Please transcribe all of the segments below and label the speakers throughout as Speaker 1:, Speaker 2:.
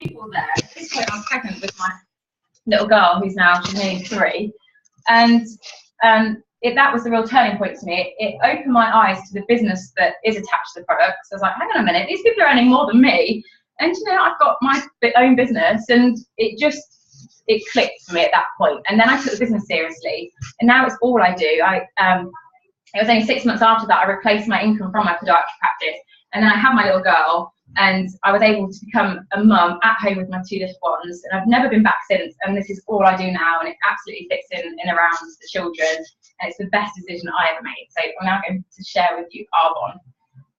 Speaker 1: people there. At this point, I was pregnant with my little girl, who's now nearly 3, and that was the real turning point to me. It opened my eyes to the business that is attached to the product. So I was like, hang on a minute, these people are earning more than me, and I've got my own business, and it clicked for me at that point. And then I took the business seriously, and now it's all I do. It was only 6 months after that I replaced my income from my podiatry practice, and then I had my little girl, and I was able to become a mum at home with my 2 little ones, and I've never been back since, and this is all I do now, and it absolutely fits in around the children, and it's the best decision I ever made. So I'm now going to share with you Arbonne.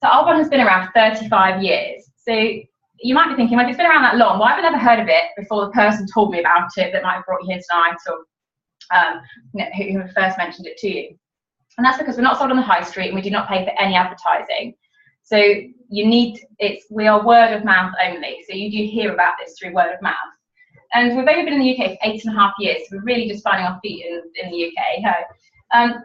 Speaker 1: So Arbonne has been around 35 years. So you might be thinking, well, if it's been around that long, why have I never heard of it before the person told me about it that might have brought you here tonight, or who first mentioned it to you? And that's because we're not sold on the high street, and we do not pay for any advertising. So we are word of mouth only. So you do hear about this through word of mouth. And we've only been in the UK for 8.5 years. So we're really just finding our feet in the UK.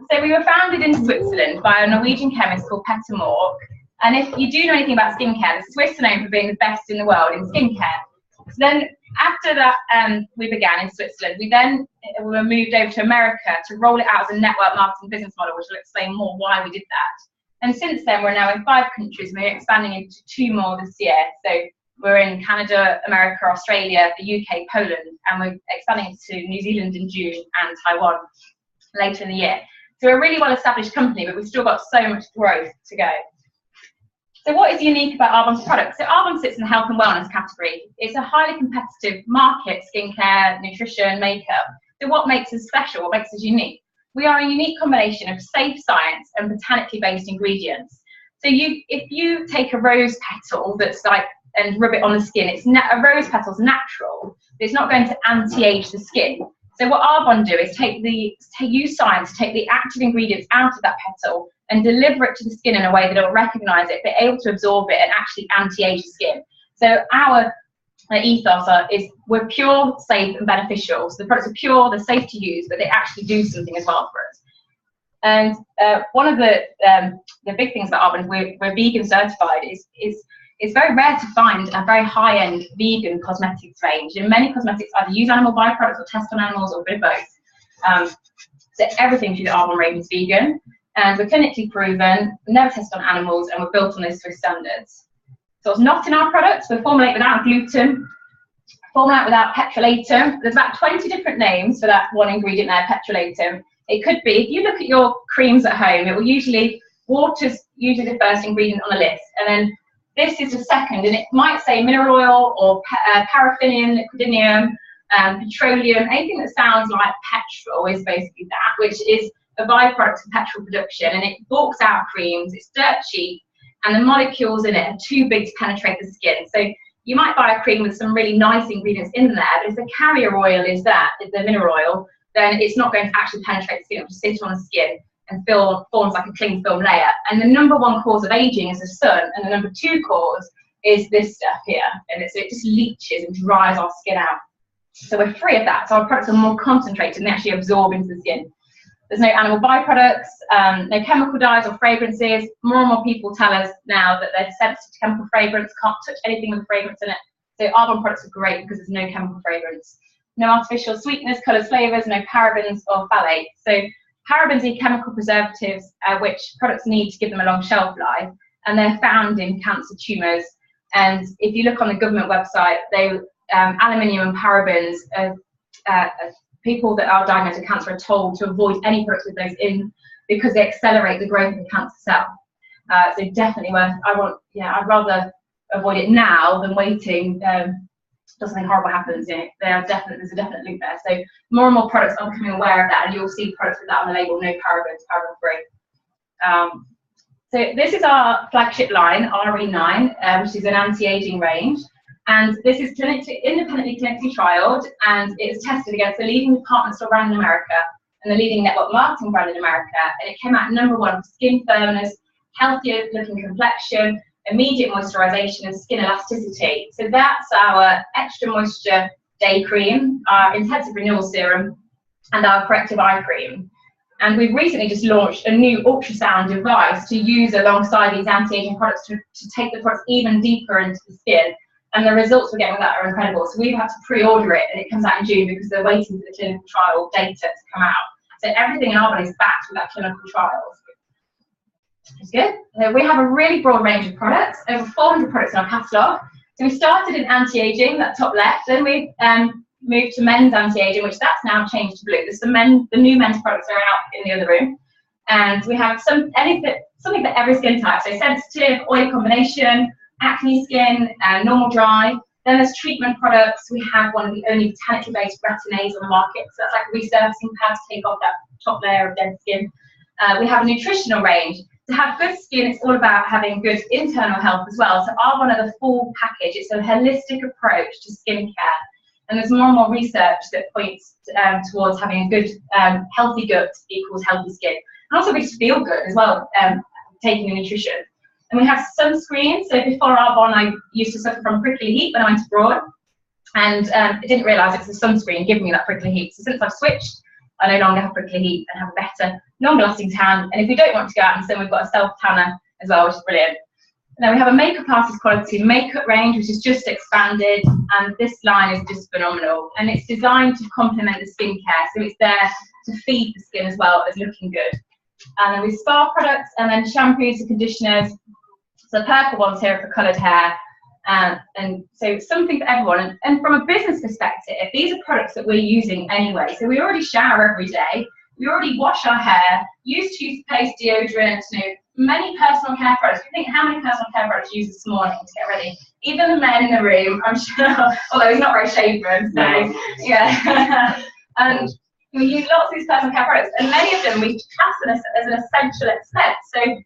Speaker 1: So we were founded in Switzerland by a Norwegian chemist called Petter Mork. And if you do know anything about skincare, the Swiss are known for being the best in the world in skincare. So then after that, we began in Switzerland. We were moved over to America to roll it out as a network marketing business model, which will explain more why we did that. And since then, we're now in 5 countries, and we're expanding into 2 more this year. So we're in Canada, America, Australia, the UK, Poland, and we're expanding to New Zealand in June and Taiwan later in the year. So we're a really well-established company, but we've still got so much growth to go. So what is unique about Arbonne's product? So Arbonne sits in the health and wellness category. It's a highly competitive market, skincare, nutrition, makeup. So what makes us special? What makes us unique? We are a unique combination of safe science and botanically based ingredients. So if you take a rose petal and rub it on the skin, a rose petal is natural. It's not going to anti-age the skin. So what Arbonne do is use science to take the active ingredients out of that petal and deliver it to the skin in a way that it will recognise it, be able to absorb it and actually anti-age the skin. So our ethos is we're pure, safe and beneficial. So the products are pure, they're safe to use, but they actually do something as well for us. And one of the big things about Arbonne, we're vegan certified. It's very rare to find a very high-end vegan cosmetics range. And many cosmetics either use animal byproducts or test on animals or a bit of both. So everything through the Arbonne range is vegan, and we're clinically proven, never tested on animals, and we're built on those Swiss standards. So it's not in our products. We're formulated without gluten, formulated without petrolatum. There's about 20 different names for that one ingredient there, petrolatum. It could be, if you look at your creams at home, it will usually, water's usually the first ingredient on the list, and then this is the second, and it might say mineral oil or paraffinium, liquidinium, petroleum, anything that sounds like petrol is basically that, which is a byproduct of petrol production, and it bulks out creams, it's dirt cheap, and the molecules in it are too big to penetrate the skin. So you might buy a cream with some really nice ingredients in there, but if the carrier oil is the mineral oil, then it's not going to actually penetrate the skin, it will just sit on the skin and forms like a cling film layer. And the #1 cause of aging is the sun, and the #2 cause is this stuff here, and so it just leaches and dries our skin out. So we're free of that, so our products are more concentrated and they actually absorb into the skin. There's no animal byproducts, no chemical dyes or fragrances. More and more people tell us now that they're sensitive to chemical fragrance, can't touch anything with a fragrance in it. So Arbonne products are great because there's no chemical fragrance. No artificial sweeteners, colours, flavours, no parabens or phthalates. So parabens are chemical preservatives which products need to give them a long shelf life, and they're found in cancer tumours. And if you look on the government website, aluminium and parabens people that are diagnosed with cancer are told to avoid any products with those in because they accelerate the growth of the cancer cell. So definitely I'd rather avoid it now than waiting something horrible happens. There's a definite link there. So more and more products are becoming aware of that, and you'll see products with that on the label, no parabens, paraben free. So this is our flagship line, RE9, which is an anti-aging range. And this is independently clinically trialled, and it's tested against the leading department store brand in America and the leading network marketing brand in America. And it came out #1 for skin firmness, healthier looking complexion, immediate moisturization, and skin elasticity. So that's our extra moisture day cream, our intensive renewal serum, and our corrective eye cream. And we've recently just launched a new ultrasound device to use alongside these anti-aging products to take the products even deeper into the skin. and the results we're getting with that are incredible. So we've had to pre-order it, and it comes out in June because they're waiting for the clinical trial data to come out. So everything in Arbonne is backed with that clinical trials. It's good. We have a really broad range of products, over 400 products in our catalogue. So we started in anti-aging, that top left, then we moved to men's anti-aging, which that's now changed to blue. There's the new men's products are out in the other room. And we have something for every skin type. So sensitive, oil combination, acne skin, normal dry. Then there's treatment products. We have one of the only botanically based retin-A's on the market. So that's like a resurfacing pad to take off that top layer of dead skin. We have a nutritional range. To have good skin, it's all about having good internal health as well. So Arbonne are the full package. It's a holistic approach to skincare. And there's more and more research that points towards having a good, healthy gut equals healthy skin. And also we just feel good as well, taking the nutrition. And we have sunscreen. So before Arbonne, I used to suffer from prickly heat when I went abroad. And I didn't realise it's the sunscreen giving me that prickly heat. So since I've switched, I no longer have prickly heat and have a better, longer lasting tan. And if we don't want to go out and sun, we've got a self tanner as well, which is brilliant. And then we have a makeup artist quality makeup range, which is just expanded. And this line is just phenomenal. And it's designed to complement the skincare. So it's there to feed the skin as well as looking good. And then we spa products, and then shampoos and conditioners. So the purple ones here are for coloured hair. And so something for everyone. And from a business perspective, these are products that we're using anyway. So we already shower every day. We already wash our hair, use toothpaste, deodorant, many personal care products. You think how many personal care products you use this morning to get ready? Even the men in the room, I'm sure, although he's not very shaven, so yeah. And we use lots of these personal care products, and many of them we class them as an essential expense. So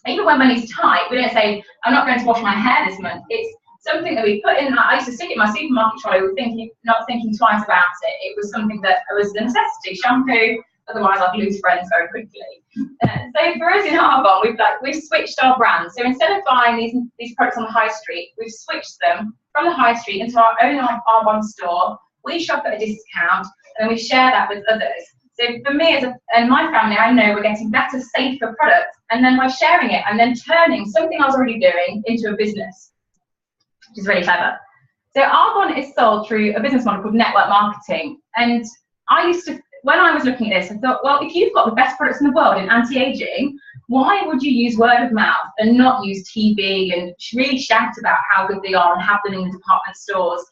Speaker 1: even when money's tight, we don't say, I'm not going to wash my hair this month. It's something that we put in. I used to stick it in my supermarket trolley, not thinking twice about it. It was something that was a necessity. Shampoo, otherwise I'd lose friends very quickly. So for us in Arbonne, we've switched our brand. So instead of buying these products on the high street, we've switched them from the high street into our own Arbonne store. We shop at a discount, and then we share that with others. So for me and my family, I know we're getting better, safer products, and then by sharing it and then turning something I was already doing into a business, which is really clever. So Arbonne is sold through a business model called network marketing. And when I was looking at this, I thought, well, if you've got the best products in the world in anti-aging, why would you use word of mouth and not use TV and really shout about how good they are and have them in the department stores,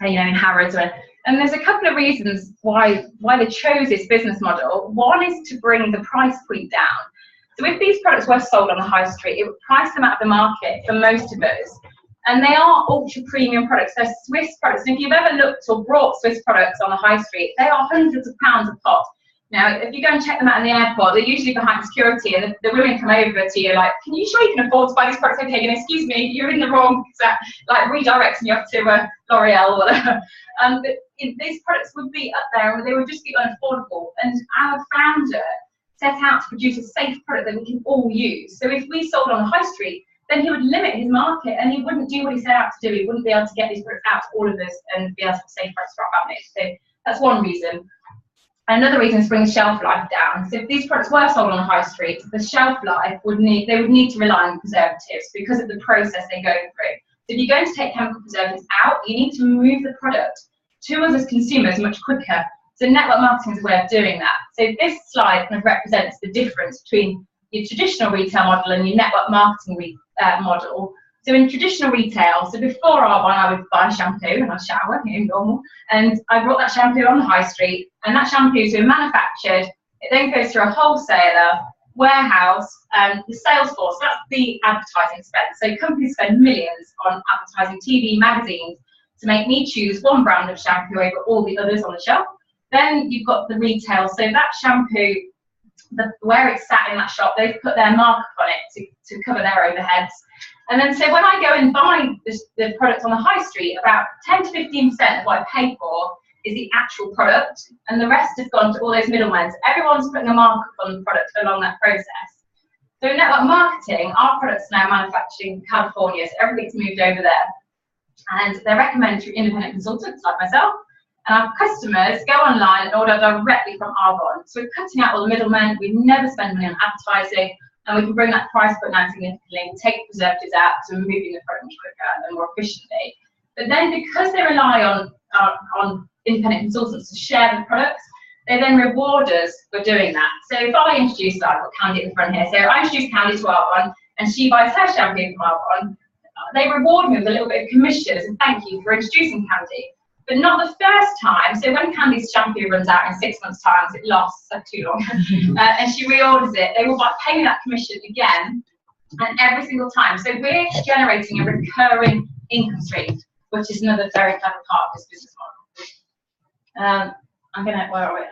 Speaker 1: in Harrods? And there's a couple of reasons why they chose this business model. One is to bring the price point down. So if these products were sold on the high street, it would price them out of the market for most of us. And they are ultra premium products. They're Swiss products. And if you've ever looked or brought Swiss products on the high street, they are hundreds of pounds a pot. Now, if you go and check them out in the airport, they're usually behind security, and the women come over to you like, can you sure you can afford to buy these products? Okay, excuse me, you're in the wrong, like redirecting you up to L'Oreal or whatever. But these products would be up there, and they would just be unaffordable. And our founder set out to produce a safe product that we can all use. So if we sold on the high street, then he would limit his market, and he wouldn't do what he set out to do. He wouldn't be able to get these products out to all of us and be able to have a safe price for our families. So that's one reason. Another reason is to bring the shelf life down. So if these products were sold on the high street, the shelf life they would need to rely on preservatives because of the process they go through. So if you're going to take chemical preservatives out, you need to move the product to us as consumers much quicker. So network marketing is a way of doing that. So this slide kind of represents the difference between your traditional retail model and your network marketing model. So in traditional retail, so before Arbonne, I would buy shampoo and I'd shower, normal, and I brought that shampoo on the high street, and that shampoo is manufactured, it then goes through a wholesaler, warehouse, and the sales force. That's the advertising spend. So companies spend millions on advertising, TV, magazines, to make me choose one brand of shampoo over all the others on the shelf. Then you've got the retail, so that shampoo, where it's sat in that shop, they've put their markup on it to cover their overheads. And then so when I go and buy the product on the high street, about 10 to 15% of what I pay for is the actual product, and the rest has gone to all those middlemen. So everyone's putting a markup on the product along that process. So in network marketing, our products are now manufactured in California, so everything's moved over there. And they're recommended through independent consultants like myself. And our customers go online and order directly from Arbonne. So we're cutting out all the middlemen. We never spend money on advertising. and we can bring that price point down significantly, take preservatives out, so we're moving the product much quicker and more efficiently. But then because they rely on independent consultants to share the products, they then reward us for doing that. So if I introduce, I've got Candy at the front here, so I introduce Candy to Arbonne, and she buys her shampoo from Arbonne, they reward me with a little bit of commission as a thank you for introducing Candy. But not the first time. So when Candy's shampoo runs out in 6 months' time, it lasts too long, and she reorders it, they will pay me that commission again, and every single time. So we're generating a recurring income stream, which is another very clever part of this business model.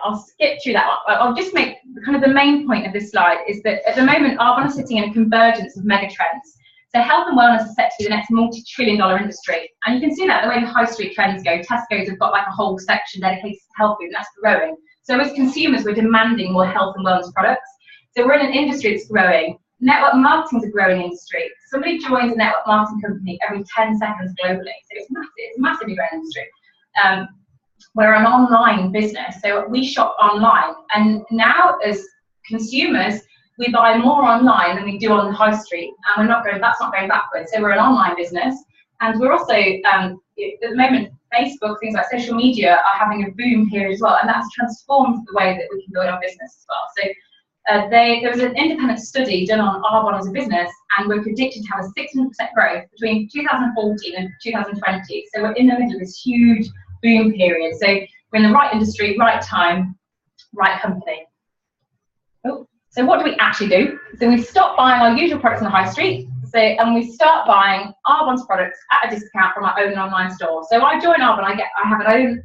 Speaker 1: I'll skip through that one. I'll just make kind of the main point of this slide is that at the moment, Arbonne is sitting in a convergence of mega trends. So health and wellness is set to be the next multi-trillion-dollar industry. And you can see that the way the high street trends go. Tesco's have got like a whole section dedicated to health food, and that's growing. So as consumers, we're demanding more health and wellness products. So we're in an industry that's growing. Network marketing is a growing industry. Somebody joins a network marketing company every 10 seconds globally. So it's massive. It's a massively growing industry. We're an online business, so we shop online. And now as consumers, we buy more online than we do on the high street, and that's not going backwards. So we're an online business, and we're also, at the moment, Facebook, things like social media are having a boom here as well, and that's transformed the way that we can build our business as well. So there was an independent study done on Arbonne as a business, and we're predicted to have a 600% growth between 2014 and 2020. So we're in the middle of this huge boom period. So we're in the right industry, right time, right company. So what do we actually do? So we stop buying our usual products on the high street, and we start buying Arbonne's products at a discount from our own online store. So I join Arbonne, I have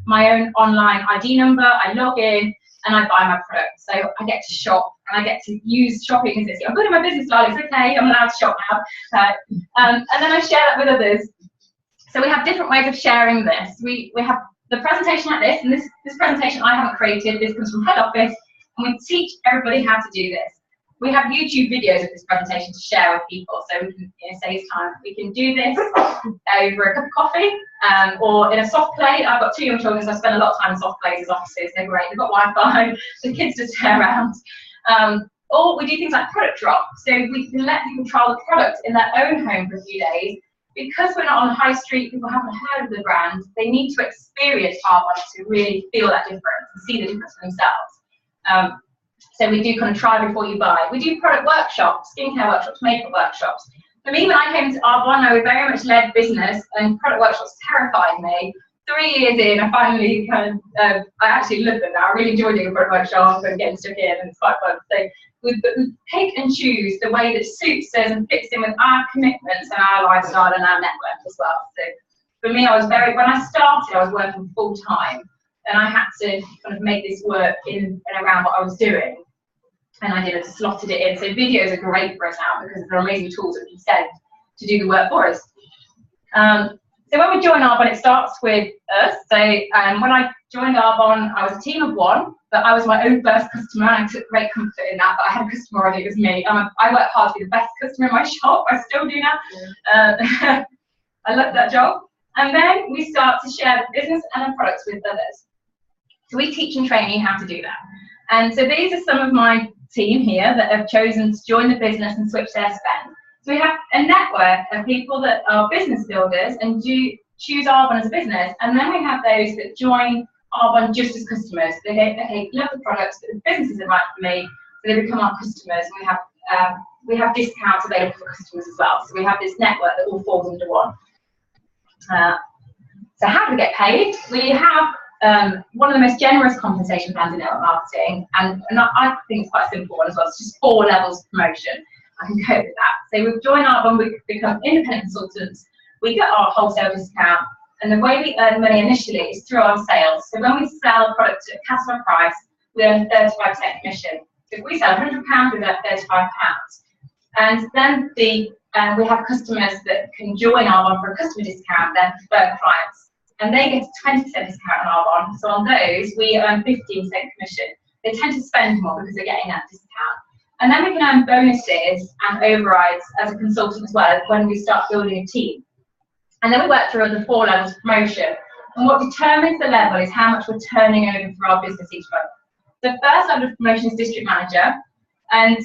Speaker 1: my own online ID number, I log in, and I buy my products. So I get to shop, and I get to use shopping as I'm good at my business style, it's okay, I'm allowed to shop now. And then I share that with others. So we have different ways of sharing this. We have the presentation like this, and this presentation I haven't created, this comes from head office, and we teach everybody how to do this. We have YouTube videos of this presentation to share with people, so we can, save time. We can do this over a cup of coffee, or in a soft play. I've got 2 young children, so I spend a lot of time in soft plays as offices. They're great. They've got Wi-Fi. The kids just stay around. Or we do things like product drop, so we can let people trial the product in their own home for a few days. Because we're not on the high street, people haven't heard of the brand. They need to experience Arbonne to really feel that difference and see the difference for themselves. So we do kind of try before you buy. We do product workshops, skincare workshops, makeup workshops. For me, when I came to Arbonne, I was very much led business, and product workshops terrified me. 3 years in, I finally I actually love them now. I really enjoy doing a product workshop and getting stuck in, and it's quite fun. So we pick and choose the way that suits us and fits in with our commitments and our lifestyle and our network as well. So for me, when I started, I was working full time, and I had to kind of make this work in and around what I was doing. And I slotted it in. So videos are great for us now because they're amazing tools that we send to do the work for us. So when we join Arbonne, it starts with us. So when I joined Arbonne, I was a team of 1, but I was my own first customer, and I took great comfort in that. But I had a customer already, it was me. I work hard to be the best customer in my shop. I still do now. I love that job. And then we start to share the business and the products with others. So we teach and train you how to do that. And so these are some of my team here that have chosen to join the business and switch their spend. So we have a network of people that are business builders and choose Arbonne as a business, and then we have those that join Arbonne just as customers. They go, okay, love the products, but the business isn't right for me, so they become our customers. And we have discounts available for customers as well. So we have this network that all falls into one. So how do we get paid? We have one of the most generous compensation plans in network marketing, and I think it's quite a simple one as well. It's just 4 levels of promotion. I can cope with that. So we've joined Arbonne, we become independent consultants, we get our wholesale discount, and the way we earn money initially is through our sales. So when we sell a product at a customer price, we earn 35% commission. So if we sell £100, we earn £35. And then we have customers that can join Arbonne for a customer discount, they're preferred clients. And they get a 20% discount on Arbonne. So on those, we earn 15% commission. They tend to spend more because they're getting that discount. And then we can earn bonuses and overrides as a consultant as well when we start building a team. And then we work through the 4 levels of promotion. And what determines the level is how much we're turning over for our business each month. The first level of promotion is district manager. And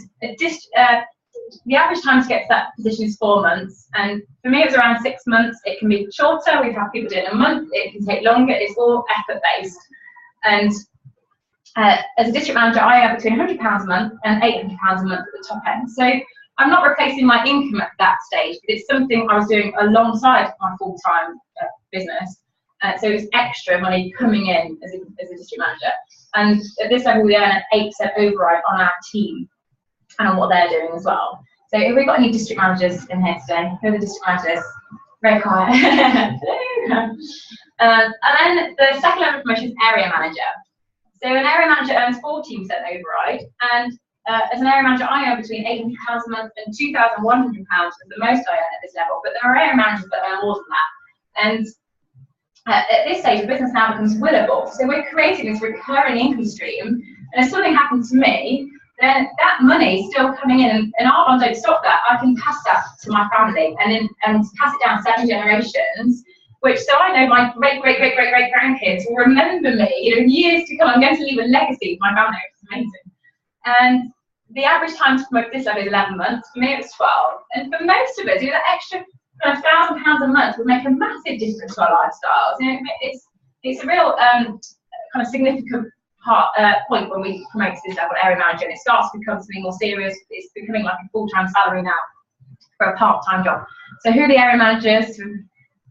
Speaker 1: the average time to get to that position is 4 months, and for me it was around 6 months. It can be shorter, we've had people do it in a month, it can take longer, it's all effort based. And as a district manager, I earn between £100 a month and £800 a month at the top end. So I'm not replacing my income at that stage, but it's something I was doing alongside my full-time business. So it's extra money coming in as a district manager. And at this level, we earn an 8% override on our team and on what they're doing as well. So have we got any district managers in here today? Who are the district managers? Very quiet. And then the second level of promotion is area manager. So an area manager earns 14% override, and as an area manager, I earn between £800 a month and £2,100 is the most I earn at this level, but there are area managers that earn more than that. And at this stage, the business now becomes willable. So we're creating this recurring income stream, and if something happens to me, then that money is still coming in, and Arbonne don't stop that. I can pass that to my family and pass it down 7 generations, which so I know my great grandkids will remember me, in years to come. I'm going to leave a legacy for my family, which is amazing. And the average time to promote this level is 11 months. For me, it was 12. And for most of us, that extra kind of £1,000 a month would make a massive difference to our lifestyles. It's a real kind of significant point when we promote to this level area manager, and it starts to become something more serious. It's becoming like a full-time salary now for a part-time job. So who are the area managers?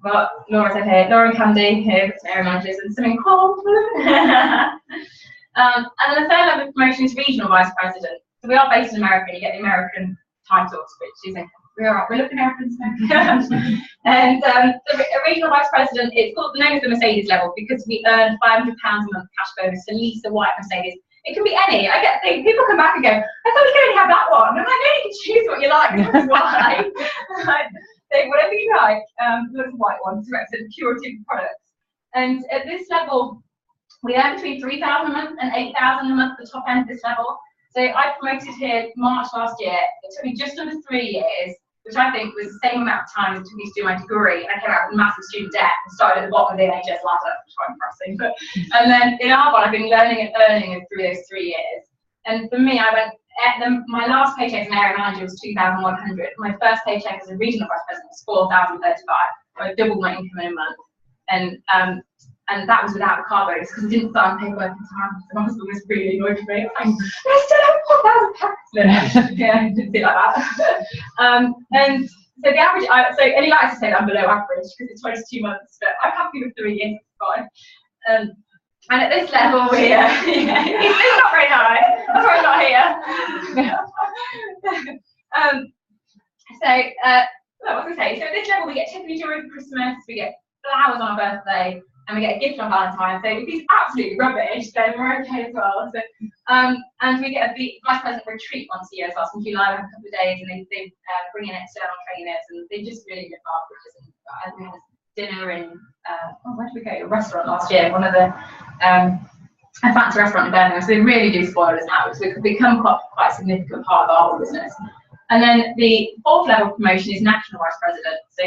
Speaker 1: Well, Laura said here, Laura and Candy here, area managers, and something called. And then the third level of promotion is regional vice president. So we are based in America, and you get the American titles, which is we're looking Americans. And a regional vice president is known as the Mercedes level because we earn £500 a month cash bonus to lease a white Mercedes. It can be any. I get things, people come back and go, I thought you could only have that one. And I'm like, no, you can choose what you like. Why? So whatever you like, there's a white one to represent purity of products. And at this level, we earn between £3,000 a month and £8,000 a month at the top end of this level. So I promoted here March last year. It took me just under 3 years, which I think was the same amount of time it took me to do my degree. And I came out with massive student debt and started at the bottom of the NHS ladder, which is quite impressive. And then in Arbonne, I've been learning and earning through those 3 years. And for me, I went, my last paycheck as an area manager was £2,100. My first paycheck as a regional vice president was £4,035. So I doubled my income in a month. And that was without the car bonus because I didn't sign paperwork in time. So my husband was really annoyed with me. I was like, I still have £4,000. Yeah, I didn't see it like that. And so the average, so any likes to say that I'm below average because it's 22 months, but I'm happy with 3 years, it's fine. And at this level, it's not very high. That's why I'm not here. What was I say? So at this level, we get Tiffany jewelry for Christmas, we get flowers on our birthday, and we get a gift on Valentine's. So if he's absolutely rubbish, then we're okay as well. So, and we get a vice president retreat once a year as well. So in July, we have a couple of days, and they bring in external trainers, and they just really look after us. And we had a dinner in, where did we go? A restaurant last year, one of the, a fancy restaurant in Birmingham. So they really do spoil us now. So it could become quite a significant part of our whole business. And then the fourth level promotion is national vice president. So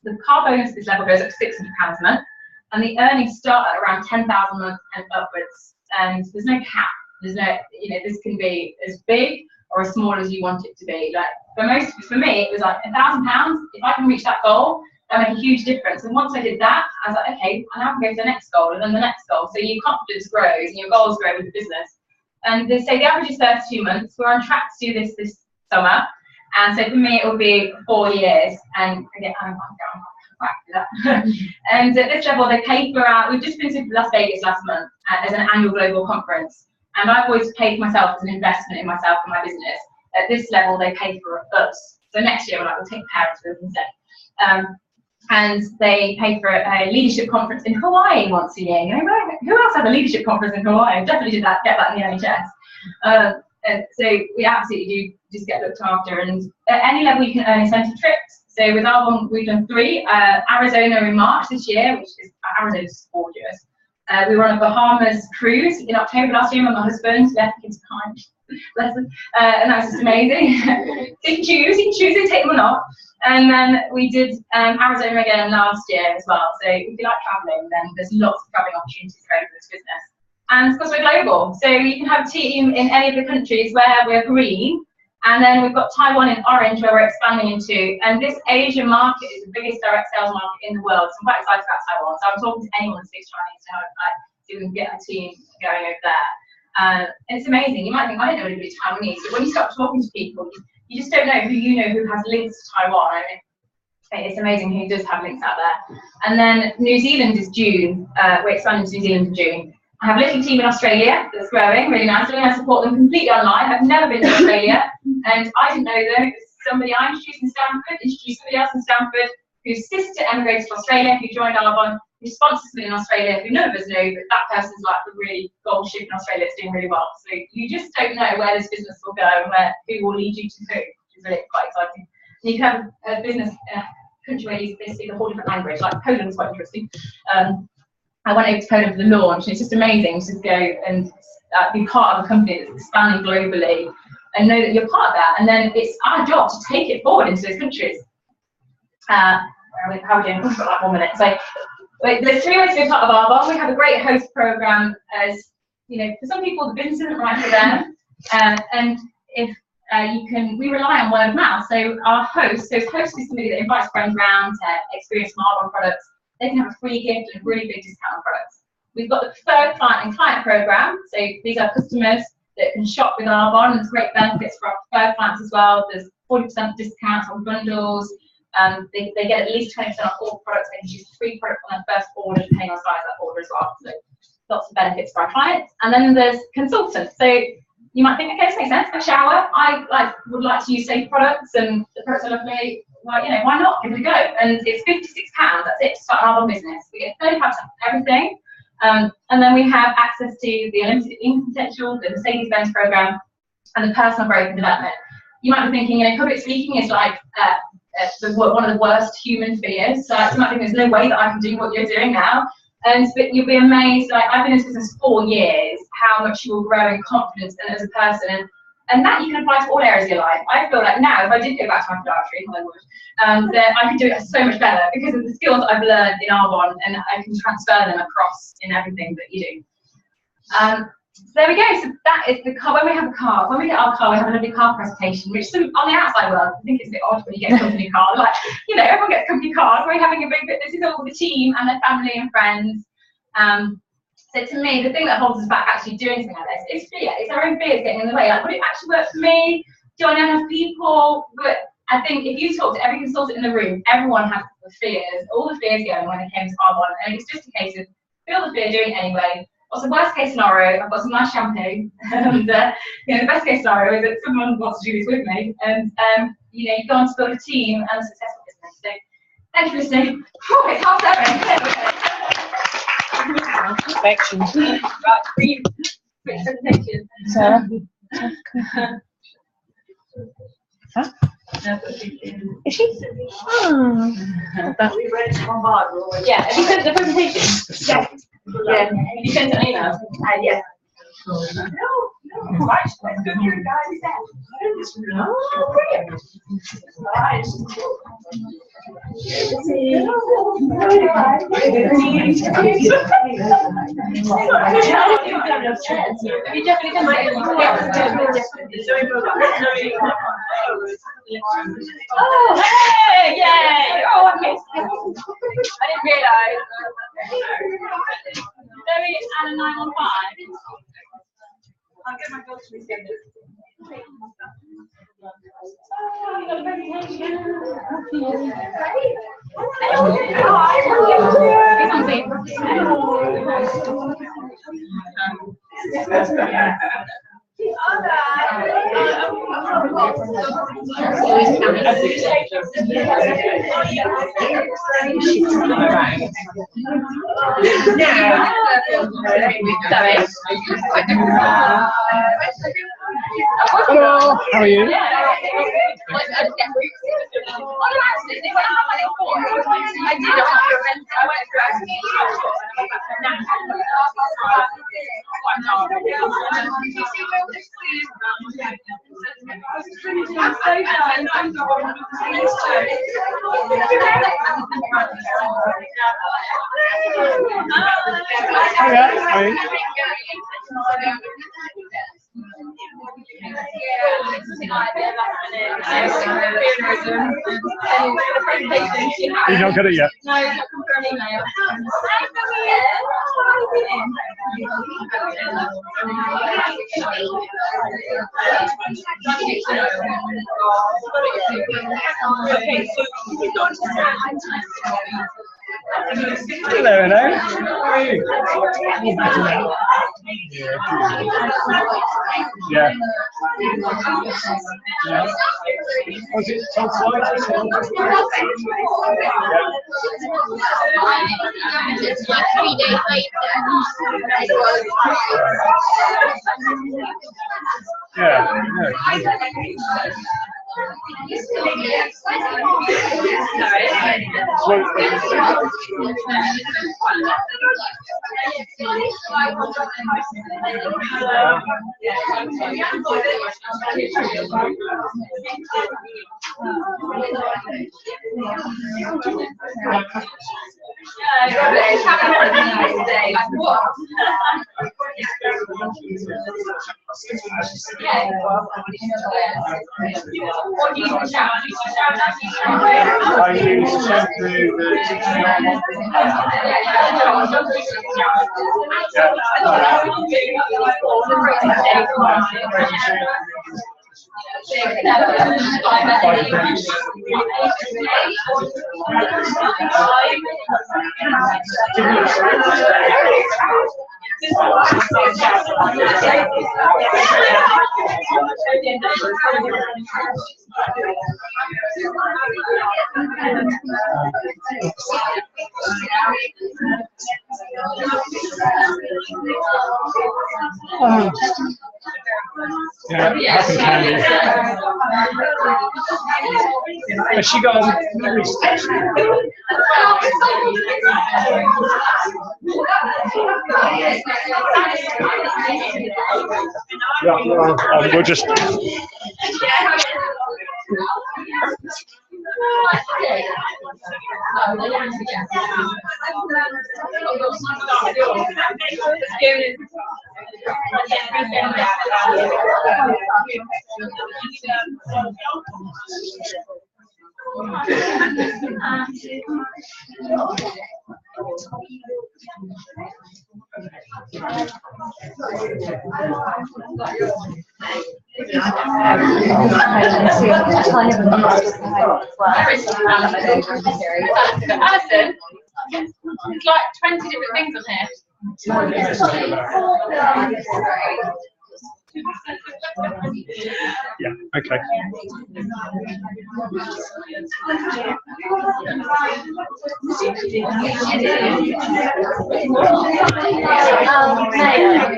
Speaker 1: the car bonus at this level goes up to £600 a month. And the earnings start at around 10,000 a month and upwards. And there's no cap. There's no, this can be as big or as small as you want it to be. Like for me, it was like £1,000. If I can reach that goal, that make a huge difference. And once I did that, I was like, okay, I now can go to the next goal and then the next goal. So your confidence grows and your goals grow with the business. And they say the average is 32 months. We're on track to do this summer. And so for me, it will be 4 years. And again, I'm back to that. And at this level, they pay for we've just been to Las Vegas last month as an annual global conference. And I've always paid for myself as an investment in myself and my business. At this level, they pay for us. So next year, we'll take parents with us instead. And they pay for a leadership conference in Hawaii once a year. Who else had a leadership conference in Hawaii? I definitely did get that in the NHS. And so we absolutely do just get looked after. And at any level, you can earn incentive trips. So with Arbonne, we've done 3. Arizona in March this year, which is Arizona's gorgeous. We were on a Bahamas cruise in October last year with my husband. Left kids behind. Bless them. And that was just amazing. You can choose and take them or not. And then we did Arizona again last year as well. So if you like traveling, then there's lots of traveling opportunities for this business. And of course, we're global. So you can have a team in any of the countries where we're green. And then we've got Taiwan in orange, where we're expanding into. And this Asian market is the biggest direct sales market in the world. So I'm quite excited about Taiwan. So I'm talking to anyone that speaks Chinese to help see if we can get a team going over there. And it's amazing. You might think, I don't know anybody Taiwanese. But when you start talking to people, you just don't know who has links to Taiwan. I mean, it's amazing who does have links out there. And then New Zealand is June. We're expanding to New Zealand in June. I have a little team in Australia that's growing really nicely. I support them completely online. I've never been to Australia, and I didn't know them. Somebody I introduced in Stanford introduced somebody else in Stanford whose sister emigrated to Australia, who joined Arbonne, who sponsors me in Australia, who none of us know, but that person's like the really gold ship in Australia. It's doing really well. So you just don't know where this business will go and who will lead you to who, which is really quite exciting. And you can have a business in a country where they speak a whole different language, like Poland's quite interesting. I went over to Poland for the launch, and it's just amazing to go and be part of a company that's expanding globally and know that you're part of that. And then it's our job to take it forward into those countries. How are we doing? We've got like 1 minute. So there's 3 ways to be part of Arbonne. We have a great host program. As you know, for some people, the business isn't right for them, and if we rely on word of mouth. So our host is somebody that invites friends around to experience Arbonne products. They can have a free gift and a really big discount on products. We've got the preferred client and client program. So these are customers that can shop with Arbonne, and there's great benefits for our preferred clients as well. There's 40% discounts on bundles. They get at least 20% off all products. They can choose a free product on their first order, depending on the size of that order as well. So lots of benefits for our clients. And then there's consultants. So you might think, okay, this makes sense. A shower. I would like to use safe products, and the products are lovely. Well, why not? Give it a go. And it's £56. That's it to start an Arbonne business. We get 35% of everything. And then we have access to the Unlimited Income Potential, the Mercedes-Benz program, and the personal growth and development. You might be thinking, public speaking is like one of the worst human fears. So you might think there's no way that I can do what you're doing now. But you'll be amazed. Like, I've been in this business 4 years, how much you will grow in confidence and as a person. And that you can apply to all areas of your life. I feel like now, if I did go back to my podiatry, I would, then I could do it so much better because of the skills I've learned in Arbonne, and I can transfer them across in everything that you do. So there we go. So that is the car. When we have a car, when we get our car, we have a lovely car presentation, which on the outside world, I think it's a bit odd when you get a company car. Like, everyone gets company cars. We're having a big bit. This is all the team and their family and friends. So to me, the thing that holds us back actually doing something like this is fear. It's our own fears getting in the way. Like, would it actually work for me? Do I know enough people? But I think if you talk to every consultant in the room, everyone has the fears, all the fears going when it came to Arbonne. And it's just a case of feel the fear, do it anyway. What's the worst case scenario? I've got some nice champagne. And the best case scenario is that someone wants to do this with me. And you go on to build a team and a successful business. So thank you for listening. It's 7:30.
Speaker 2: Perfection.
Speaker 1: Right, quick presentation.
Speaker 2: Sarah? Huh? Is she? Oh.
Speaker 1: Yeah, have you sent the presentation? Yeah. Yeah. Have you sent an email? Yeah. Right, let's go through it, guys. Oh, brilliant. Right. Have you definitely done Oh, hey, yay! Oh, I missed it. I didn't realise. Zoe and a 915. I'll get my girls to resend it. Oh, you got a presentation.
Speaker 2: Hello, how are you? You're not good at it yet?
Speaker 1: No, it's not come from an email.
Speaker 2: Hello, hello. How are you? Better now. Yeah. Yeah. Was it tonsillitis?
Speaker 3: It's like 3 days later.
Speaker 2: Yeah. I use shampoo that happy candy. Has she got a we'll just
Speaker 1: Alison, it's like 20 different things on here.
Speaker 2: yeah, okay.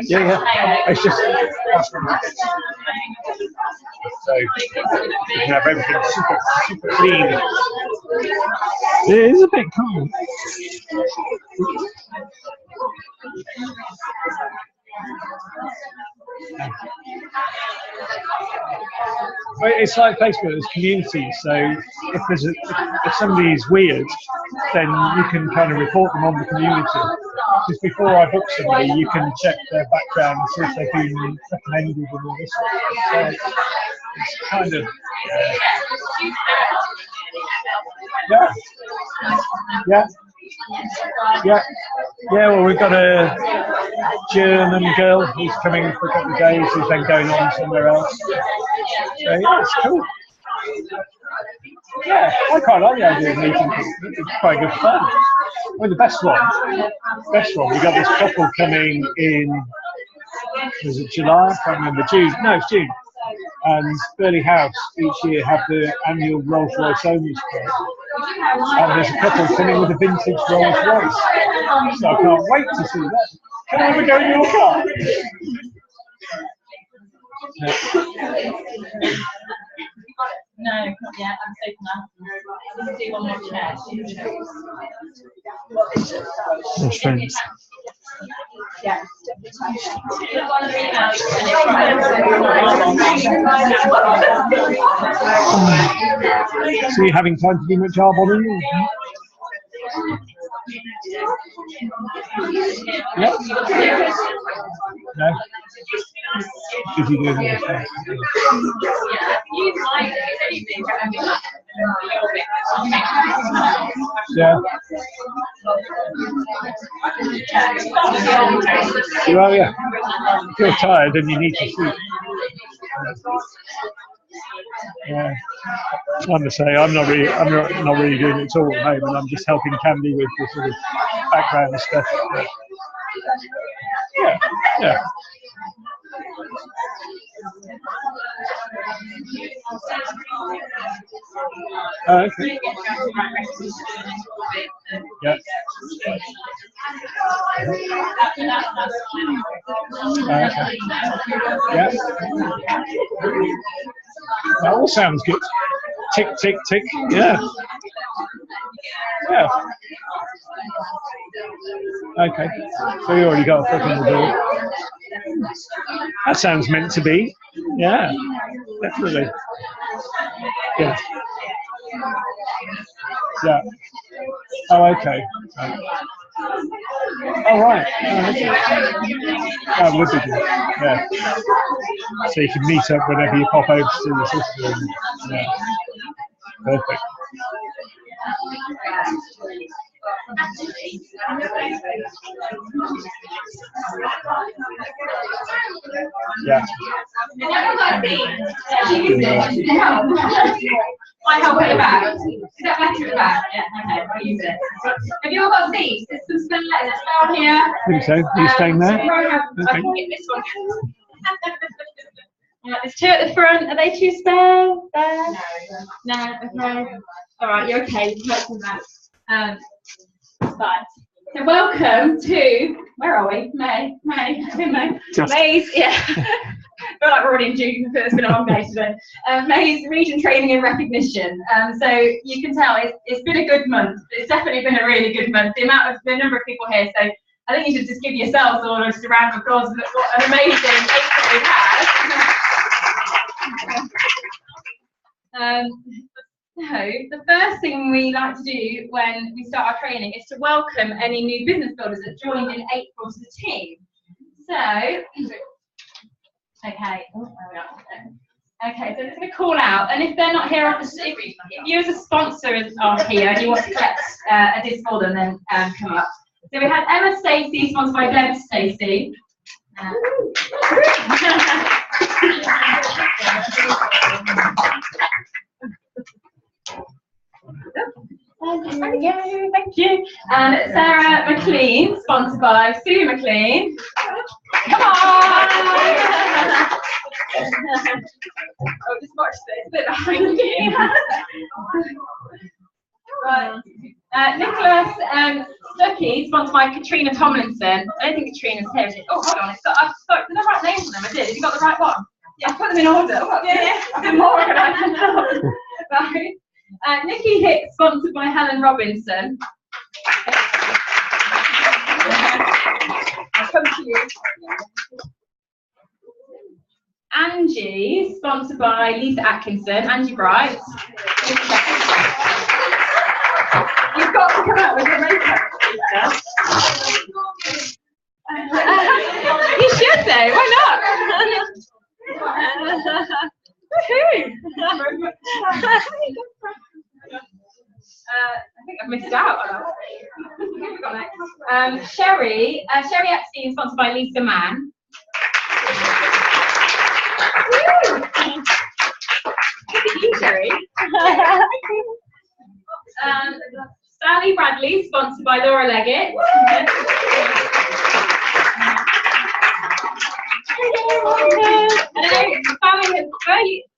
Speaker 2: Yeah. It's just so you can have everything super clean. It is a bit cool. Well, it's like Facebook, there's community, so if somebody's weird, then you can kind of report them on the community. Just before I book somebody, you can check their background and see if they've been recommended and all this sort of stuff. So it's kind of well, we've got a German girl who's coming for a couple of days, who's then going on somewhere else. So yeah, it's cool. Yeah, I quite like the idea of meeting people. It's quite good fun. I mean, the best one, we got this couple coming in, was it July? I can't remember. June. No, it's June. And Burley House each year have the annual Rolls Royce Owners Club. And there's a couple coming with a vintage Rolls Royce. So I can't wait to see that. Can I ever go in your car?
Speaker 1: No, not yet. I'm safe enough. Let's do one more chair.
Speaker 2: Yes, friends.
Speaker 1: Yeah.
Speaker 2: So you're having time to do much Arbonne? Yeah. No. busy doing other stuff. Yeah. Well, yeah. If you're tired and you need to sleep. Yeah. I'm the same. I'm not really doing it at all at the moment. I'm just helping Candy with the sort of background stuff. Yeah. Yeah. Okay. Yeah. Okay. Yeah. That all sounds good. Tick, tick, tick. Yeah. Yeah. Okay. So you already got a foot in the door. That sounds meant to be. Yeah. Definitely. Yeah. Yeah. Oh, okay. All right. That would be good. Yeah. So you can meet up whenever you pop over to see the sister. Yeah. Perfect. Yeah.
Speaker 1: I help at the back. Is that back at the back? Yeah, okay, I'll use it. Have you all got seats? There's some spare here.
Speaker 2: I think so. Are you staying there?
Speaker 1: I can get this one. There's two at the front. Are they two spare? There? No, okay. Alright, you're okay. You can come back. Right. So welcome to, where are we? May. May's, yeah. I feel like we're already in June, but it's been a long day today. May's Region Training and Recognition. So you can tell it's been a good month. It's definitely been a really good month. The number of people here. So I think you should just give yourselves all just a round of applause. What an amazing April we've had. So the first thing we like to do when we start our training is to welcome any new business builders that joined in April to the team. So, okay, so I'm just going to call out, and if they're not here, if you as a sponsor are here and you want to collect a disc for them, then come up. So we had Emma Stacey, sponsored by Glenn Stacey. Thank you. And Sarah McLean, sponsored by Sue McLean. Come on! Oh, just watch this, a bit behind me. Right. Nicholas Stuckey, sponsored by Katrina Tomlinson. I don't think Katrina's here. Oh, hold on. I've got the right name for them. I did. Have you got the right one? Yeah, I put them in order. Yeah. I've been more organised than that. Right. Nikki Hicks, sponsored by Helen Robinson. I'll come to you. Angie, sponsored by Lisa Atkinson. Angie Bright. You've got to come out with your makeup. You should though, why not? I think I've missed out on that. Sherry Epstein, sponsored by Lisa Mann. Look at you, Sherry. Sally Bradley, sponsored by Laura Leggett.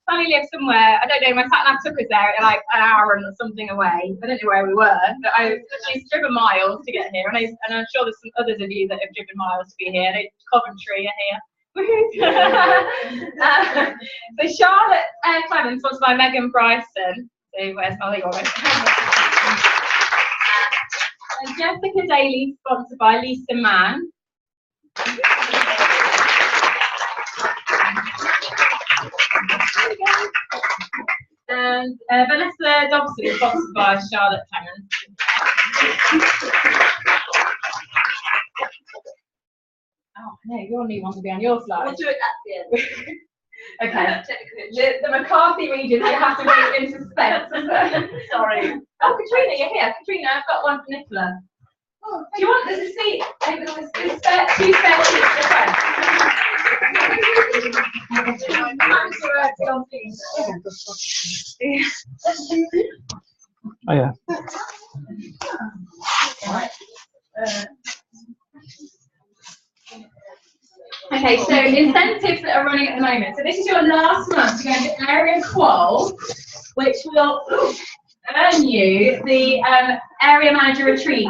Speaker 1: Sally lives somewhere, I don't know, my sat nav took us there at like an hour and something away. I don't know where we were, but she's driven miles to get here, and I'm sure there's some others of you that have driven miles to be here. Coventry are here. So Charlotte Clemens, sponsored by Megan Bryson. So where's Molly? And Jessica Daly, sponsored by Lisa Mann. And Vanessa Dobson, sponsored by Charlotte Clemens. Oh, I No, your new one will be on your slide.
Speaker 3: We'll do it at the end.
Speaker 1: Okay. The McCarthy region, you have to wait in suspense. Sorry. Oh, Katrina, you're here. Katrina, I've got one for Nicola. Oh, do you want this a seat? There's spare, 2 spare seats at the front.
Speaker 2: Oh yeah.
Speaker 1: Okay, so incentives that are running at the moment. So this is your last month to go into Area Qual, which will earn you the area manager retreat,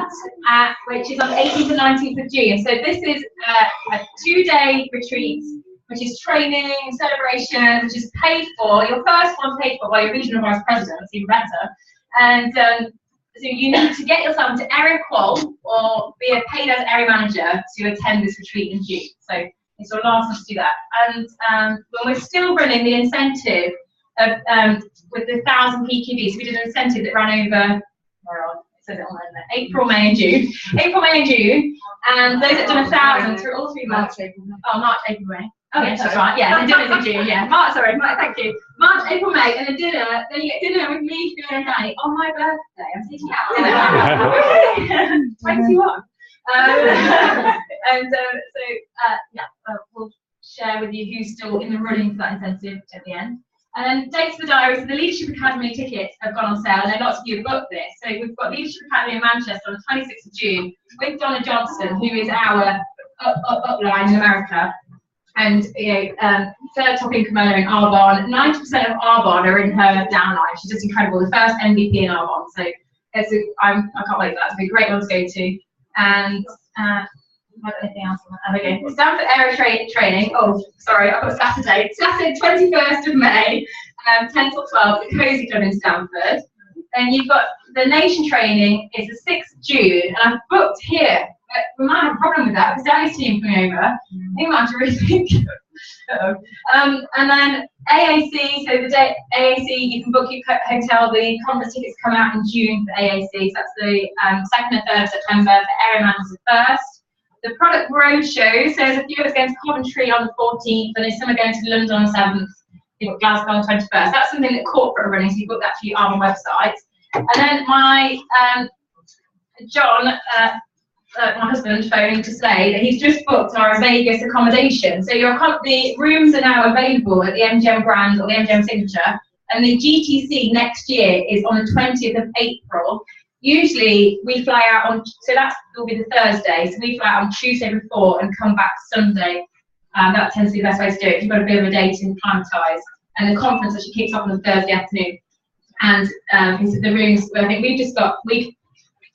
Speaker 1: which is on the 18th and 19th of June. So this is a 2-day retreat, which is training, celebration, which is paid for. Your first one paid for by your regional vice president, that's even better. And so you need to get yourself into Area Qual or be paid as area manager to attend this retreat in June. So it's your last one to do that. And when we're still running the incentive of with the 1,000 PQVs, we did an incentive that ran over, it says it on there, April, May and June. April, May and June. And those that done 1,000 through all 3 months. March, April, May. Oh yes, that's right. Yeah, the dinner's in June. Yeah, March. Sorry, thank you. March, April, May, and the dinner. Then you get dinner with me, Fiona, and Danny on my birthday. I'm taking you out dinner. 21. We'll share with you who's still in the running for that incentive at the end. And then dates for the diary. So the Leadership Academy tickets have gone on sale, and lots of you have booked this. So we've got Leadership Academy in Manchester on the 26th of June with Donna Johnson, who is our upline in America. And third top income earner in Arbonne. 90% of Arbonne are in her downline. She's just incredible. The first MVP in Arbonne. So I can't wait for that. It's be a great one to go to. And I don't have anything else on that. Okay. Stanford Area Training. Oh, sorry, I've got Saturday. Saturday, 21st of May, 10 till 12, the Cozy Club in Stanford. Then you've got the Nation Training is the 6th of June, and I've booked here. We might have a problem with that because Danny's team coming over. I think we might have to rethink. And then AAC, so the day AAC, you can book your hotel. The conference tickets come out in June for AAC, so that's the 2nd and 3rd of September for area managers first. The product roadshow, so there's a few of us going to Coventry on the 14th, and there's some are going to London on the 7th. You've got Glasgow on the 21st. That's something that corporate are running, so you book that for your Arbonne website. And then my John, my husband, phoning to say that he's just booked our Vegas accommodation. So the rooms are now available at the MGM Grand or the MGM Signature, and the GTC next year is on the 20th of April. Usually we fly out on, so that will be the Thursday, so we fly out on Tuesday before and come back Sunday. That tends to be the best way to do it if you've got a bit of a day to acclimatise. And the conference actually kicks off on the Thursday afternoon. And the rooms, I think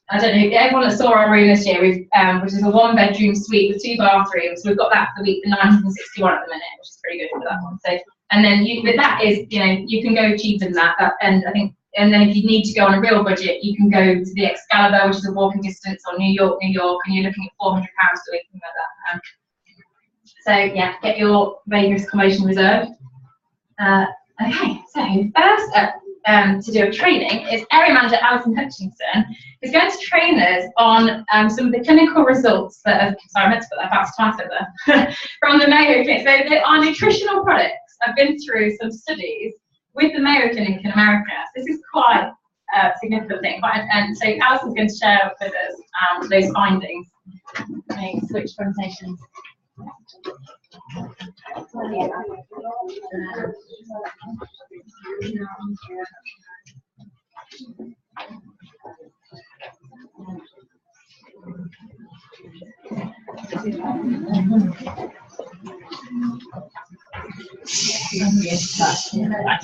Speaker 1: I don't know, everyone that saw our room this year, which is a 1-bedroom suite with 2 bathrooms, we've got that for the week for 961 at the minute, which is pretty good for that one. So, and then with that is, you can go cheaper than that, and I think, and then if you need to go on a real budget, you can go to the Excalibur, which is a walking distance, or New York, and you're looking at £400 a week, something like that. So yeah, get your Vegas accommodation reserved. Okay, so first up, to do a training is Area Manager Alison Hutchinson, who's going to train us on some of the clinical results that have, sorry, I meant to put that back to class over, from the Mayo Clinic. So our nutritional products have been through some studies with the Mayo Clinic in America. So this is quite a significant thing. And so Alison's going to share with us those findings. Okay, switch presentations.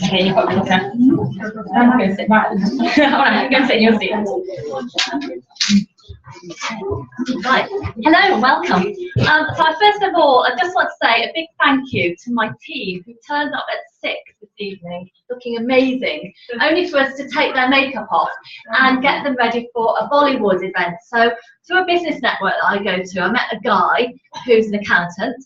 Speaker 1: Okay, you've got the clicker. I'm going to sit right. I'm going to sit in your seat.
Speaker 4: Right. Hello, welcome. So first of all, I just want to say a big thank you to my team who turned up at 6 this evening, looking amazing, only for us to take their makeup off and get them ready for a Bollywood event. So to a business network that I go to, I met a guy who's an accountant,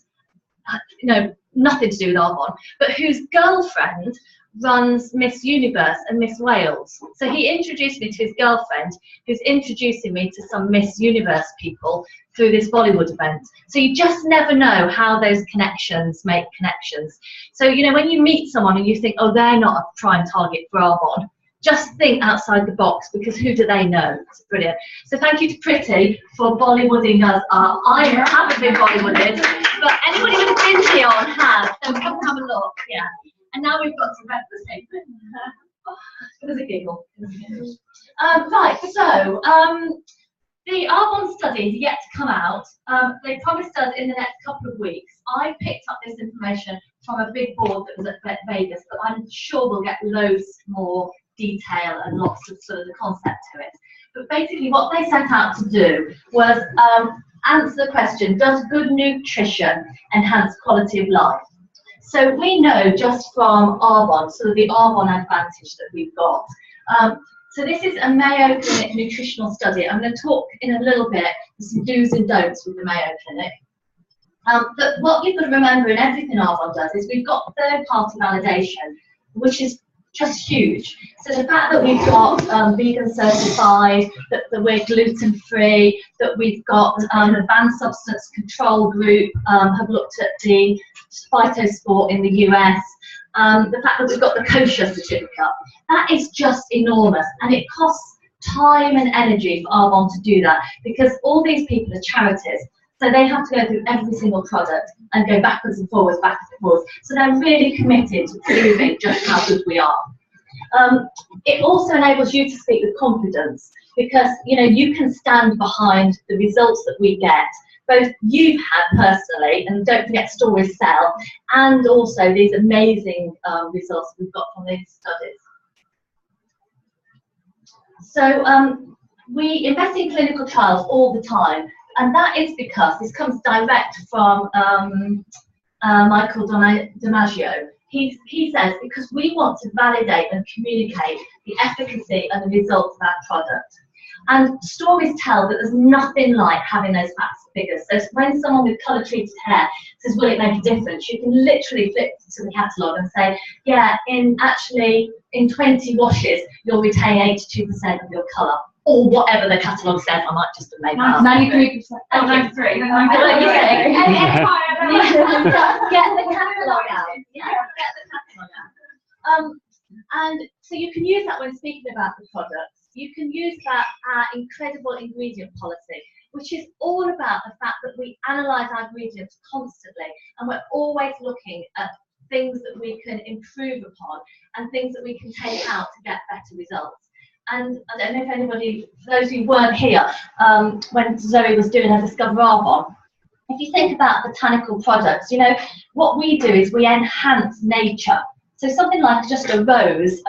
Speaker 4: nothing to do with Arbonne, but whose girlfriend runs Miss Universe and Miss Wales. So he introduced me to his girlfriend, who's introducing me to some Miss Universe people through this Bollywood event. So you just never know how those connections make connections. So, you know, when you meet someone and you think, oh, they're not a prime target for Arbonne, just think outside the box, because who do they know? It's brilliant. So thank you to Pretty for Bollywooding us up. I haven't been Bollywooded, but anybody with a dingy on has, so come have a look. Yeah. And now we've got to replicate it. There's a giggle. Right, so the Arbonne study is yet to come out. They promised us in the next couple of weeks. I picked up this information from a big board that was at Vegas, but I'm sure we'll get loads more detail and lots of sort of the concept to it. But basically what they set out to do was answer the question, does good nutrition enhance quality of life? So we know just from Arbonne, sort of the Arbonne advantage that we've got. So this is a Mayo Clinic nutritional study. I'm going to talk in a little bit some do's and don'ts with the Mayo Clinic. But what you've got to remember in everything Arbonne does is we've got third-party validation, which is just huge. So the fact that we've got vegan certified, that we're gluten-free, that we've got the banned substance control group have looked at the phytosport in the US, the fact that we've got the kosher certificate, that is just enormous, and it costs time and energy for Arbonne to do that, because all these people are charities. So they have to go through every single product and go backwards and forwards, backwards and forwards. So they're really committed to proving just how good we are. It also enables you to speak with confidence, because you know you can stand behind the results that we get. Both you've had personally, and don't forget stories sell, and also these amazing results we've got from these studies. So we invest in clinical trials all the time. And that is because this comes direct from Michael DiMaggio. He says, because we want to validate and communicate the efficacy and the results of our product. And stories tell that there's nothing like having those facts and figures. So when someone with colour-treated hair says, will it make a difference? You can literally flip to the catalogue and say, yeah, in 20 washes, you'll retain 82% of your colour. Or whatever the catalogue says, I might just have made that up. 93%. Oh, 93. Get the catalogue out. Yeah, get the catalogue out. And so you can use that when speaking about the products. You can use that incredible ingredient policy, which is all about the fact that we analyse our ingredients constantly, and we're always looking at things that we can improve upon and things that we can take out to get better results. And I don't know if anybody, for those who weren't here, when Zoe was doing her Discover Arbonne, if you think about botanical products, you know, what we do is we enhance nature. So something like just a rose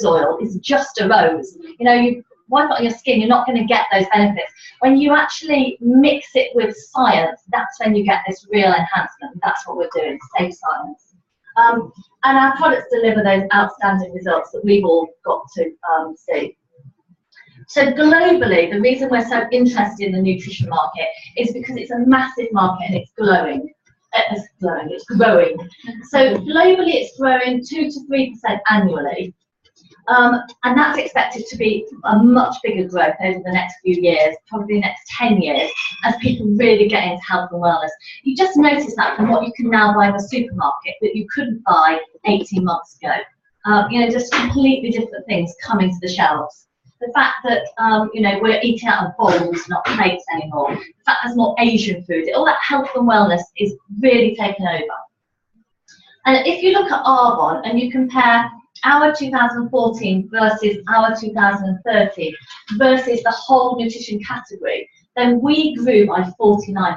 Speaker 4: oil is just a rose. You know, you wipe it on your skin, you're not going to get those benefits. When you actually mix it with science, that's when you get this real enhancement. That's what we're doing, safe science. And our products deliver those outstanding results that we've all got to see. So globally, the reason we're so interested in the nutrition market is because it's a massive market and it's growing. It's growing. So globally, it's growing 2 to 3% annually. And that's expected to be a much bigger growth over the next few years, probably the next 10 years, as people really get into health and wellness. You just notice that from what you can now buy in the supermarket that you couldn't buy 18 months ago. You know, just completely different things coming to the shelves. The fact that, you know, we're eating out of bowls, not plates anymore. The fact there's more Asian food, all that health and wellness is really taken over. And if you look at Arbonne and you compare our 2014 versus our 2030 versus the whole nutrition category, then we grew by 49%,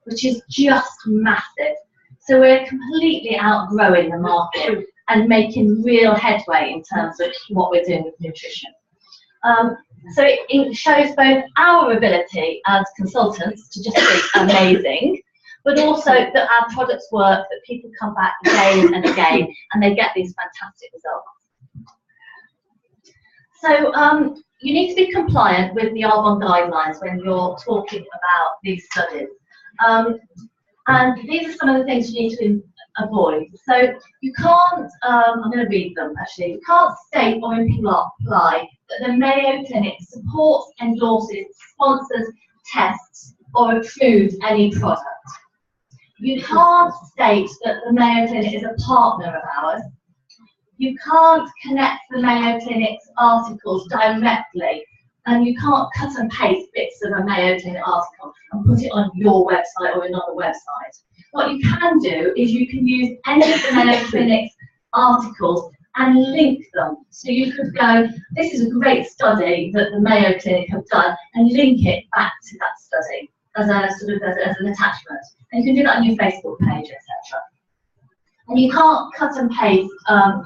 Speaker 4: which is just massive. So we're completely outgrowing the market and making real headway in terms of what we're doing with nutrition. So it shows both our ability as consultants to just be amazing, but also that our products work, that people come back again and again, and they get these fantastic results. So you need to be compliant with the Arbonne guidelines when you're talking about these studies. And these are some of the things you need to avoid. So you can't, I'm going to read them actually, you can't state or imply that the Mayo Clinic supports, endorses, sponsors, tests or approves any product. You can't state that the Mayo Clinic is a partner of ours. You can't connect the Mayo Clinic's articles directly, and you can't cut and paste bits of a Mayo Clinic article and put it on your website or another website. What you can do is you can use any of the Mayo Clinic's articles and link them. So you could go, this is a great study that the Mayo Clinic have done, and link it back to that study as a sort of as an attachment. And you can do that on your Facebook page, etc. And you can't cut and paste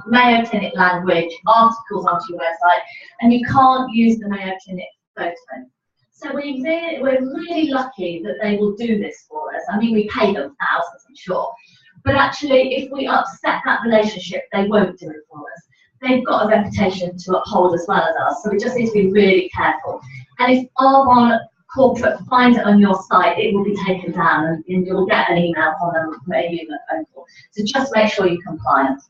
Speaker 4: Mayo Clinic language articles onto your website, and you can't use the Mayo Clinic photo. So we're really lucky that they will do this for us. I mean, we pay them thousands, I'm sure. But actually, if we upset that relationship, they won't do it for us. They've got a reputation to uphold as well as us, so we just need to be really careful. And if Arbonne corporate find it on your site, it will be taken down, and you'll get an email from them, maybe even a phone call. So just make sure you're compliant.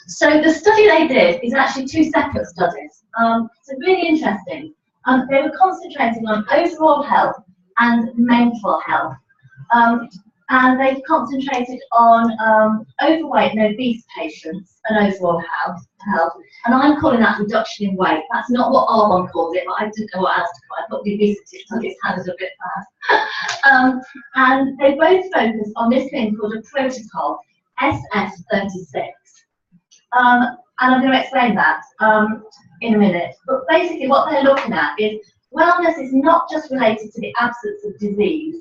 Speaker 4: So the study they did is actually two separate studies. So really interesting. They were concentrating on overall health and mental health. And they concentrated on overweight and obese patients and overall health. And I'm calling that reduction in weight. That's not what Arbonne called it, but I didn't know what else to call it. I thought the obesity studies sounded a bit fast. And they both focused on this thing called a protocol, SF36. And I'm going to explain that in a minute. But basically what they're looking at is wellness is not just related to the absence of disease.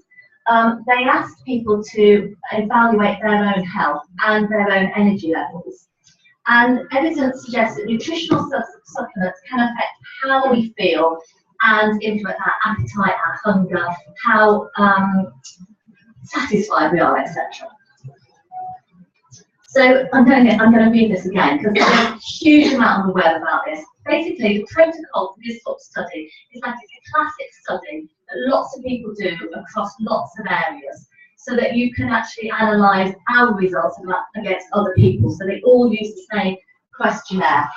Speaker 4: They asked people to evaluate their own health and their own energy levels. And evidence suggests that nutritional supplements can affect how we feel and influence our appetite, our hunger, how satisfied we are, etc. So I'm going to read this again because there's a huge amount on the web about this. Basically, the protocol for this sort of study is like it's a classic study that lots of people do across lots of areas, so that you can actually analyse our results against other people. So they all use the same questionnaire.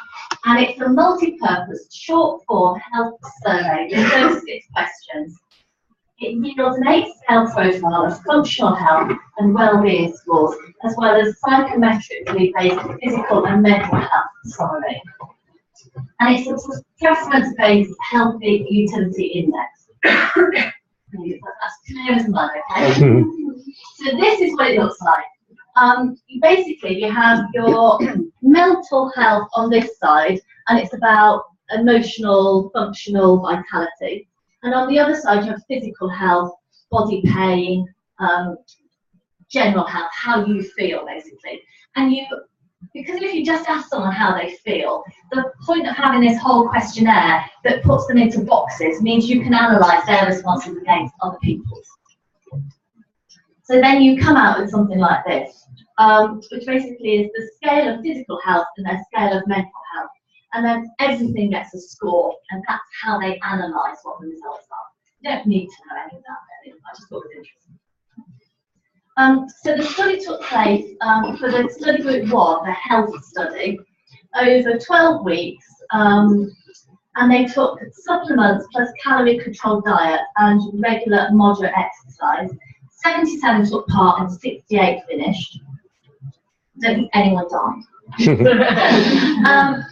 Speaker 4: And it's a multi-purpose, short-form health survey with 36 questions. It yields an 8-scale profile of functional health and well-being scores, as well as psychometrically based physical and mental health summary. And it's a preference-based healthy utility index. That's clear as mud, okay? So this is what it looks like. Basically, you have your mental health on this side, and it's about emotional, functional vitality. And on the other side, you have physical health, body pain, general health, how you feel, basically. And because if you just ask someone how they feel, the point of having this whole questionnaire that puts them into boxes means you can analyse their responses against other people's. So then you come out with something like this, which basically is the scale of physical health and their scale of mental health. And then everything gets a score, and that's how they analyse what the results are. You don't need to know any of that, really. I just thought it was interesting. So the study took place for the study group 1, the health study, over 12 weeks, and they took supplements plus calorie-controlled diet and regular moderate exercise. 77 took part and 68 finished. I don't think anyone died.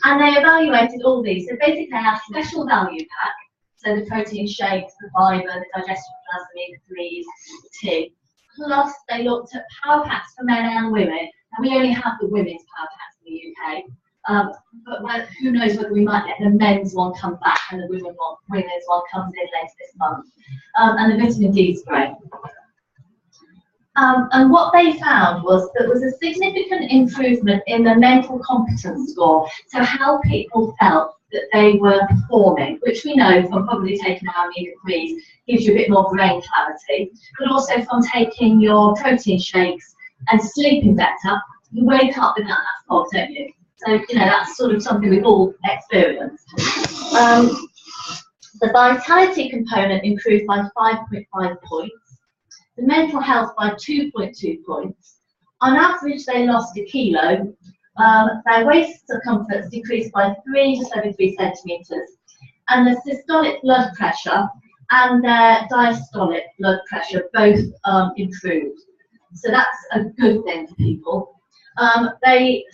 Speaker 4: And they evaluated all these. So basically they had a special value pack, so the protein shakes, the fibre, the digestion plus, the omega-3s, the tea. Plus they looked at power packs for men and women, and we only have the women's power packs in the UK. But who knows whether we might get the men's one come back and the women's one comes in later this month. And the vitamin D is great. And what they found was there was a significant improvement in the mental competence score, so how people felt that they were performing, which we know from probably taking our omega-3s gives you a bit more brain clarity, but also from taking your protein shakes and sleeping better, you wake up without that fog, don't you? So, you know, that's sort of something we've all experienced. The vitality component improved by 5.5 points. The mental health by 2.2 points, On average, they lost a kilo. Their waist circumference decreased by 3 to 3 centimetres, and the systolic blood pressure and their diastolic blood pressure both improved. So that's a good thing for people. They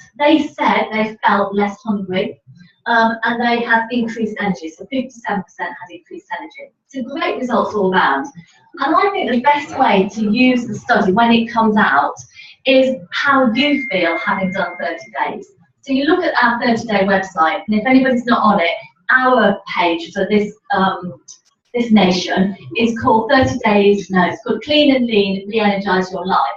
Speaker 4: said they felt less hungry, and they had increased energy. So 57% had increased energy. So great results all round. And I think the best way to use the study when it comes out is how you feel having done 30 days. So you look at our 30-day website, and if anybody's not on it, our page for this this nation is called 30 Days, no, it's called Clean and Lean, Re-Energise Your Life.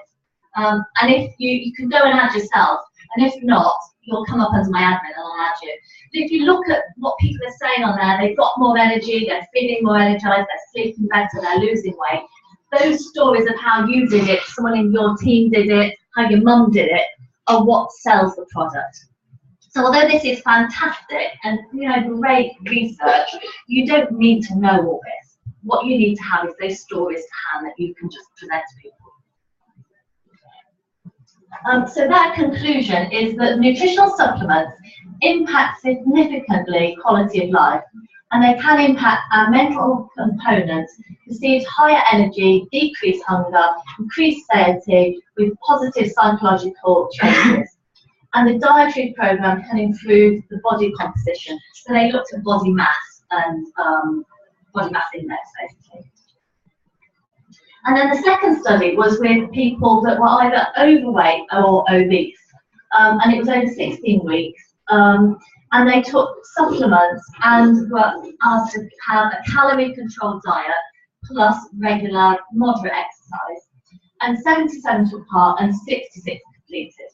Speaker 4: And if you can go and add yourself, and if not, you'll come up as my admin and I'll add you. But if you look at what people are saying on there, they've got more energy, they're feeling more energized, they're sleeping better, they're losing weight. Those stories of how you did it, someone in your team did it, how your mum did it, are what sells the product. So although this is fantastic and great research, you don't need to know all this. What you need to have is those stories to hand that you can just present to people. So that conclusion is that nutritional supplements impact significantly quality of life, and they can impact our mental components, perceived higher energy, decreased hunger, increased satiety with positive psychological changes. And the dietary program can improve the body composition. So they looked at body mass and body mass index, basically. And then the second study was with people that were either overweight or obese, and it was over 16 weeks. And they took supplements and were asked to have a calorie-controlled diet plus regular, moderate exercise. And 77 took part and 66 completed.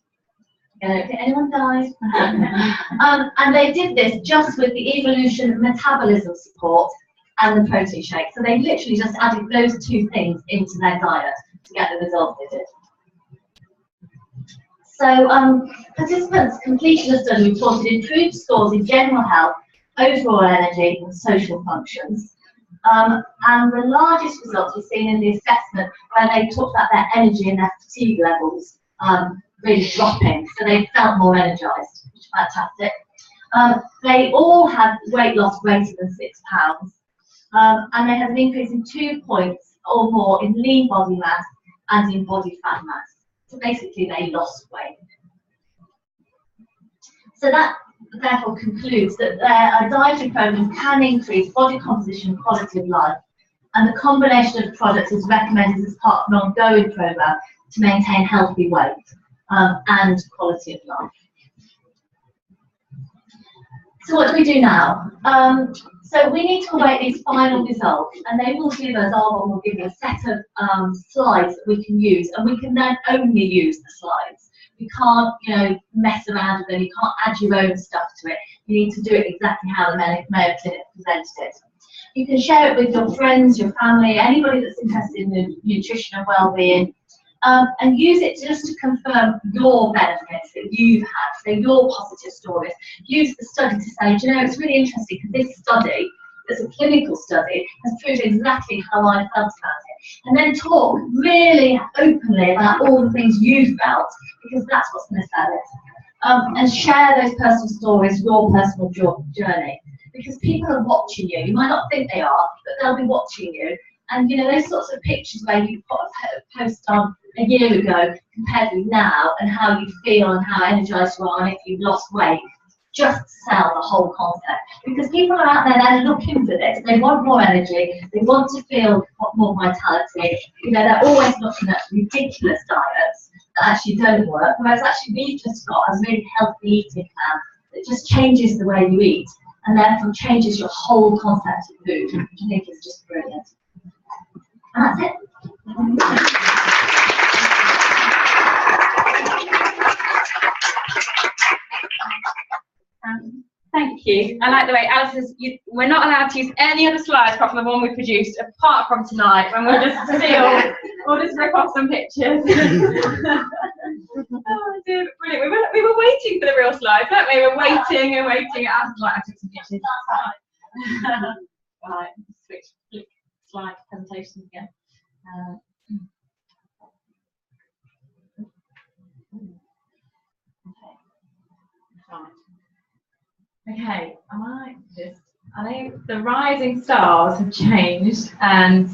Speaker 4: Anyone died? And they did this just with the evolution metabolism support and the protein shake. So they literally just added those two things into their diet to get the result they did. So participants completing the study reported improved scores in general health, overall energy and social functions. And the largest results were seen in the assessment where they talked about their energy and their fatigue levels really dropping. So they felt more energized, which is fantastic. They all had weight loss greater than 6 pounds. And they had an increase in 2 points or more in lean body mass and in body fat mass. So basically they lost weight. So that therefore concludes that their dietary program can increase body composition, quality of life, and the combination of products is recommended as part of an ongoing program to maintain healthy weight and quality of life. So what do we do now? So we need to await these final results, and they will give us, Arbonne will give you a set of slides that we can use, and we can then only use the slides. You can't, mess around with them. You can't add your own stuff to it. You need to do it exactly how the Mayo Clinic presented it. You can share it with your friends, your family, anybody that's interested in nutrition and well-being, and use it just to confirm your benefits that you've had, so your positive stories. Use the study to say, it's really interesting because this study, as a clinical study, has proved exactly how I felt about it. And then talk really openly about all the things you felt, because that's what's going to sell it. And share those personal stories, your personal journey, because people are watching you. You might not think they are, but they'll be watching you. And those sorts of pictures where you put a post on a year ago compared with now, and how you feel and how energized you are, and if you've lost weight, just sell the whole concept. Because people are out there, they're looking for this. They want more energy. They want to feel more vitality. They're always looking at ridiculous diets that actually don't work. Whereas actually we've just got a really healthy eating plan that just changes the way you eat, and therefore changes your whole concept of food, which I think is just brilliant. And that's it.
Speaker 1: Thank you. I like the way Alice says we're not allowed to use any other slides apart from the one we produced, apart from tonight, when we'll just steal, we'll just rip off some pictures. Oh dear, brilliant. We were waiting for the real slides, weren't we? We were waiting and waiting. I took some pictures. Right, switch slide presentation again. the rising stars have changed, and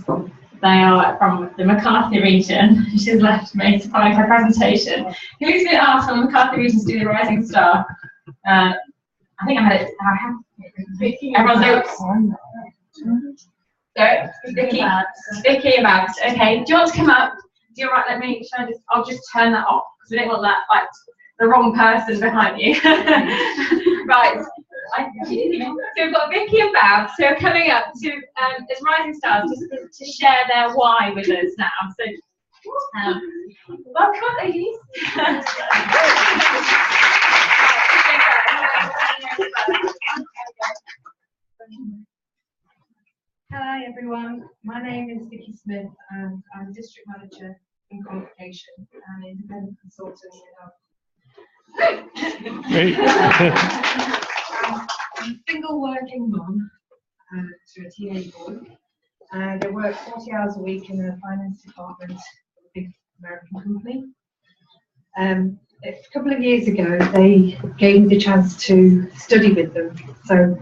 Speaker 1: they are from the McCarthy region. She's left me to find her presentation. Who's been asked from the McCarthy region to do the rising star? I think I had it. Everyone's notes. So, Vicky and Babs. Okay, do you want to come up? Do you right? I'll just turn that off because we don't want that, like, the wrong person behind you. Right. So we've got Vicky and Babs who are coming up to as rising stars to share their why with us now. So welcome up, ladies.
Speaker 5: Hi everyone, my name is Vicky Smith and I'm District Manager in Qualification and Independent Consultant
Speaker 2: Great.
Speaker 5: I'm a single working mum to a teenage boy, and I work 40 hours a week in the finance department of a big American company. A couple of years ago they gave me the chance to study with them, so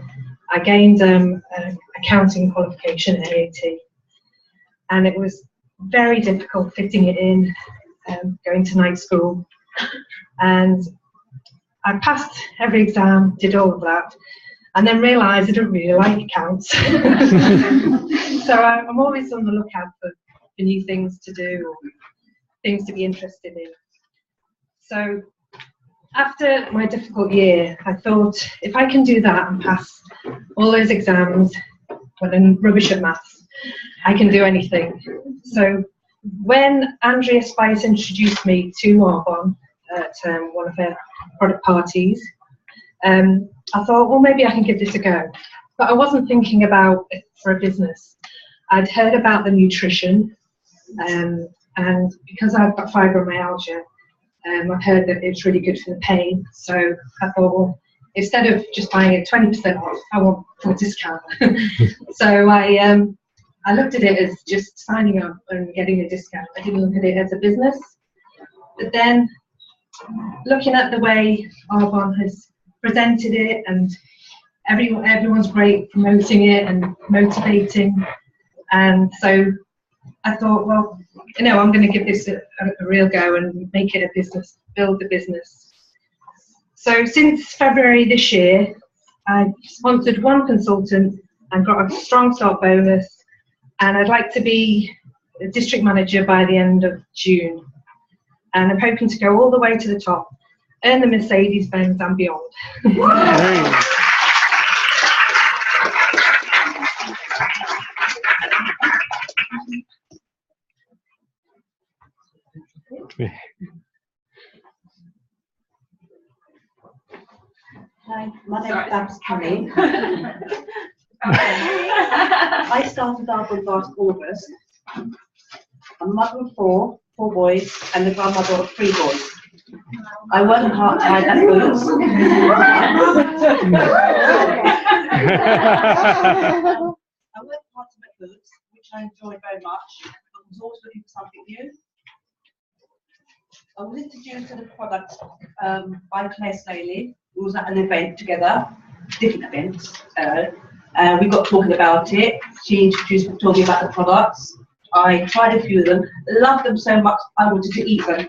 Speaker 5: I gained an accounting qualification at AAT, and it was very difficult fitting it in, going to night school, and I passed every exam, did all of that, and then realised I didn't really like accounts. So I'm always on the lookout for new things to do or things to be interested in. So after my difficult year, I thought if I can do that and pass all those exams, well, I'm rubbish at maths, I can do anything. So when Andrea Spice introduced me to Arbonne at one of her product parties, I thought, well, maybe I can give this a go. But I wasn't thinking about it for a business. I'd heard about the nutrition, and because I've got fibromyalgia, I've heard that it's really good for the pain. So I thought, well, instead of just buying it 20% off, I want a discount. So I looked at it as just signing up and getting a discount. I didn't look at it as a business. But then, looking at the way Arbonne has presented it, and everyone's great promoting it and motivating, and so I thought, well, I'm going to give this a real go and make it a business, build the business. So since February this year, I've sponsored one consultant and got a strong start bonus, and I'd like to be a district manager by the end of June. And I'm hoping to go all the way to the top, earn the Mercedes-Benz and beyond.
Speaker 6: Hi, my name is Babs Kelly. I started Arbonne last August. I'm a mother of four boys, and the grandmother of 3 boys. I work part-time at Boots. I work part-time at Boots, which I enjoy very much, but I was always looking for something new. I was introduced to the product by Claire Staley. We was at an event together, different events. We got talking about it. She introduced me, told me about the products. I tried a few of them, loved them so much I wanted to eat them.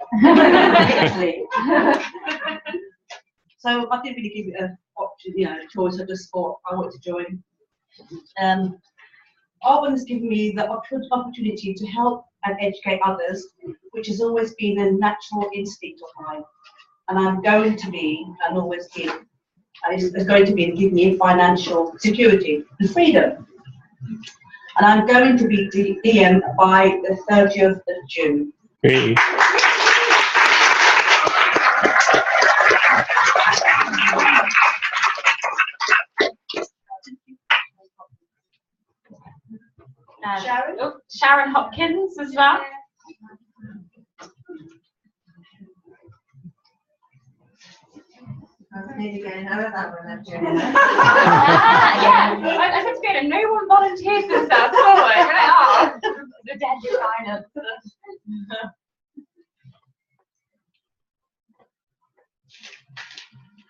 Speaker 6: So I didn't really give it an option, a choice. I just thought I wanted to join. Arbonne has given me the opportunity to help and educate others, which has always been a natural instinct of mine. And I'm going to be, and always been, and it's going to be to give me financial security and freedom. And I'm going to be DM by the 30th of June.
Speaker 2: Great.
Speaker 1: Sharon? Oh, Sharon Hopkins as well.
Speaker 5: Again, how about that one?
Speaker 1: Yeah. I said to Fiona, no one volunteers themselves forward. Right? The dead silence.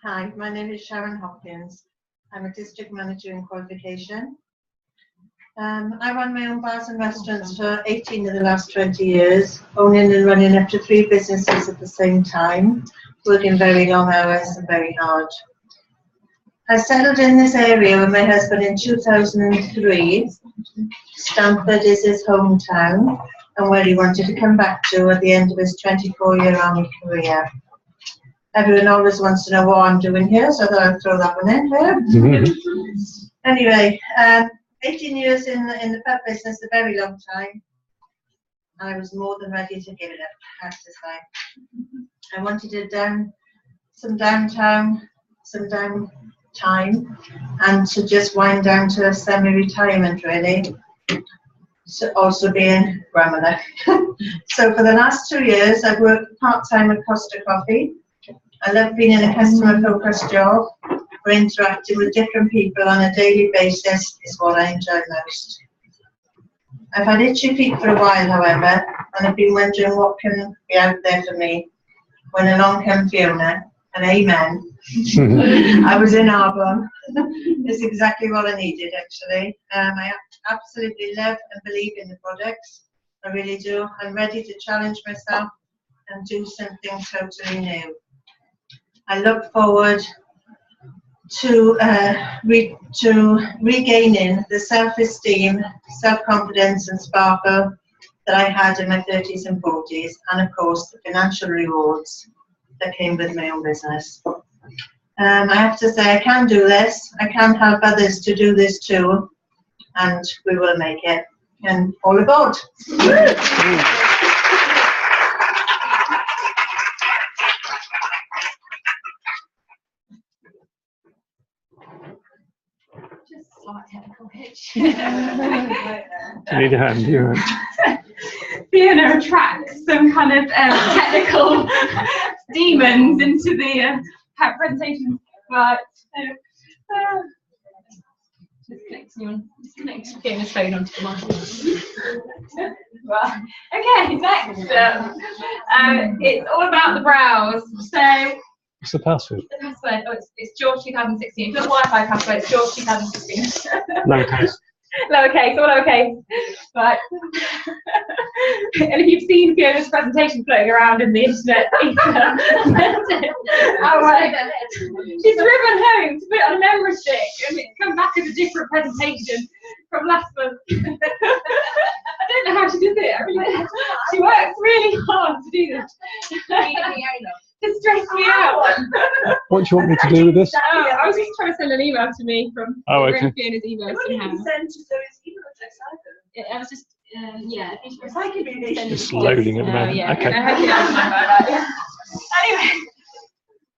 Speaker 5: Hi, my name is Sharon Hopkins. I'm a district manager in qualification.
Speaker 7: I run my own bars and restaurants for 18 of the last 20 years, owning and running up to 3 businesses at the same time, working very long hours and very hard. I settled in this area with my husband in 2003. Stamford is his hometown and where he wanted to come back to at the end of his 24-year army career. Everyone always wants to know what I'm doing here, so I thought I'd throw that one in here. Anyway, 18 years in the pub business, a very long time. I was more than ready to give it up, I have to say. I wanted some downtime, and to just wind down to a semi-retirement, really. So also being grandmother. So for the last 2 years, I've worked part-time at Costa Coffee. I love being in a customer-focused job, where interacting with different people on a daily basis is what I enjoy most. I've had itchy feet for a while, however, and I've been wondering what can be out there for me. When along came Fiona, and amen. I was in Arbonne. It's exactly what I needed, actually. I absolutely love and believe in the products. I really do. I'm ready to challenge myself and do something totally new. I look forward to regaining the self-esteem, self-confidence and sparkle that I had in my 30s and 40s, and of course the financial rewards that came with my own business. I have to say I can do this, I can help others to do this too, and we will make it. And all aboard!
Speaker 4: Slight technical hitch.
Speaker 2: You need a hand, you're right.
Speaker 1: Fiona attracts some kind of technical demons into the presentation. Right. Just connect Fiona's phone onto the microphone. Right. Okay, next. It's all about the brows. So.
Speaker 2: What's the password?
Speaker 1: The password, it's George 2016. It's not Wi-Fi password, it's George 2016.
Speaker 2: Lowercase.
Speaker 1: Lowercase, all lowercase. Right. And if you've seen Fiona's presentation floating around in the internet, she's driven home to put it on a memory stick and it's come back as a different presentation from last month. I don't know how she does it. She works really hard to do this. To stress me out.
Speaker 2: What do you want me to do with this?
Speaker 1: I was just trying to send an email to me from
Speaker 2: okay.
Speaker 1: Fiona's email. I was just, yeah.
Speaker 2: It's loading at the moment.
Speaker 1: Yeah.
Speaker 2: Okay.
Speaker 1: Anyway,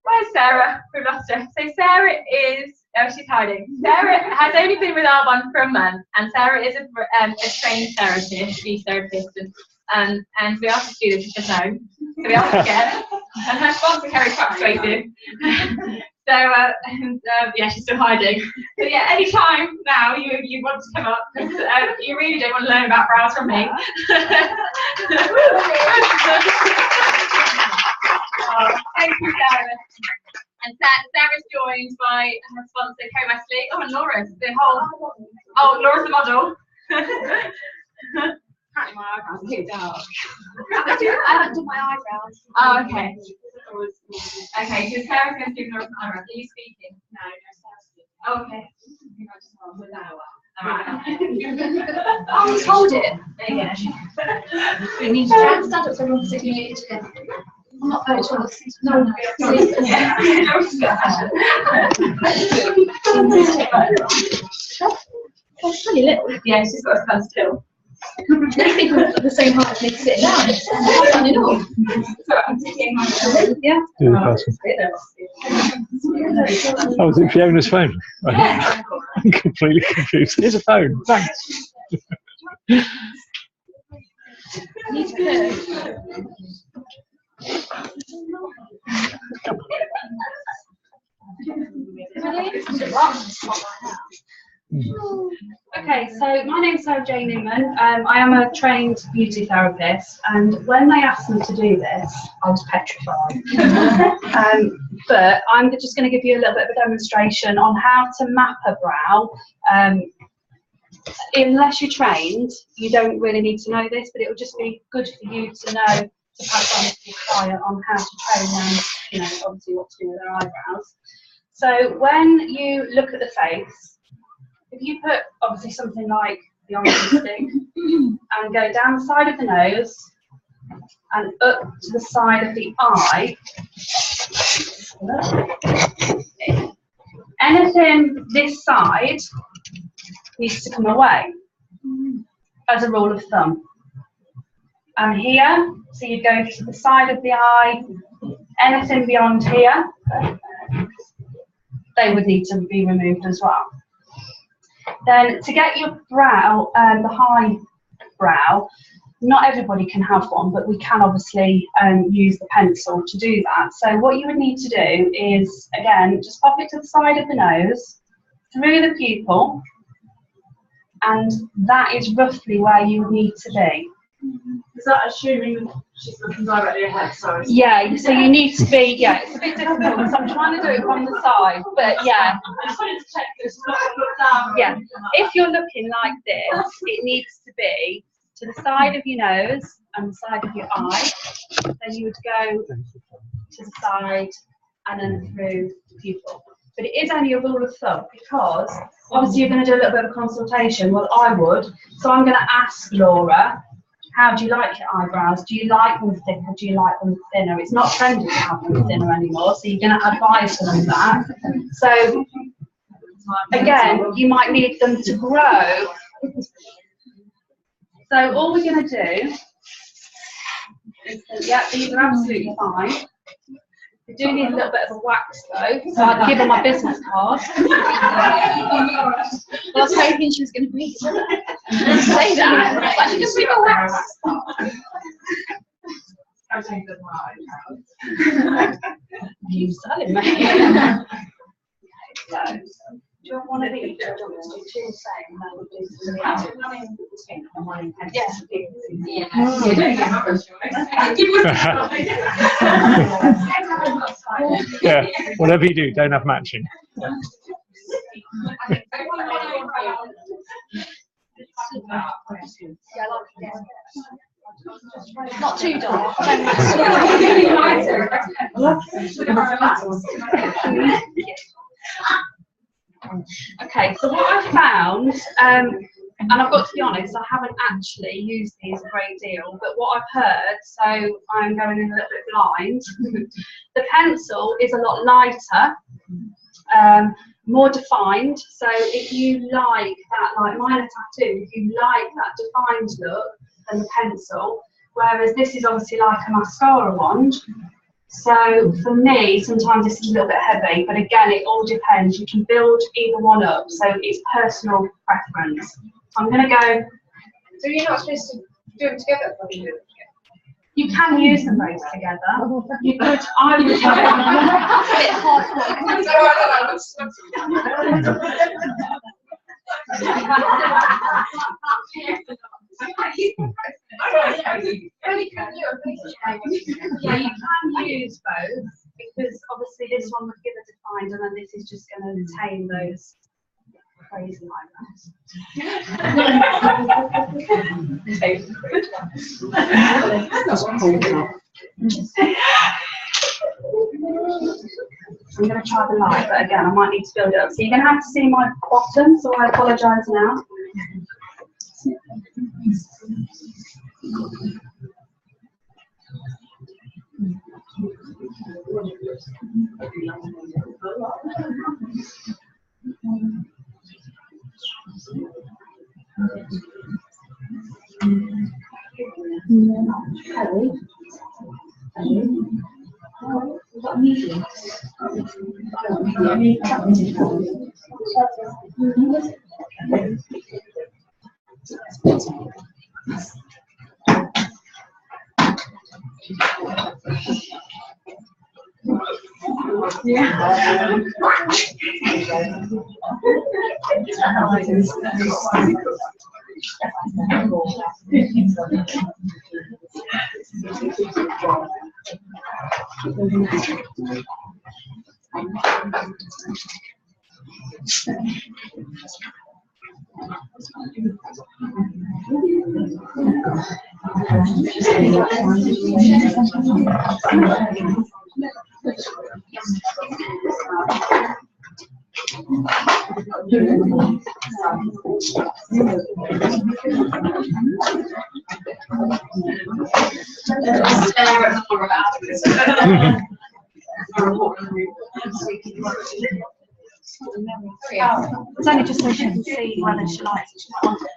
Speaker 1: where's Sarah? We lost her. So Sarah is, she's hiding. Sarah has only been with Arbonne for a month, and Sarah is a trained therapist, speech therapist, and we asked her to do this, she said no. So we asked her again, and her sponsor carries fluctuated. So yeah, she's still hiding. But yeah, any time now you want to come up, because you really don't want to learn about brows from me. Thank you, Sarah. And Sarah's joined by her sponsor, Co-Wesley. Oh, and Laura's the whole. Oh, Laura's the model. Apparently my eyebrows are too dark. I haven't done my eyebrows. Oh, okay. Okay, so Sarah's going to do Laura's eyebrows. Are you speaking? No, Sarah's speaking. Oh, okay. Alright.
Speaker 3: Oh, just hold it.
Speaker 1: There you go.
Speaker 3: We need to try and stand up so everyone can sit together. I'm not very sure. No. It's really little.
Speaker 1: Yeah, she's got a stand still.
Speaker 3: Many people at the same height as me sitting down. It's fun enough.
Speaker 1: So I'm sitting on
Speaker 3: Yeah.
Speaker 2: Do the password. Oh, is it Fiona's phone?
Speaker 1: Yeah.
Speaker 2: I'm completely confused. Here's a phone. Thanks.
Speaker 3: Need to
Speaker 4: Okay, so my name's Sarah Jane Newman. I am a trained beauty therapist, and when they asked me to do this, I was petrified. But I'm just going to give you a little bit of a demonstration on how to map a brow
Speaker 8: unless you're trained, you don't really need to know this, but it will just be good for you to know to pass on to your client on how to train them, you know, obviously what to do with their eyebrows. So when you look at the face, if you put obviously something like the orange stick and go down the side of the nose and up to the side of the eye, anything this side needs to come away as a rule of thumb. And here, so you go to the side of the eye, anything beyond here, they would need to be removed as well. Then to get your brow, the high brow, not everybody can have one, but we can obviously use the pencil to do that. So what you would need to do is, again, just pop it to the side of the nose, through the pupil, and that is roughly where you would need to be.
Speaker 5: Is that assuming she's looking directly ahead? Sorry.
Speaker 8: Yeah, so you need to be, yeah, it's a bit difficult because I'm trying to do it from the side, but yeah.
Speaker 5: I just wanted to check this, not look down.
Speaker 8: Yeah, if you're looking like this, it needs to be to the side of your nose and the side of your eye. Then you would go to the side and then through the pupil. But it is only a rule of thumb because obviously you're going to do a little bit of a consultation. Well, I would. So I'm going to ask Laura, how do you like your eyebrows? Do you like them thick or do you like them thinner? It's not trendy to have them thinner anymore, so you're going to advise them of that. So again, you might need them to grow. So all we're going to do is, yeah, these are absolutely fine. We do need a little bit of a wax though, so I'd give her my business card.
Speaker 3: I was hoping she was going to be say that. But she just give a wax.
Speaker 5: I think that my eyebrows.
Speaker 8: You selling me. So, do you want one of each? Or do you want me to do two the same? That would
Speaker 2: Yeah. Yeah, whatever you do, don't have matching.
Speaker 3: Not too dark.
Speaker 8: Okay, so what I've found, and I've got to be honest, I haven't actually used these a great deal, but what I've heard, so I'm going in a little bit blind, the pencil is a lot lighter, more defined, so if you like that, like mine a tattoo, if you like that defined look, then the pencil, whereas this is obviously like a mascara wand. So for me, sometimes this is a little bit heavy, but again, it all depends. You can build either one up, so it's personal preference. So I'm going to go.
Speaker 3: So you're not supposed to do them together?
Speaker 8: You can use them both together. You could, I would have
Speaker 3: A bit
Speaker 8: yeah, you can use both because obviously this one would give a defined, and then this is just going to tame those crazy I'm going to try the light, but again, I might need to build it up. So you're going to have to see my bottom, so I apologise now. It's only just so she can see whether she likes it. She might want it a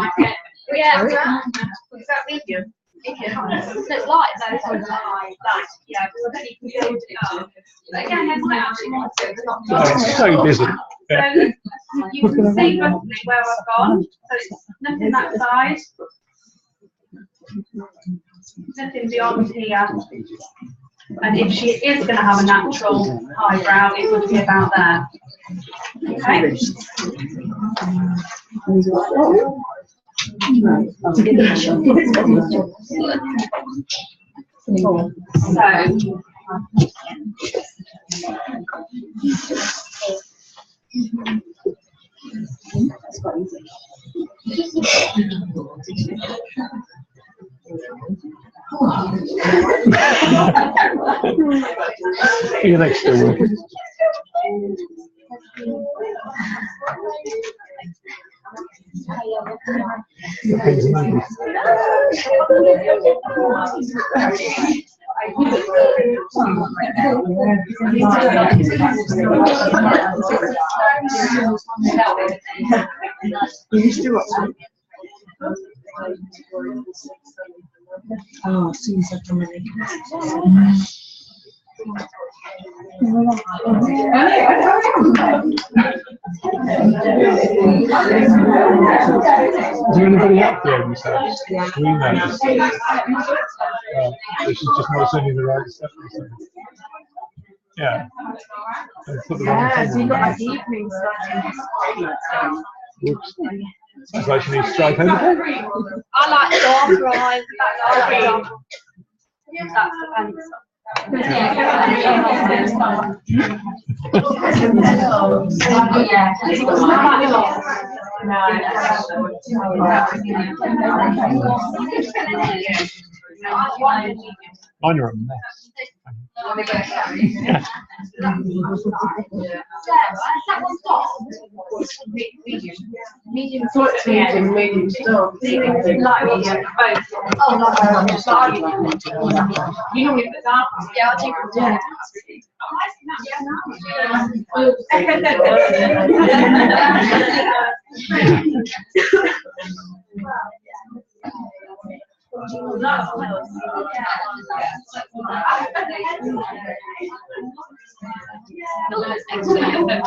Speaker 8: bit
Speaker 3: Yeah. Is that medium? So it's light though, so it's light.
Speaker 8: yeah, because then you can build it up. But again, they might actually want to, it's not
Speaker 2: Oh, it's so busy. Yeah.
Speaker 8: So you can see roughly where I've gone. So it's nothing that side. Nothing beyond here. And if she is going to have a natural eyebrow, it would be about there. Okay?
Speaker 2: Your leg's still working.
Speaker 7: Oh, seems like a minute.
Speaker 2: Is there anybody up there in this house? We noticed. She's just not sending the right stuff. Yeah. Put the wrong thing
Speaker 3: so you've got
Speaker 2: on.
Speaker 3: like evening starting.
Speaker 2: Whoops. Sounds like she needs to strike home again.
Speaker 3: I like darker eyes. I like darker.
Speaker 8: That's the pencil.
Speaker 2: Mine are a mess. Yeah.
Speaker 3: Medium.
Speaker 7: Medium still.
Speaker 8: You know, with the dark one.
Speaker 3: Yeah, I'll take it.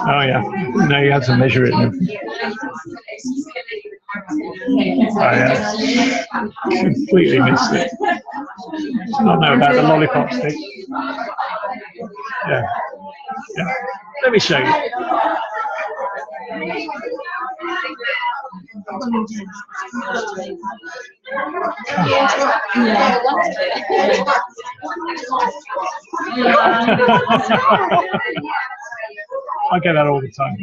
Speaker 2: Oh yeah. No, you had to measure it. Oh yeah. Completely missed it. I know about the lollipop stick. Yeah. Yeah. Let me show you. I get that all the time.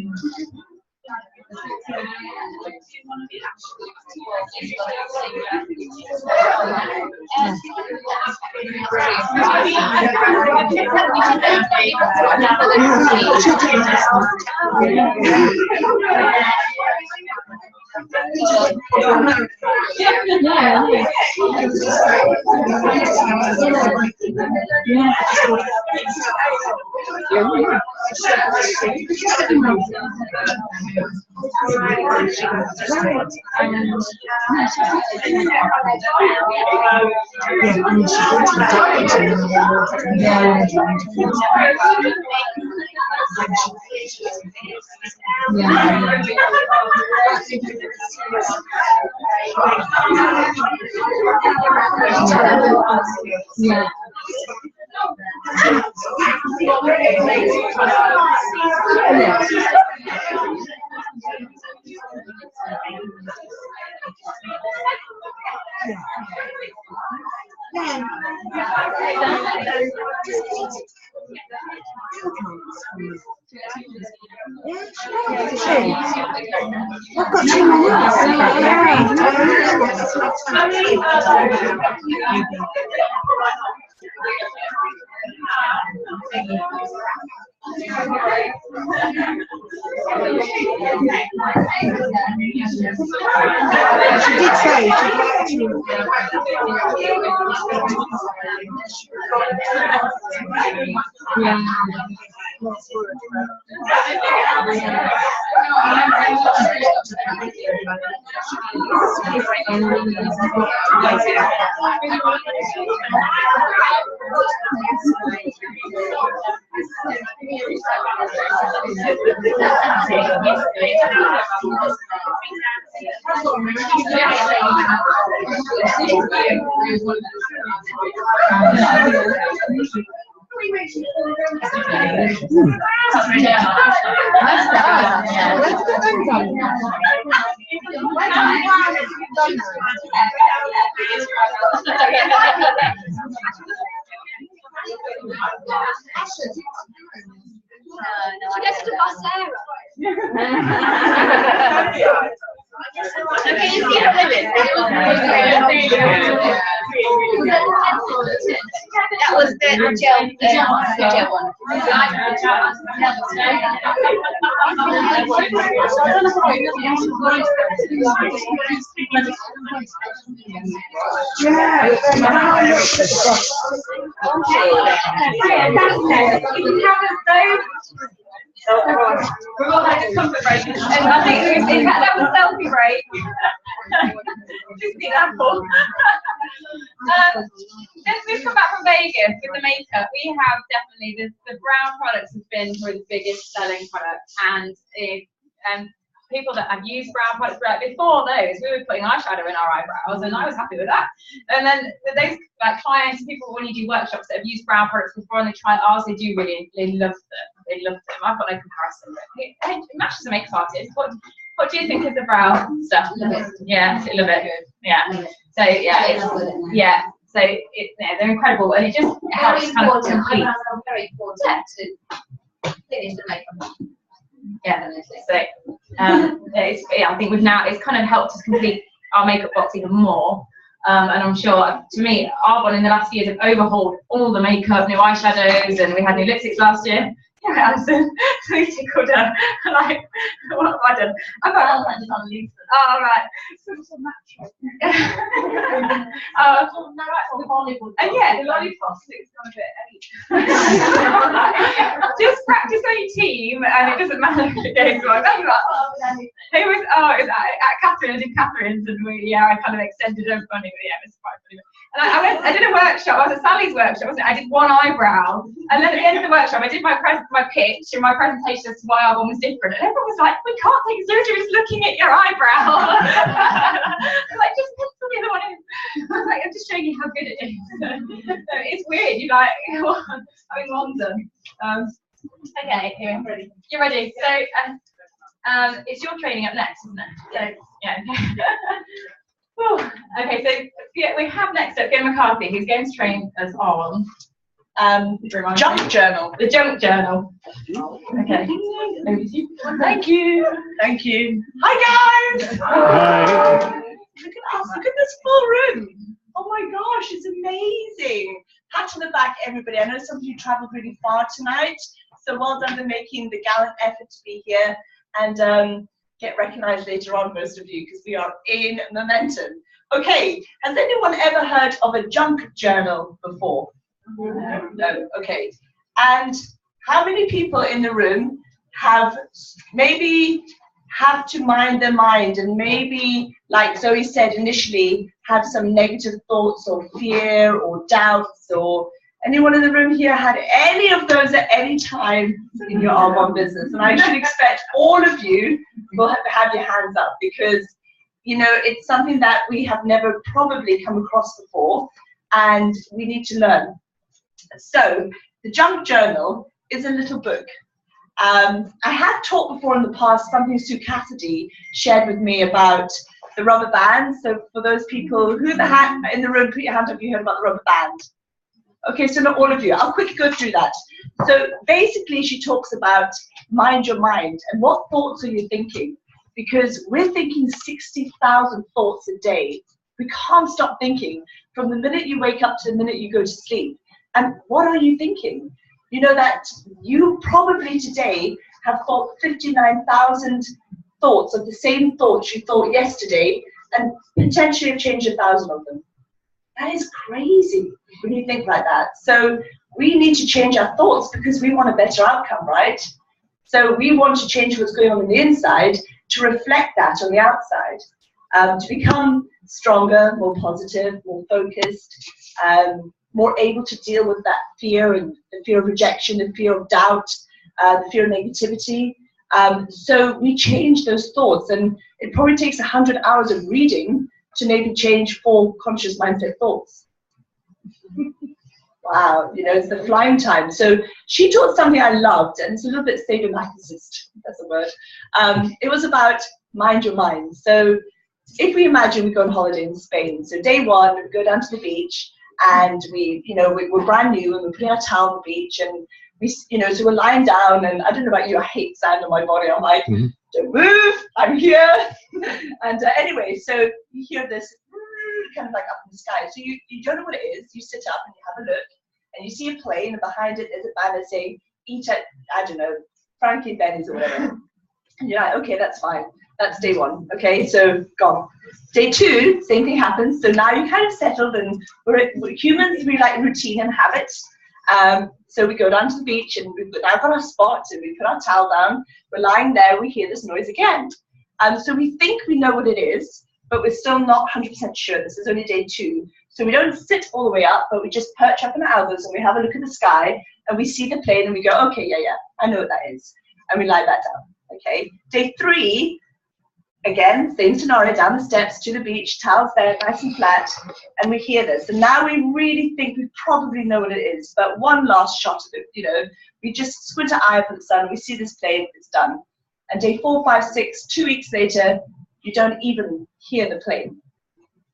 Speaker 7: I've got 2 She did say she'd like to.
Speaker 3: I guess to Sarah. Okay, you see the limit. That was the gel one.
Speaker 1: We've all had a comfort break, and I think in fact that was selfie break. Just the apple. Since we've come back from Vegas with the makeup, we have definitely the brown products have been probably the biggest selling product, and people that have used brown products, before those, we were putting eyeshadow in our eyebrows, and I was happy with that. And then those clients, people when you do workshops that have used brown products before and they try ours, they love them. They love them. I've got no comparison. It matches a makeup artist. What do you think of the brown stuff? Yeah, I love it. Yeah. So yeah, So they're incredible, and it just helps kind of complete.
Speaker 3: Very important to finish the makeup.
Speaker 1: Yeah, so I think it's kind of helped us complete our makeup box even more. And I'm sure, to me, Arbonne in the last years have overhauled all the makeup, new eyeshadows, and we had new lipsticks last year. Yeah, Alison, we tickled her. Like, what have I done? I've got oh, right. And yeah, the lollipop sticks on a bit. Just practice on your team, and it doesn't matter if it goes wrong. It was at Catherine, I did Catherine's, and I kind of extended her funny, but yeah, it was quite funny. And I did a workshop. I was at Sally's workshop, wasn't it? I did one eyebrow, and then at the end of the workshop, I did my pitch and my presentation as to why Arbonne was different. And everyone was like, "We can't take it seriously, just looking at your eyebrow." I'm like, just pencil the other one in. I was like, I'm just showing you how good it is. So it's weird. You're like, having one done. Okay, here, ready. You're ready. So it's your training up next, isn't it? So yeah. Okay, so yeah, we have next up Fiona McCarthy, who's going to train us on
Speaker 9: junk journal.
Speaker 1: The junk journal. Okay. Thank you.
Speaker 9: Thank you. Hi guys.
Speaker 2: Hi.
Speaker 9: Look at this full room. Oh my gosh, it's amazing. Pat on the back, everybody. I know some of you travelled really far tonight, so well done for making the gallant effort to be here and get recognised later on, most of you, because we are in momentum. Okay, has anyone ever heard of a junk journal before? No, okay. And how many people in the room have maybe to mind their mind and maybe, like Zoe said initially, have some negative thoughts or fear or doubts, or anyone in the room here had any of those at any time in your Arbonne business? And I should expect all of you will have your hands up, because it's something that we have never probably come across before, and we need to learn. So the junk journal is a little book. I have taught before in the past something Sue Cassidy shared with me about the rubber band. So for those people who in the room, put your hand up if you heard about the rubber band. Okay, so not all of you. I'll quickly go through that. So basically, she talks about mind your mind and what thoughts are you thinking? Because we're thinking 60,000 thoughts a day. We can't stop thinking from the minute you wake up to the minute you go to sleep. And what are you thinking? You know that you probably today have thought 59,000 thoughts of the same thoughts you thought yesterday, and potentially have changed 1,000 of them. That is crazy when you think like that. So we need to change our thoughts because we want a better outcome, right? So we want to change what's going on in the inside to reflect that on the outside, to become stronger, more positive, more focused, more able to deal with that fear, and the fear of rejection, the fear of doubt, the fear of negativity. So we change those thoughts, and it probably takes 100 hours of reading to maybe change 4 conscious mindset thoughts. Wow, you know, it's the flying time. So she taught something I loved, and it's a little bit sadomasochistic, that's a word. It was about mind your mind. So if we imagine we go on holiday in Spain, so day 1, we go down to the beach, and we're brand new, and we're putting our towel on the beach, and so we're lying down, and I don't know about you, I hate sand on my body. I'm like, don't move, I'm here. And anyway, so you hear this kind of like up in the sky. So you don't know what it is. You sit up and you have a look, and you see a plane, and behind it there's a banner saying, eat at, I don't know, Frankie Benny's or whatever. And you're like, okay, that's fine. That's day 1. Okay, so gone. Day 2, same thing happens. So now you're kind of settled, and we're humans, we like routine and habits. So we go down to the beach, and we've now got our spot, and we put our towel down. We're lying there, we hear this noise again. So we think we know what it is, but we're still not 100% sure. This is only day 2. So we don't sit all the way up, but we just perch up on our elbows, and we have a look at the sky, and we see the plane, and we go, okay, yeah, I know what that is. And we lie that down. Okay. Day 3, again, same scenario, down the steps to the beach, towels there, nice and flat, and we hear this. And now we really think we probably know what it is, but one last shot of it, we just squint our eye up at the sun, we see this plane, it's done. And day 4, 5, 6, 2 weeks later, you don't even hear the plane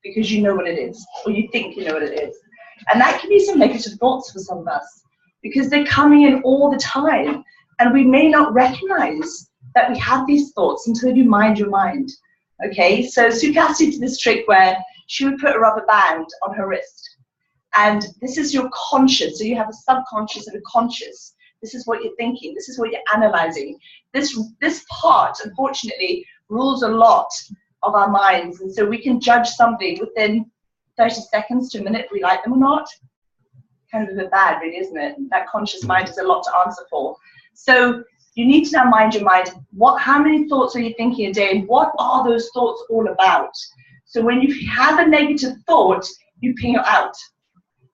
Speaker 9: because you know what it is, or you think you know what it is. And that can be some negative thoughts for some of us because they're coming in all the time, and we may not recognize that we have these thoughts until you mind your mind. Okay, so Sue Cassidy did this trick where she would put a rubber band on her wrist, and this is your conscious. So you have a subconscious and a conscious. This is what you're thinking. This is what you're analyzing. This part, unfortunately, rules a lot of our minds, and so we can judge somebody within 30 seconds to a minute if we like them or not. Kind of a bit bad, really, isn't it? That conscious mind is a lot to answer for. So you need to now mind your mind. How many thoughts are you thinking a day, and what are those thoughts all about? So when you have a negative thought, you ping it out.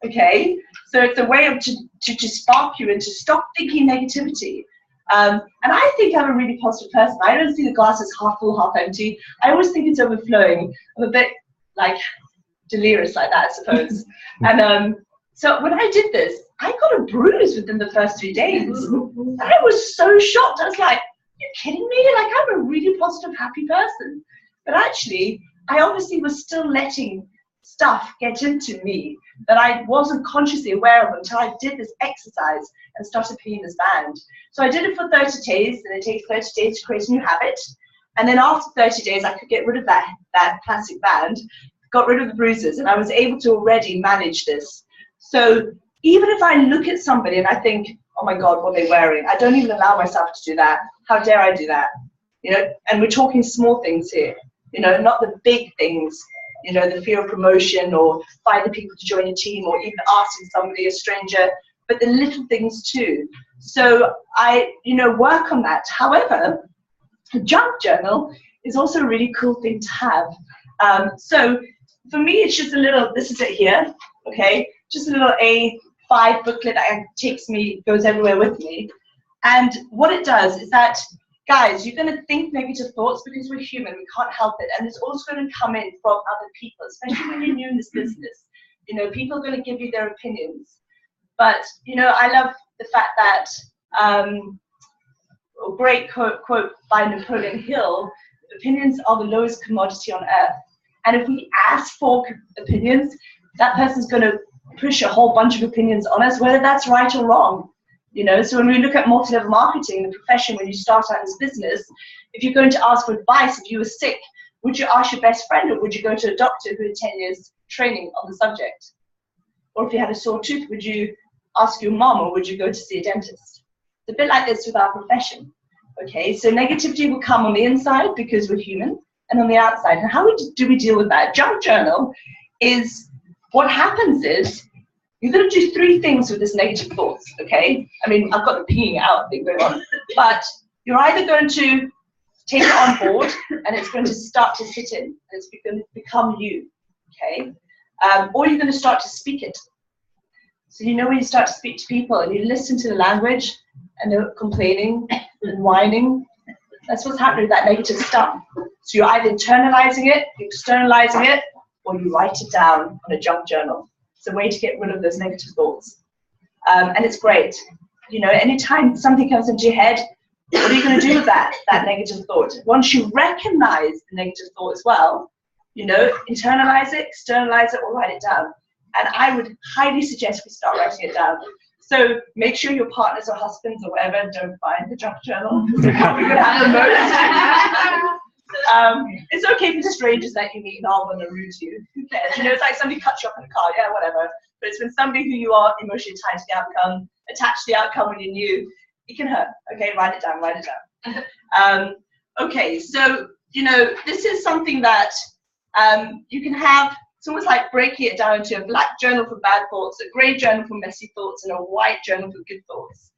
Speaker 9: Okay? So it's a way of to spark you and to stop thinking negativity. And I think I'm a really positive person. I don't see the glass as half full, half empty. I always think it's overflowing. I'm a bit like delirious like that, I suppose. And so when I did this, I got a bruise within the first 3 days. And I was so shocked. I was like, you're kidding me? Like, I'm a really positive, happy person. But actually, I obviously was still letting stuff get into me that I wasn't consciously aware of until I did this exercise and started peeing this band. So I did it for 30 days, and it takes 30 days to create a new habit. And then after 30 days, I could get rid of that plastic band, got rid of the bruises, and I was able to already manage this. So even if I look at somebody and I think, oh my God, what are they wearing? I don't even allow myself to do that. How dare I do that? And we're talking small things here, not the big things, the fear of promotion or finding people to join a team or even asking somebody, a stranger, but the little things too. So I, work on that. However, a junk journal is also a really cool thing to have. So for me, it's just a little, this is it here, okay? Just a little A5 booklet that goes everywhere with me. And what it does is that, guys, you're going to think negative thoughts because we're human, we can't help it. And it's also going to come in from other people, especially when you're new in this business. People are going to give you their opinions. But, I love the fact that, a great quote by Napoleon Hill opinions are the lowest commodity on earth. And if we ask for opinions, that person's going to push a whole bunch of opinions on us, whether that's right or wrong. You know, so when we look at multi-level marketing, the profession, when you start out in this business, if you're going to ask for advice, if you were sick, would you ask your best friend, or would you go to a doctor who had 10 years training on the subject? Or if you had a sore tooth, would you ask your mom, or would you go to see a dentist? It's a bit like this with our profession. Okay, so negativity will come on the inside because we're human, and on the outside. And how do we deal with that? Junk journal is, what happens is, you're going to do 3 things with this negative thoughts, okay? I mean, I've got the peeing out thing going on, but you're either going to take it on board and it's going to start to sit in, and it's going to become you, okay? Or you're going to start to speak it. So you know when you start to speak to people and you listen to the language and they're complaining and whining, that's what's happening with that negative stuff. So you're either internalizing it, externalizing it, or you write it down on a junk journal. It's a way to get rid of those negative thoughts. And it's great. You know, anytime something comes into your head, what are you going to do with that negative thought? Once you recognize the negative thought as well, you know, internalize it, externalize it, or write it down. And I would highly suggest we start writing it down. So make sure your partners or husbands or whatever don't find the junk journal. They're probably going to have the most. It's okay for strangers that you meet in Arbonne and rude to you. Who cares? You know, it's like somebody cuts you up in a car, yeah, whatever. But it's when somebody who you are emotionally tied to the outcome, attached to the outcome when you're new, it can hurt. Okay, write it down, write it down. Okay, so, you know, this is something that you can have. It's almost like breaking it down into a black journal for bad thoughts, a grey journal for messy thoughts, and a white journal for good thoughts.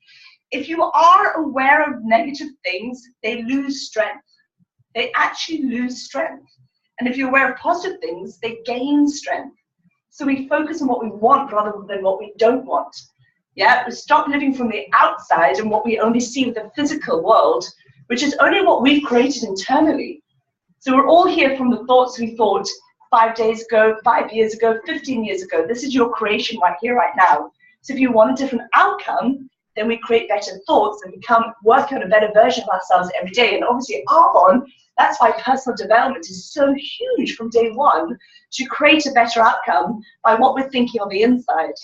Speaker 9: If you are aware of negative things, they lose strength. They actually lose strength. And if you're aware of positive things, they gain strength. So we focus on what we want rather than what we don't want. Yeah, we stop living from the outside and what we only see with the physical world, which is only what we've created internally. So we're all here from the thoughts we thought 5 days ago, 5 years ago, 15 years ago. This is your creation right here, right now. So if you want a different outcome, then we create better thoughts and work on a better version of ourselves every day. And obviously at Arbonne, that's why personal development is so huge from day one, to create a better outcome by what we're thinking on the inside,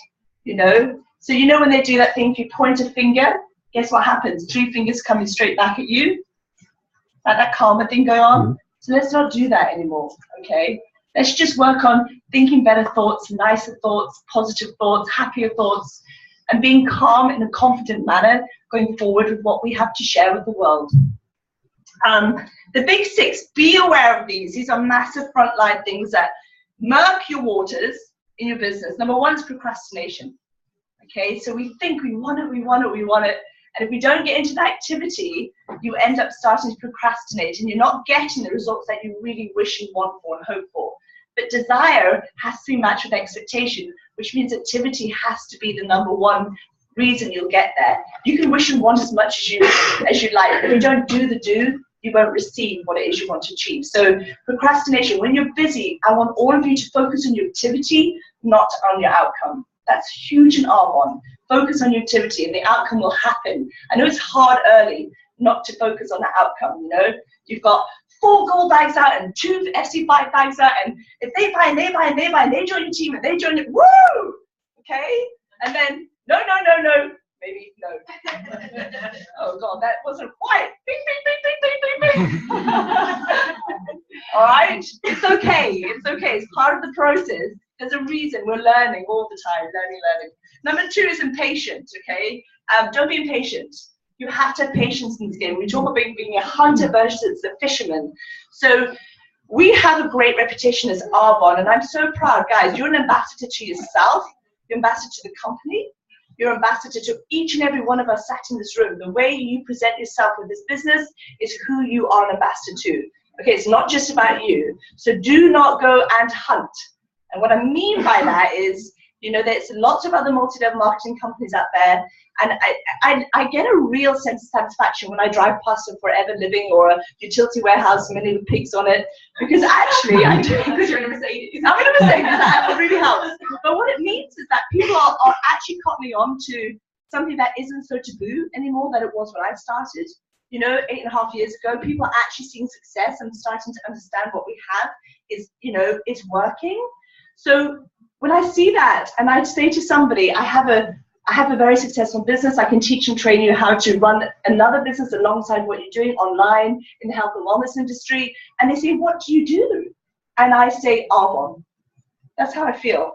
Speaker 9: you know? So you know when they do that thing, if you point a finger, guess what happens? 3 fingers coming straight back at you. Like that karma thing going on. So let's not do that anymore, okay? Let's just work on thinking better thoughts, nicer thoughts, positive thoughts, happier thoughts, and being calm in a confident manner going forward with what we have to share with the world. The big 6, be aware of these. These are massive frontline things that murk your waters in your business. Number 1 is procrastination. Okay, so we think we want it, we want it, we want it. And if we don't get into the activity, you end up starting to procrastinate and you're not getting the results that you really wish and want for and hope for. But desire has to be matched with expectation, which means activity has to be the number 1 reason you'll get there. You can wish and want as much as you like, but if you don't do the do, you won't receive what it is you want to achieve. So procrastination, when you're busy, I want all of you to focus on your activity, not on your outcome. That's huge in Arbonne. Focus on your activity and the outcome will happen. I know it's hard early not to focus on the outcome, you know. You've got 4 gold bags out and 2 FC5 bags out, and if they buy and they buy and they buy and they join your team and they join it, woo! Okay? And then, no, maybe no. Oh God, that wasn't quite. Bing, bing, bing, bing, bing, bing, bing. All right? It's okay, it's okay. It's part of the process. There's a reason we're learning all the time, learning. Number 2 is impatient, okay? Don't be impatient. You have to have patience in this game. We talk about being a hunter versus a fisherman. So we have a great reputation as Arbonne, and I'm so proud, guys. You're an ambassador to yourself, you're an ambassador to the company, you're an ambassador to each and every one of us sat in this room. The way you present yourself with this business is who you are an ambassador to. Okay, it's not just about you. So do not go and hunt. And what I mean by that is, you know, there's lots of other multi-level marketing companies out there, and I get a real sense of satisfaction when I drive past a Forever Living or a utility warehouse, many with pigs on it, because actually I do. Because you're in a Mercedes. I'm in a Mercedes, that really helps. But what it means is that people are actually cottoning on to something that isn't so taboo anymore that it was when I started. you know, 8.5 years ago, people are actually seeing success and starting to understand what we have is, you know, it's working. So when I see that, and I'd say to somebody, I have a very successful business, I can teach and train you how to run another business alongside what you're doing online in the health and wellness industry. And they say, what do you do? And I say, Arbonne. That's how I feel.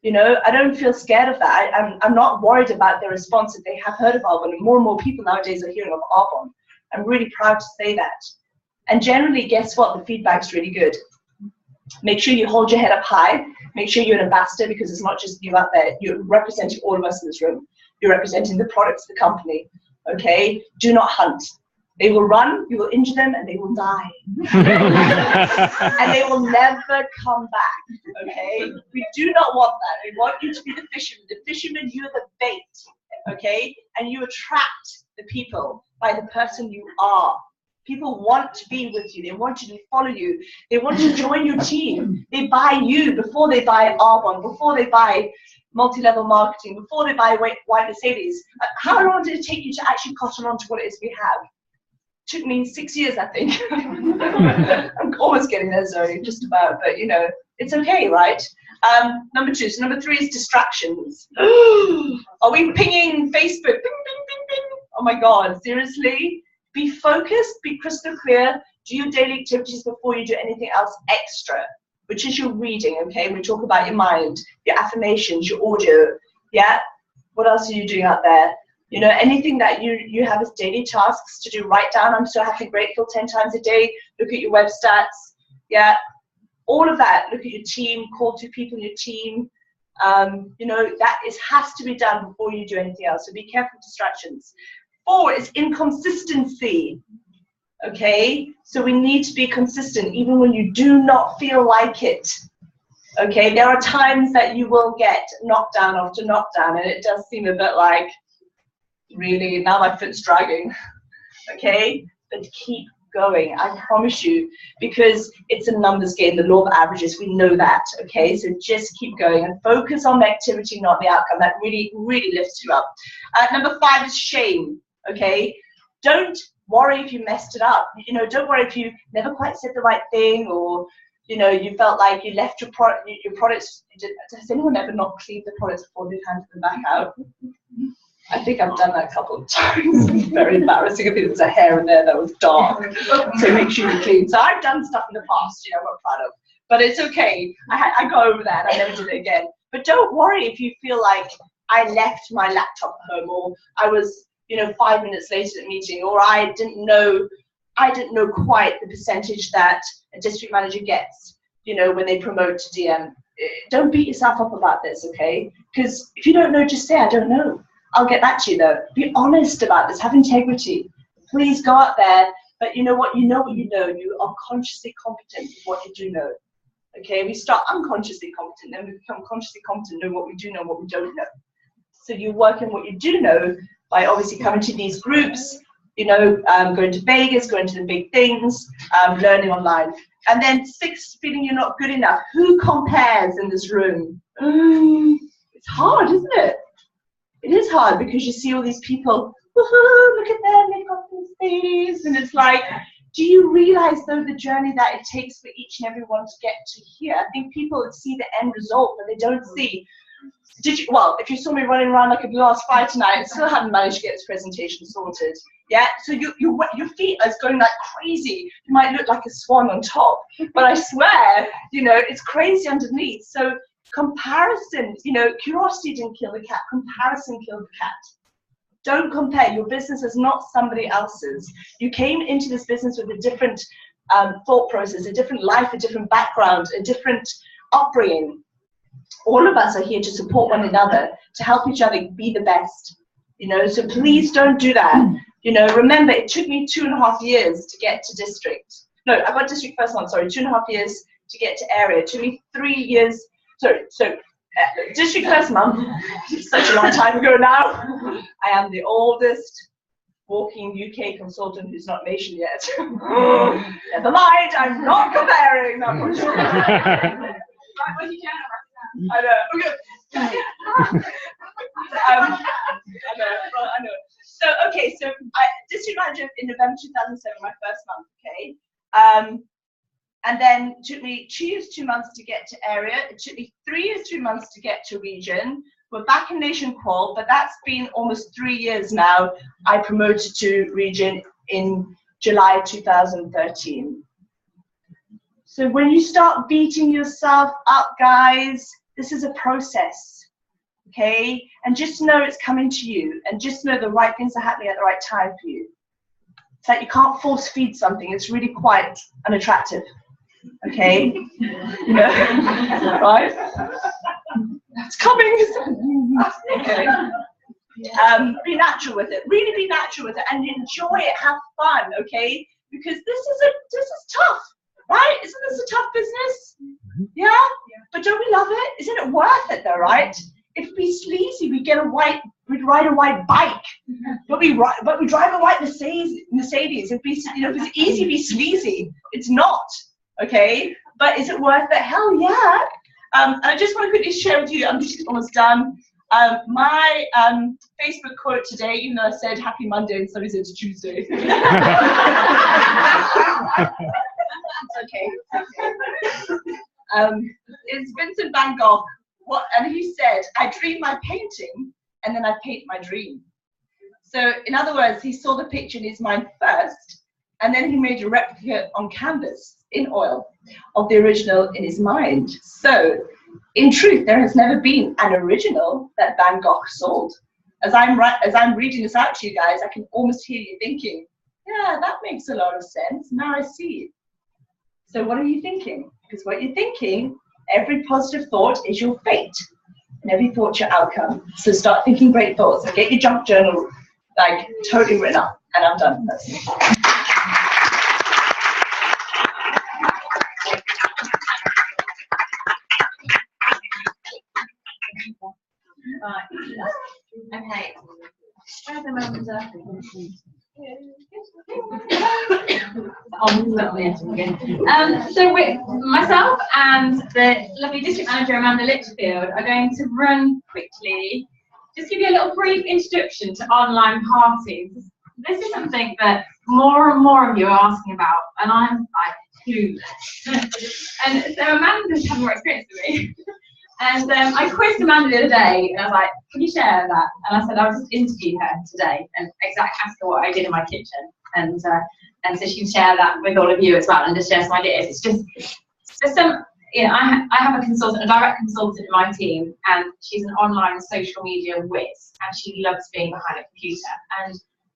Speaker 9: You know, I don't feel scared of that. I'm not worried about their response if they have heard of Arbonne. And more people nowadays are hearing of Arbonne. I'm really proud to say that. And generally, guess what? The feedback's really good. Make sure you hold your head up high. Make sure you're an ambassador, because it's not just you out there. You're representing all of us in this room. You're representing the products of the company. Okay? Do not hunt. They will run, you will injure them, and they will die. And they will never come back. Okay? We do not want that. We want you to be the fisherman. The fisherman, you're the bait. Okay? And you attract the people by the person you are. People want to be with you. They want you to follow you. They want to join your team. They buy you before they buy Arbonne, before they buy multi-level marketing, before they buy white Mercedes. How long did it take you to actually cotton on to what it is we have? It took me 6 years, I think. I'm almost getting there, Zoe, just about, but you know, it's okay, right? Number 2. So number 3 is distractions. Are we pinging Facebook? Ping, ping, ping, ping. Oh my God, seriously? Be focused, be crystal clear, do your daily activities before you do anything else extra, which is your reading, okay? We talk about your mind, your affirmations, your audio, yeah? What else are you doing out there? You know, anything that you have as daily tasks to do, write down, I'm so happy, grateful 10 times a day, look at your web stats, yeah? All of that, look at your team, call 2 people in your team, you know, that has to be done before you do anything else, so be careful of distractions. 4 is inconsistency, okay? So we need to be consistent even when you do not feel like it, okay? There are times that you will get knockdown after knockdown, and it does seem a bit like, really, now my foot's dragging, okay? But keep going, I promise you, because it's a numbers game, the law of averages, we know that, okay? So just keep going and focus on the activity, not the outcome. That really, really lifts you up. Number 5 is shame. Okay, don't worry if you messed it up. You know, don't worry if you never quite said the right thing, or you know, you felt like you left your products. Has anyone ever not cleaned the products before they've handed them back out? I think I've done that a couple of times. It's very embarrassing. I think there was a hair in there that was dark, so make sure you clean. So I've done stuff in the past, you know, I'm not proud of, but it's okay. I got over that. I never did it again. But don't worry if you feel like I left my laptop at home, or I was, you know, 5 minutes later at a meeting, or I didn't know quite the percentage that a district manager gets, you know, when they promote to DM. Don't beat yourself up about this, okay? Because if you don't know, just say, I don't know. I'll get back to you though. Be honest about this, have integrity. Please go out there, but you know what you know, you are consciously competent with what you do know. Okay, we start unconsciously competent, then we become consciously competent, know what we do know, what we don't know. So you work in what you do know by obviously coming to these groups, you know, going to Vegas, going to the big things, learning online. And then 6, feeling you're not good enough. Who compares in this room? It's hard, isn't it? It is hard because you see all these people, woohoo, look at them, they've got these things. And it's like, do you realize though the journey that it takes for each and every one to get to here? I think people see the end result, but they don't see. Well, if you saw me running around like a glass fire tonight, I still haven't managed to get this presentation sorted. Yeah, so your feet are going like crazy. You might look like a swan on top, but I swear, you know, it's crazy underneath. So comparison, you know, curiosity didn't kill the cat, comparison killed the cat. Don't compare. Your business is not somebody else's. You came into this business with a different thought process, a different life, a different background, a different upbringing. All of us are here to support one another, to help each other be the best, you know, so please don't do that. You know, remember, it took me 2.5 years to get to district. No, I got district first one, sorry, 2.5 years to get to area. It took me 3 years, district first month, such a long time ago now. I am the oldest walking UK consultant who's not nation yet. Never mind, I'm not comparing. No, I'm sure. I know. Okay. I know. So okay. So district manager in November 2007, my first month, okay? And then it took me 2 years, 2 months to get to area. It took me 3 years, 3 months to get to region. We're back in nation qual, but that's been almost 3 years now. I promoted to region in July 2013. So when you start beating yourself up, guys, this is a process, okay? And just know it's coming to you, and just know the right things are happening at the right time for you. It's like you can't force feed something. It's really quite unattractive, okay? You know, right? It's coming. Okay. Be natural with it. Really be natural with it and enjoy it. Have fun, okay? Because this is tough, right? Isn't this a tough business? Yeah? But don't we love it? Isn't it worth it though, right? If we sleazy, we'd ride a white bike. But we drive a white Mercedes. It'd be, you know, if it's easy to be sleazy. It's not, okay? But is it worth it? Hell yeah. And I just want to quickly share with you, I'm just almost done. My Facebook quote today, even though I said happy Monday and somebody said it's Tuesday. Okay. It's Vincent van Gogh. And he said, I dream my painting and then I paint my dream. So in other words, he saw the picture in his mind first, and then he made a replica on canvas in oil of the original in his mind. So in truth, there has never been an original that Van Gogh sold. As I'm reading this out to you guys, I can almost hear you thinking, yeah, that makes a lot of sense. Now I see it. So what are you thinking? Because what you're thinking, every positive thought is your fate, and every thought's your outcome. So start thinking great thoughts and get your junk journal like totally written up. And I'm done. That's it.
Speaker 1: Right. Okay. Spread them under. So with myself and the lovely district manager Amanda Litchfield are going to run quickly, just give you a little brief introduction to online parties. This is something that more and more of you are asking about, and I'm like clueless. And so Amanda's had more experience than me. And I quizzed Amanda the other day, and I was like, can you share that? And I said, I'll just interview her today and exactly ask her what I did in my kitchen. And so she can share that with all of you as well and just share some ideas. It's just, there's some, you know, I have a consultant, a direct consultant in my team, and she's an online social media whiz, and she loves being behind a computer. And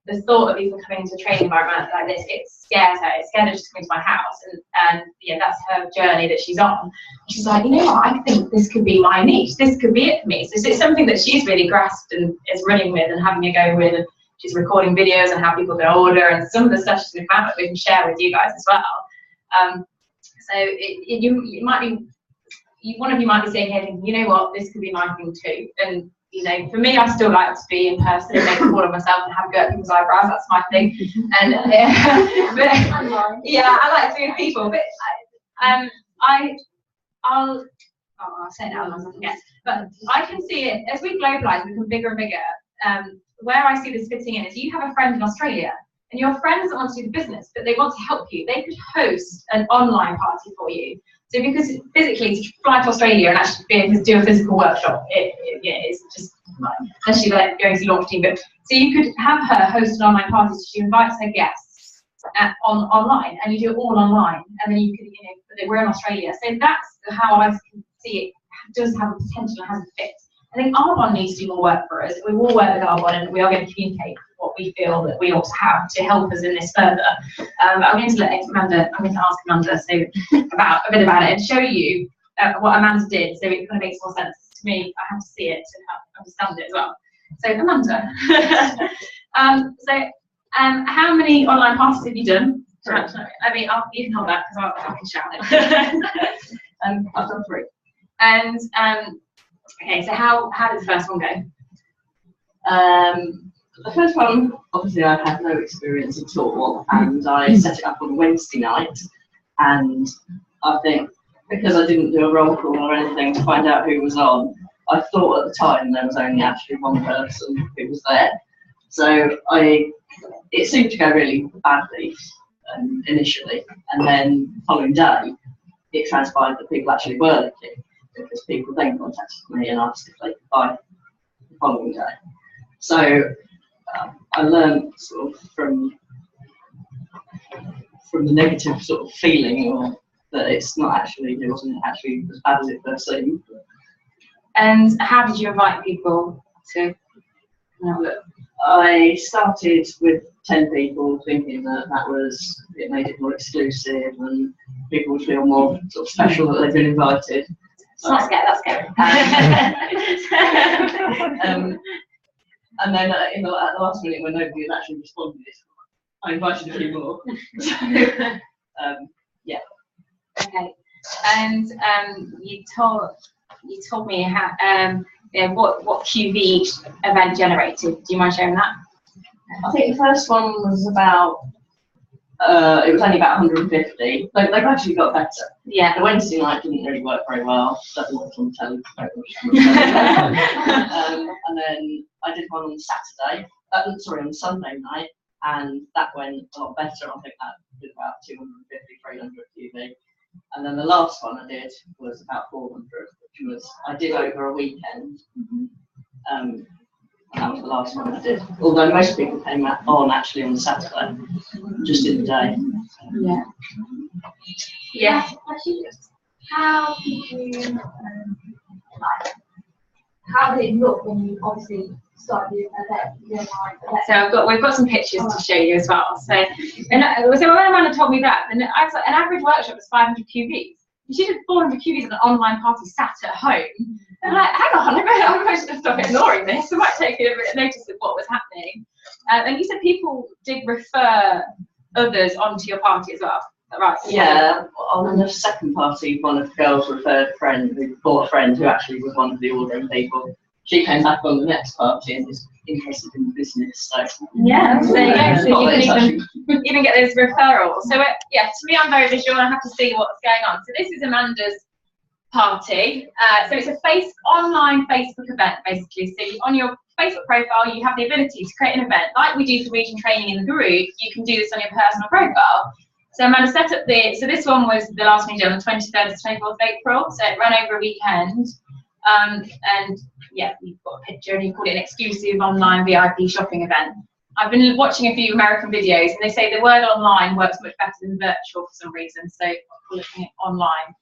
Speaker 1: the thought of even coming into a training environment like this, it scares her. It scared her just coming to my house, and yeah, that's her journey that she's on. She's like, you know what, I think this could be my niche. This could be it for me. So it's something that she's really grasped and is running with and having a go with. And she's recording videos on how people can order, and some of the stuff she's found that we can share with you guys as well. So you might be, one of you might be saying here, thinking, you know what, this could be my thing too. And you know, for me, I still like to be in person and make a fool of myself and have a go at people's eyebrows. That's my thing. And yeah, I like to be with people. But I'll say it now, yes. But I can see it as we globalise, we become bigger and bigger. Where I see this fitting in is you have a friend in Australia, and your friend doesn't want to do the business, but they want to help you. They could host an online party for you. So because physically to fly to Australia and actually be able to do a physical workshop, it's just, unless you're like going to launch team. But so you could have her host an online party. So she invites her guests online, and you do it all online. And then you could, you know, we're in Australia. So that's how I can see it does have a potential and has a fit. I think Arbonne needs to do more work for us. We will work with Arbonne, and we are going to communicate what we feel that we ought to have to help us in this further. I'm going to ask Amanda about a bit about it and show you what Amanda did, so it kind of makes more sense to me. I have to see it to understand it as well. So Amanda, how many online parties have you done? I mean, you can hold that because I can shout it. I've done 3. And okay, so how did the first one go?
Speaker 10: The first one, obviously I had no experience at all, and I set it up on a Wednesday night, and I think because I didn't do a roll call or anything to find out who was on, I thought at the time there was only actually one person who was there. So it seemed to go really badly initially, and then the following day, it transpired that people actually were looking, because people then contacted me and asked if they could buy the following day. So I learned sort of from the negative sort of feeling that it wasn't actually as bad as it first seemed.
Speaker 1: And how did you invite people to have a look?
Speaker 10: I started with 10 people, thinking that it made it more exclusive and people would feel more sort of special that they've been invited.
Speaker 1: That's scary.
Speaker 10: And then at the last minute, when nobody had actually responded, I invited a few more. Yeah.
Speaker 1: Okay. And you told me how what QV each event generated. Do you mind sharing that?
Speaker 10: I think the first one was about. It was only about 150. They've actually got better.
Speaker 1: Yeah.
Speaker 10: The Wednesday night didn't really work very well. Doesn't work on telly. And then I did one on Saturday. On Sunday night, and that went a lot better. I think that did about 250, 300 QV. And then the last one I did was about 400, which I did over a weekend. That was the last one I did. Although most people came on actually on Saturday, just in the day.
Speaker 1: Yeah. Yeah.
Speaker 3: How did it look when you obviously started the event?
Speaker 1: So we've got some pictures to show you as well. So when Amanda told me that, and I was like, an average workshop was 500 QVs. She did 400 QVs at an online party, sat at home. And I'm like, hang on, I'm supposed to stop ignoring this. I might take a bit of notice of what was happening. And you said people did refer others onto your party as well. Is that right?
Speaker 10: Yeah, on the second party, one of the girls referred a friend who brought a friend who actually was one of the ordering people. She came back on the next party and is interested in the business. So
Speaker 1: yeah, there you go. So you can even get those referrals. So yeah, to me, I'm very visual. I have to see what's going on. So this is Amanda's party. So it's a online Facebook event, basically. So on your Facebook profile, you have the ability to create an event like we do for region training in the group. You can do this on your personal profile. So Amanda set up so this one was the last one we did on the 23rd to 24th of April. So it ran over a weekend. And yeah, you've got a picture and you called it an exclusive online VIP shopping event. I've been watching a few American videos and they say the word online works much better than virtual for some reason. So I'm looking at online.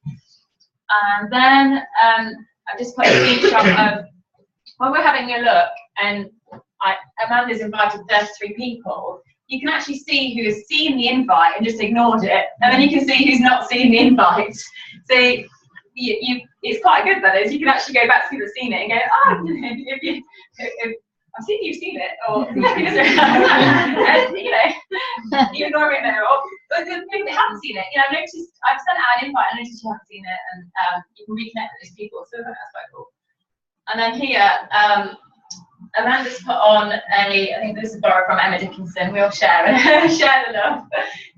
Speaker 1: And then I've just put a screenshot of when we're having a look and Amanda's invited 33 people. You can actually see who has seen the invite and just ignored it, and then you can see who's not seen the invite. So it's quite good, that is. You can actually go back to people who've seen it and go, oh, if I've seen you've seen it, or you know, you ignore it there, or maybe they haven't seen it. You know, I've sent out an invite and noticed you haven't seen it, and you can reconnect with those people. So that's quite cool. And then here, Amanda's put on I think this is borrowed from Emma Dickinson, we'll share the love.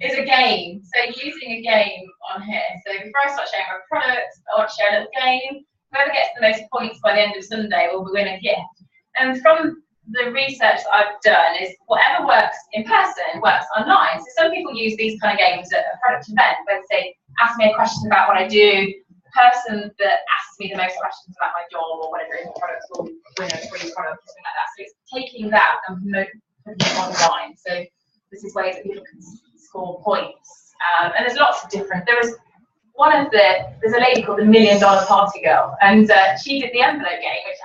Speaker 1: It's a game, so using a game on here. So before I start sharing my products, I want to share a little game. Whoever gets the most points by the end of Sunday will win a gift. And from the research that I've done is whatever works in person works online. So some people use these kind of games at a product event where they say, ask me a question about what I do. Person that asks me the most questions about my job or whatever in the products will win a free product or something like that. So it's taking that and putting it online. So this is ways that people can score points. And there's lots of different. There's a lady called the $1 Million Party Girl, and she did the envelope game, which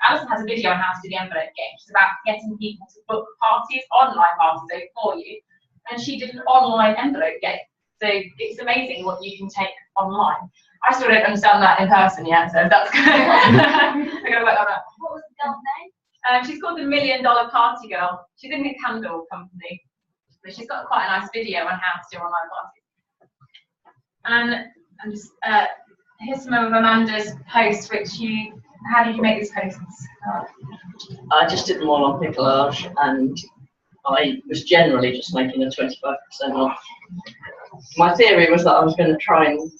Speaker 1: Alison has a video on how to do the envelope game. It's about getting people to book parties, online parties for you. And she did an online envelope game. So it's amazing what you can take online. I still don't understand that in person yet, so that's good. I'm gonna work on that.
Speaker 3: What was the girl's name?
Speaker 1: She's called the $1 Million Party Girl. She's in a candle company, but she's got quite a nice video on how to do online parties. And just here's some of Amanda's posts. How did you make these posts?
Speaker 10: I just did them all on Piccolage, and I was generally just making a 25% off. My theory was that I was going to try and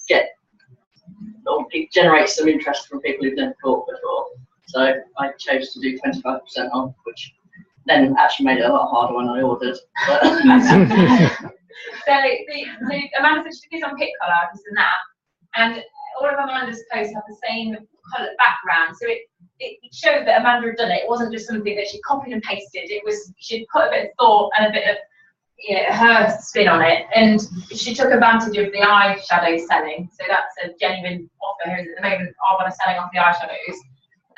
Speaker 10: generate some interest from people who've never bought before. So I chose to do 25% off, which then actually made it a lot harder when I ordered. But
Speaker 1: So Amanda said she did this on Pick Colour, this and that, and all of Amanda's posts have the same colour background. So it showed that Amanda had done it. It wasn't just something that she copied and pasted. It was, she'd put a bit of thought and a bit of, you know, her spin on it, and she took advantage of the eyeshadow selling. So that's a genuine offer here at the moment. Arbonne are selling off the eyeshadows,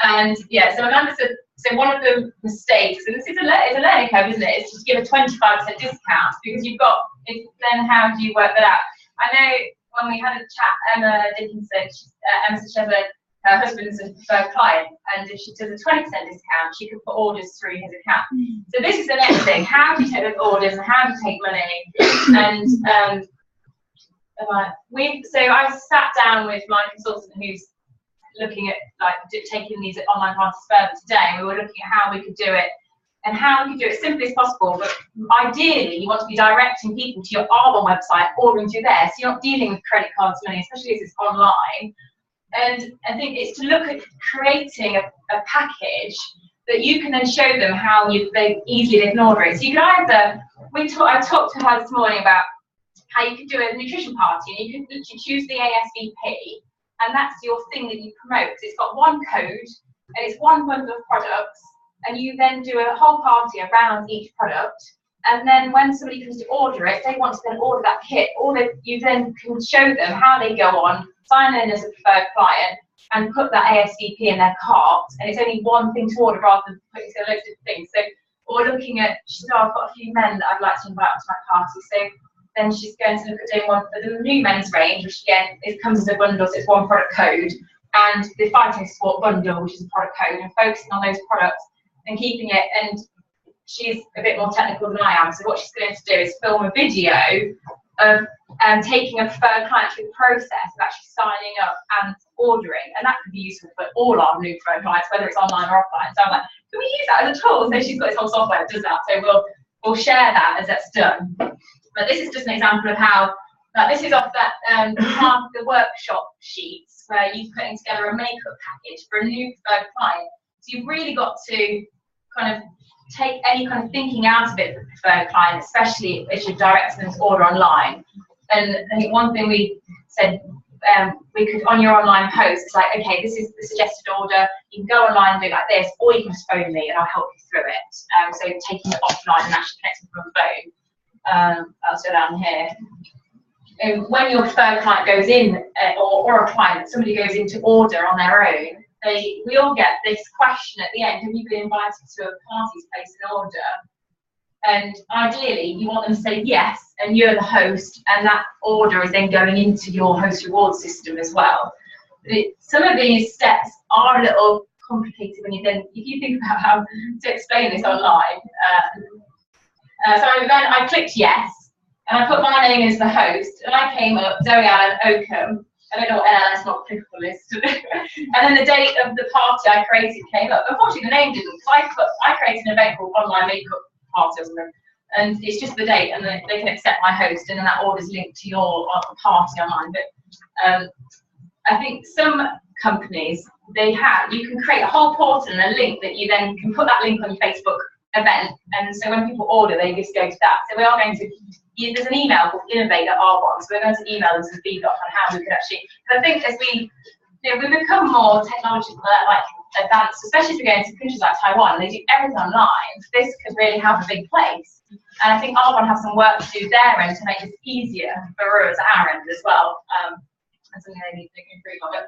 Speaker 1: and yeah. So Amanda said, so one of the mistakes, and this is it's a learning curve, isn't it? Is to give a 25% discount, because you've got. Then how do you work that out? I know when we had a chat, Emma Dickinson, Emma said she has her husband's a preferred client, and if she does a 20% discount, she could put orders through his account. So this is the next thing: how do you take those orders and how do you take money? And so I sat down with my consultant who's looking at like taking these online classes further today, and we were looking at how we could do it and how we could do it as simply as possible. But ideally, you want to be directing people to your Arbonne website, ordering through there, so you're not dealing with credit cards money, especially as it's online. And I think it's to look at creating a package that you can then show them how they easily can order it. So you could either, I talked to her this morning about how you could do a nutrition party, and you could literally choose the ASVP, and that's your thing that you promote. It's got one code, and it's one bundle of products, and you then do a whole party around each product. And then when somebody comes to order it, they want to then order that kit, or you then can show them how they go on, sign in as a preferred client, and put that ASVP in their cart, and it's only one thing to order rather than putting together loads of things. So we're looking at, she said, oh, I've got a few men that I'd like to invite to my party. So then she's going to look at doing one for the new men's range, which again, it comes as a bundle, so it's one product code, and the Phyto Sport bundle, which is a product code, and focusing on those products and keeping it. And she's a bit more technical than I am, so what she's going to do is film a video of taking a preferred client through the process of actually signing up and ordering, and that could be useful for all our new preferred clients, whether it's online or offline. So I'm like, can we use that as a tool? So she's got this whole software that does that, so we'll share that as that's done. But this is just an example of how, this is off that part of the workshop sheets where you're putting together a makeup package for a new preferred client. So you've really got to kind of take any kind of thinking out of it for the preferred client, especially if you're directing them to order online. And I think one thing we said, we could, on your online post, it's like, okay, this is the suggested order, you can go online and do it like this, or you can just phone me and I'll help you through it. So taking it offline and actually connecting from the phone. I'll go down here. When your preferred client goes in, or a client, somebody goes in to order on their own, we all get this question at the end: have you been invited to a party to place an order? And ideally, you want them to say yes, and you're the host, and that order is then going into your host reward system as well. Some of these steps are a little complicated when if you think about how to explain this online. So then I clicked yes, and I put my name as the host, and I came up, Zoe Allen Oakham. I don't know what NLS not applicable is. And then the date of the party I created came up. Unfortunately, the name didn't, because I created an event called Online Makeup Party or something, and it's just the date, and they can accept my host, and then that order's linked to your party online. But I think some companies, you can create a whole portal and a link that you then can put that link on your Facebook event, and so when people order, they just go to that. So we are going to, there's an email called Innovate@Arbonne, so we're going to email them some feedback on how we could actually, because I think as we become more technological, like advanced, especially if we go into countries like Taiwan, they do everything online, this could really have a big place. And I think Arbonne have some work to do there and to make this easier for us at our end as well. That's something they need to improve on. But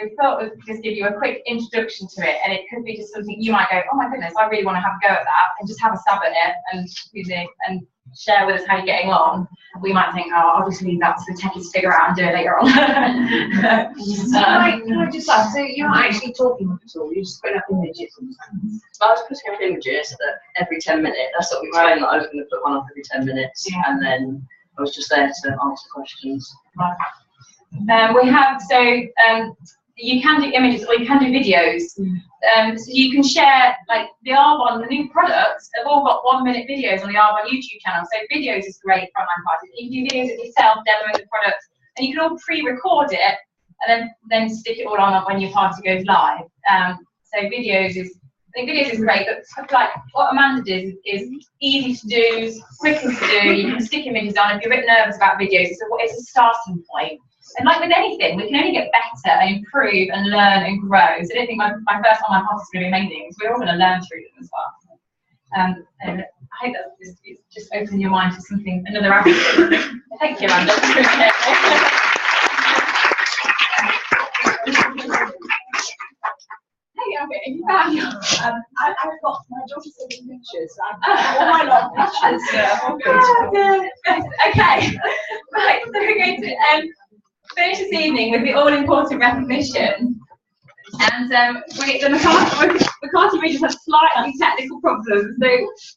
Speaker 1: we thought we'd just give you a quick introduction to it, and it could be just something you might go, oh my goodness, I really want to have a go at that, and just have a stab at it and share with us how you're getting on. We might think, oh, obviously that's the techies to figure out and do it later on.
Speaker 3: Can I just ask, so you're not actually talking at all, you're just putting up images and stuff?
Speaker 10: I was putting up images every 10 minutes. That's what we explained, that I was going to put one up every 10 minutes, and then I was just there to answer questions.
Speaker 1: We have, you can do images or you can do videos. So you can share, like the Arbonne, the new products have all got 1-minute videos on the Arbonne YouTube channel. So videos is great for online parties. You can do videos of yourself demoing the products, and you can all pre-record it and then stick it all on when your party goes live. So videos is I think videos is great, but stuff like what Amanda did is easy to do, quick to do. You can stick images on. If you're a bit nervous about videos, it's a starting point. And like with anything, we can only get better and improve and learn and grow. So I don't think my first online class is going to be amazing. So we're all going to learn through them as well. And I hope that it's just opening your mind to something, another avenue. Thank you, Amanda.
Speaker 9: I've got my daughter sending pictures. All my long pictures.
Speaker 1: Okay, right. So we're going to finish this evening with the all-important recognition. And the McCarthy regions have slightly technical problems, so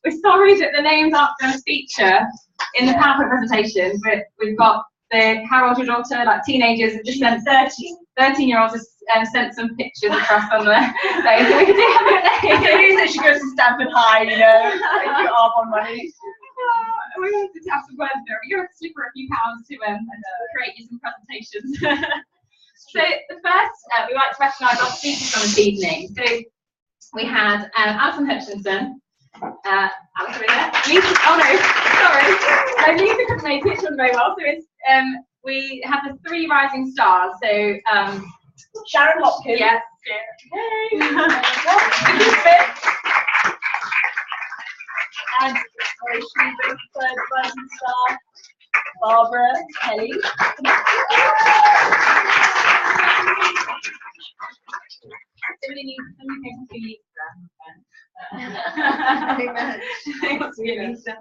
Speaker 1: we're sorry that the names aren't going to feature in the PowerPoint presentation. But we've got the Carol, your daughter, like teenagers, have just sent 13-year-olds have sent some pictures across on the thing. So we can do have
Speaker 9: It is that she goes to Stanford High, you know, if you Arbonne money.
Speaker 1: We have to have some words there. You're going to slip for a few pounds to create you some presentations. So the first, we like to recognise our speakers on this evening. So we had Alison Hutchinson, Alison, Lisa, oh no, sorry, Lisa couldn't make it, she wasn't very well. So it's, we have the 3 rising stars. So
Speaker 9: Sharon Hopkins.
Speaker 1: Yes.
Speaker 9: Hey. And she's the 3rd rising star, Barbara Kelly.
Speaker 1: Somebody needs to be Lisa.
Speaker 7: Amen.
Speaker 1: Wants to be Lisa.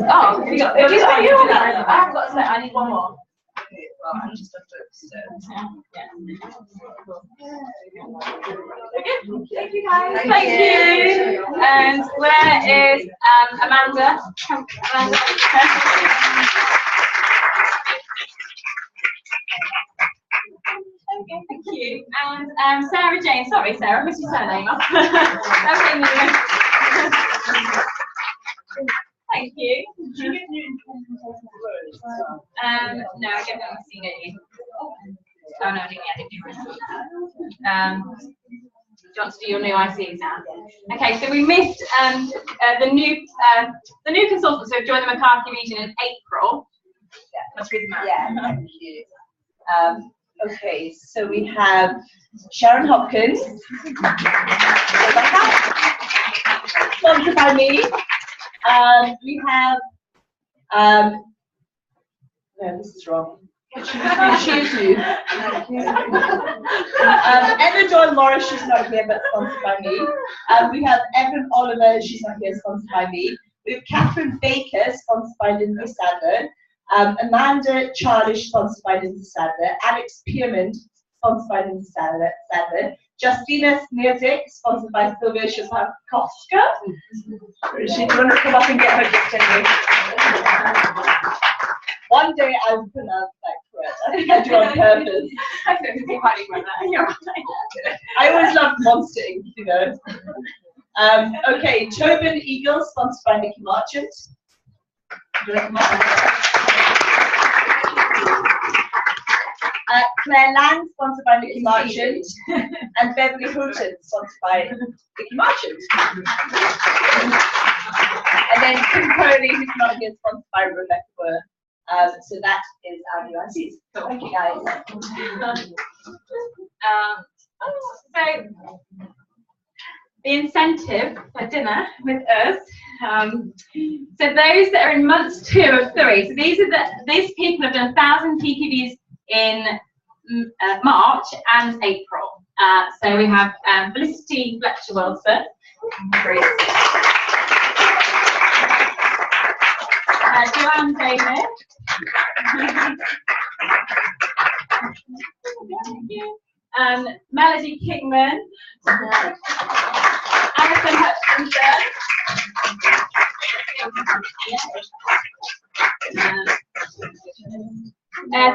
Speaker 1: Oh, we got. I've got to say, I need one more. Well, I'm just Thank you guys. Thank you. And where is Amanda? Amanda. Okay, thank you. And Sarah Jane. Sorry, Sarah, I missed your surname. Thank you. No, I haven't seen it. Oh no, I didn't. Do you want to do your new ICs now? Okay, so we missed the new consultants who have joined the McCarthy region in April.
Speaker 9: Yeah,
Speaker 1: let's read them out.
Speaker 9: Yeah, thank you. Okay, so we have Sharon Hopkins, sponsored by me. We have, no, this is wrong. Choose you. Emma Joy Morris, she's not here, but sponsored by me. We have Evan Oliver, she's not here, sponsored by me. We have Catherine Baker, sponsored by Lindsay Sadler. Amanda Charlish, sponsored by Lindsay Sadler. Alex Pierman, sponsored by Lindsay Sadler. Justina Smirzik, sponsored by Sylvia Shapakowska. She's going to come up and get her gift anyway. One day I will pronounce that correct. I think I do on purpose.
Speaker 1: I don't think quite about that. You're right.
Speaker 9: I always loved Monster Inc., you know. Okay, Tobin Eagle, sponsored by Nikki Marchant. Claire Lang, sponsored by Nikki Marchant. And Beverly Houghton, sponsored by Nikki Marchant. And then Kim Crowley, who's not here, sponsored by Rebecca Burr. So that is our new ICs. So thank you guys.
Speaker 1: So the incentive for dinner with us. So those that are in months 2 of 3. So these people have done 1,000 PPVs in March and April. So we have Felicity Fletcher Wilson. Joanne David. Melody Kingman. Alison Hutchinson.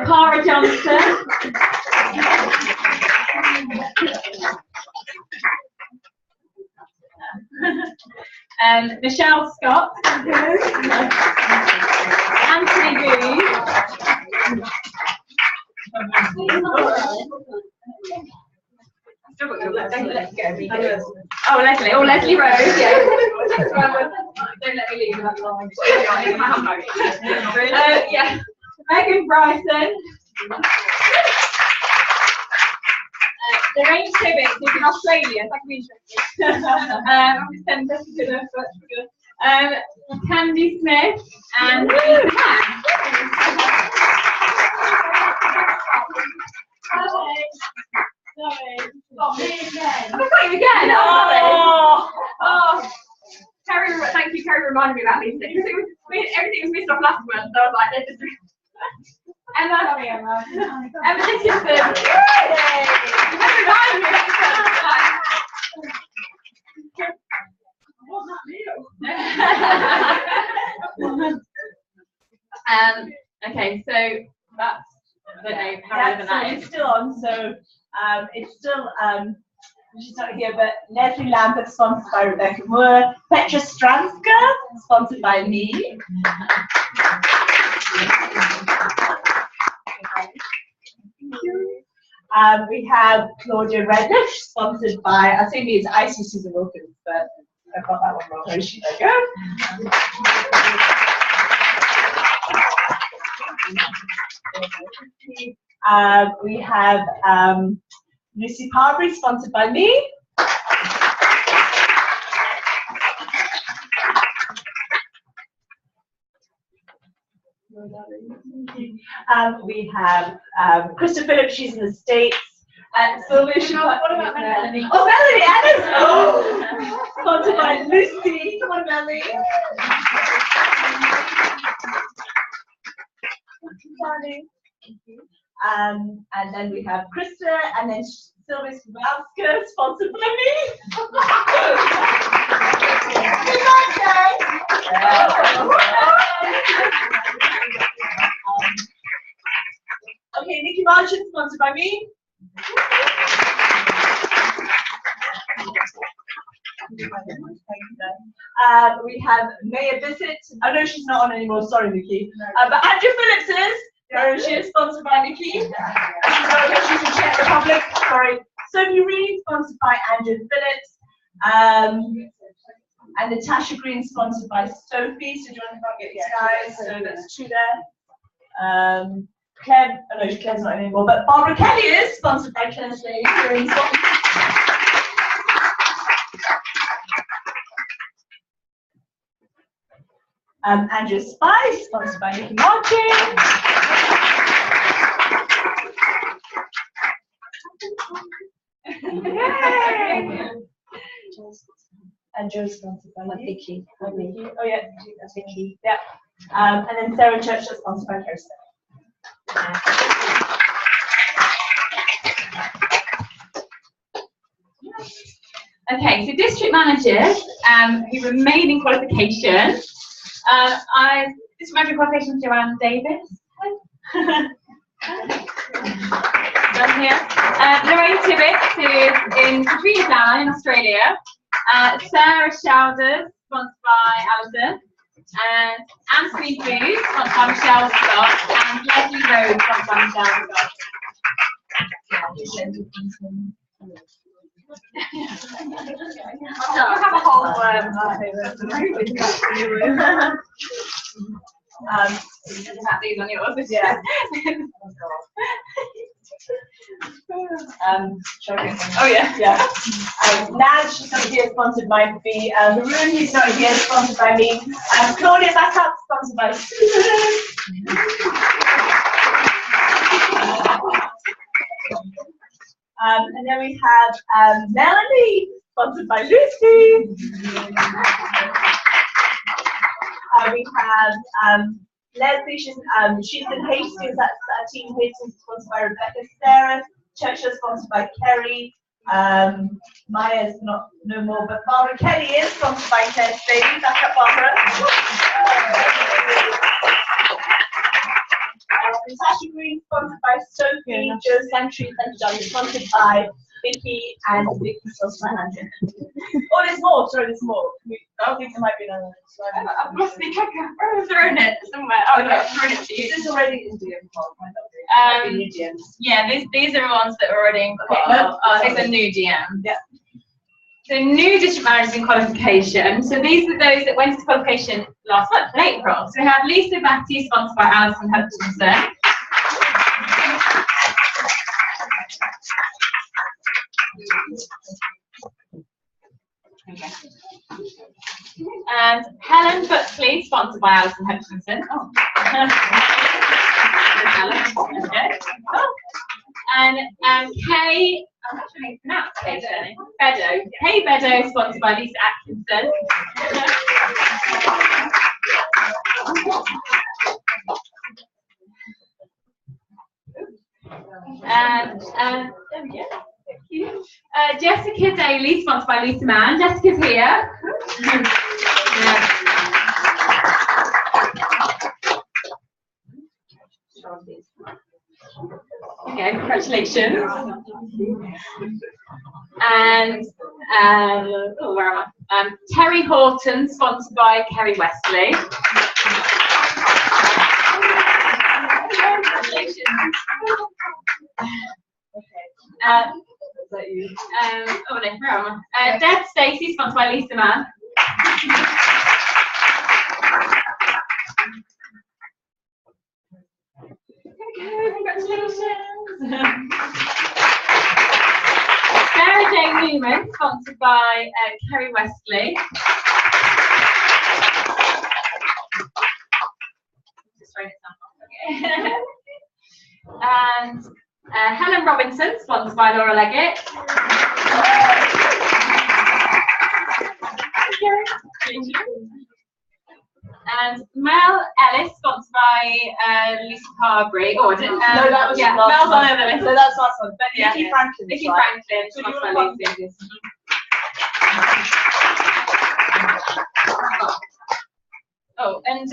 Speaker 1: Cara Johnson. Michelle Scott, Anthony Booth, Leslie Rose, yeah. Don't let me leave that long. Yeah. Megan Bryson. Lorraine Tibbetts is in Australia, that could be interesting. I'm just sending this to them, so that's good. Candy Smith and Lisa Mann. Sorry. Got me again. Have I got you again? Oh. Kerry, thank you, Kerry, reminded me about Lisa. Because everything was missed off last month, so I was like, let's just. Emma. Sorry, Emma. Emma Dickinson. Yay! You better remind me next time. What's that new? Okay, so that's. I don't know how relevant that is.
Speaker 9: It's still on, so it's still, she's not here, but Leslie Lambert, sponsored by Rebecca Moore. Petra Stranska, sponsored by me. We have Claudia Reddish, sponsored by, I think it's Icy Susan Wilkins, but I got that one wrong. There you go. We have Lucy Parbury, sponsored by me. We have Krista Phillips, she's in the States. Sylvia, what about Melanie? Oh, Melanie Ennis! Oh! Sponsored by Lucy. Come on, Melanie. And then we have Krista, and then Sylvia Swarovska, sponsored by me. Good night, guys. Okay, Nikki Marchand, sponsored by me. We have Maya Bissett. Oh no, she's not on anymore. Sorry, Nikki. But Andrew Phillips is. There she is, sponsored by Nikki. She's in Czech Republic. Sorry. Sophie Reed, sponsored by Andrew Phillips. And Natasha Green, sponsored by Sophie. So do you want to get these guys? So that's two there. Claire, oh no, Claire's not anymore. But Barbara Kelly is sponsored by Claire Slade here in Scotland. Andrew Spice, sponsored by Nikki Marching. Yay! And Joe's sponsored by Vicky. Oh yeah, that's Vicky. Yeah. And then Sarah Church is sponsored by Kirsten.
Speaker 1: Okay, so district managers who remain in qualification. District manager qualification, Joanne Davis. Down here. Lorraine Tibbetts, who is in Queensland in Australia. Sarah Shalders, sponsored by Alison. And Anthony Booth, sponsored by Michelle Scott. And Leslie Rose, sponsored by Michelle Scott.
Speaker 9: I'll have a whole
Speaker 1: have these on yours.
Speaker 9: Yeah.
Speaker 1: Oh yeah.
Speaker 9: Yeah. Naz, she's not here, sponsored by me. Haroon, he's not here, sponsored by me. Claudia Backup, sponsored by Susan. And then we have Melanie, sponsored by Lucy. We have Leslie, she's in Hastings, that's Team Hastings, sponsored by Rebecca. Sarah Churchill, sponsored by Kerry. Maya's no more, but Barbara Kelly is sponsored by Claire Slade. Back up, Barbara. Natasha Green, sponsored by Sophie, Joe Century, sponsored by Vicky and Vicky Sauce Manager. Oh, there's more. Sorry, there's more. I think there might be another.
Speaker 1: I've lost the clicker. I've thrown it somewhere. Oh, no, I've thrown it to you.
Speaker 9: Is this already in DM?
Speaker 1: Yeah, these are the ones that are already in these are new DM.
Speaker 9: Yeah.
Speaker 1: So new district managers in qualification. So these are those that went into qualification last month in April. So we have Lisa Batty, sponsored by Alison Hutchinson. Okay. And Helen Buckley, sponsored by Alison Hutchinson. Oh. Helen. Okay. Oh. And Kay, I'm not sure how you pronounce Kay's surname. Bedo. Kay Bedo, sponsored by Lisa Atkinson. And there we go. Thank you. Jessica Daly, sponsored by Lisa Mann. Jessica's here. Okay, congratulations. And oh, where am I? Terry Horton, sponsored by Kerry Wesley. Congratulations.
Speaker 9: Is that you?
Speaker 1: Oh no, where am I? Deb Stacey, sponsored by Lisa Mann. Okay, congratulations. Sarah Jane Newman, sponsored by Kerry Wesley. Just write it down. Okay. And Helen Robinson, sponsored by Laura Leggett. And Mel Ellis, sponsored by Lisa Carberry. Oh, I didn't.
Speaker 9: No, that was
Speaker 1: Mel's
Speaker 9: last
Speaker 1: on
Speaker 9: one.
Speaker 1: the list.
Speaker 9: No, that's last one. But
Speaker 1: Yeah,
Speaker 9: Vicky
Speaker 1: yeah.
Speaker 9: Franklin.
Speaker 1: Vicky
Speaker 9: right?
Speaker 1: Franklin,
Speaker 9: So
Speaker 1: sponsored
Speaker 9: you
Speaker 1: by
Speaker 9: want
Speaker 1: Lisa. Oh, and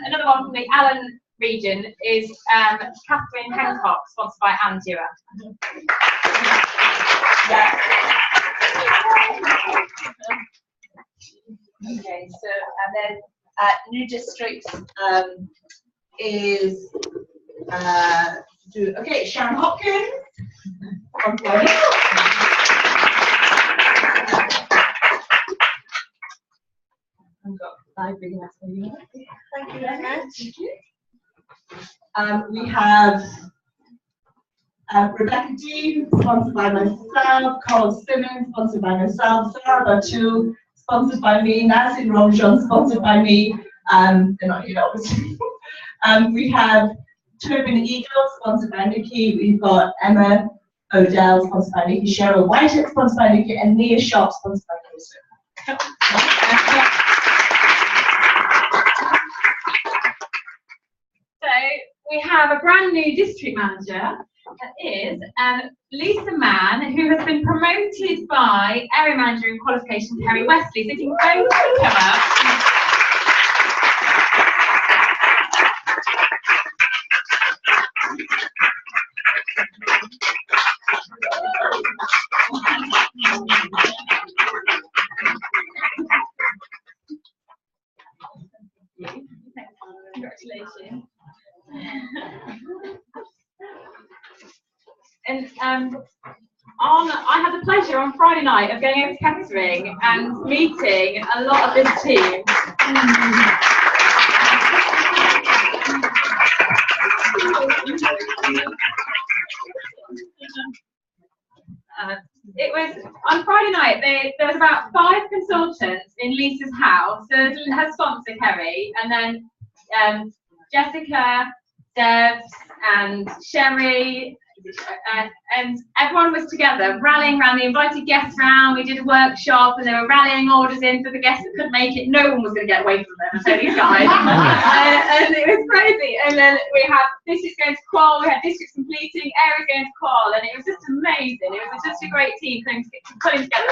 Speaker 1: another one from the Allen region is Catherine Hancock, sponsored by Anne Dewar.
Speaker 9: Yeah. Okay, so and then new district is Sharon Hopkins. I've got 5 big enough for you. Thank you very much. We have Rebecca Dean, sponsored by myself, Carl Simmons, sponsored by myself, Sarah Batu, sponsored by me, Nazin Romjan, sponsored by me. They're not here, obviously. We have Turbin Eagle, sponsored by Nikki. We've got Emma Odell, sponsored by Nikki. Cheryl Whitehead, sponsored by Nikki. And Nia Sharp, sponsored by Chris.
Speaker 1: So we have a brand new district manager. That is Lisa Mann, who has been promoted by area manager in qualification Kerry Wesley. So if you can both come up. Congratulations. And I had the pleasure on Friday night of going over to Kettering and meeting a lot of this team. It was on Friday night. There was about 5 consultants in Lisa's house. So her sponsor Kerry, and then Jessica, Debs, and Sherry. And everyone was together, rallying around. They invited guests round. We did a workshop, and they were rallying orders in for the guests that couldn't make it. No one was going to get away from them. So these guys, and it was crazy. And then we had districts going to qual. We had districts completing, areas going to qual, and it was just amazing. It was just a great team putting together.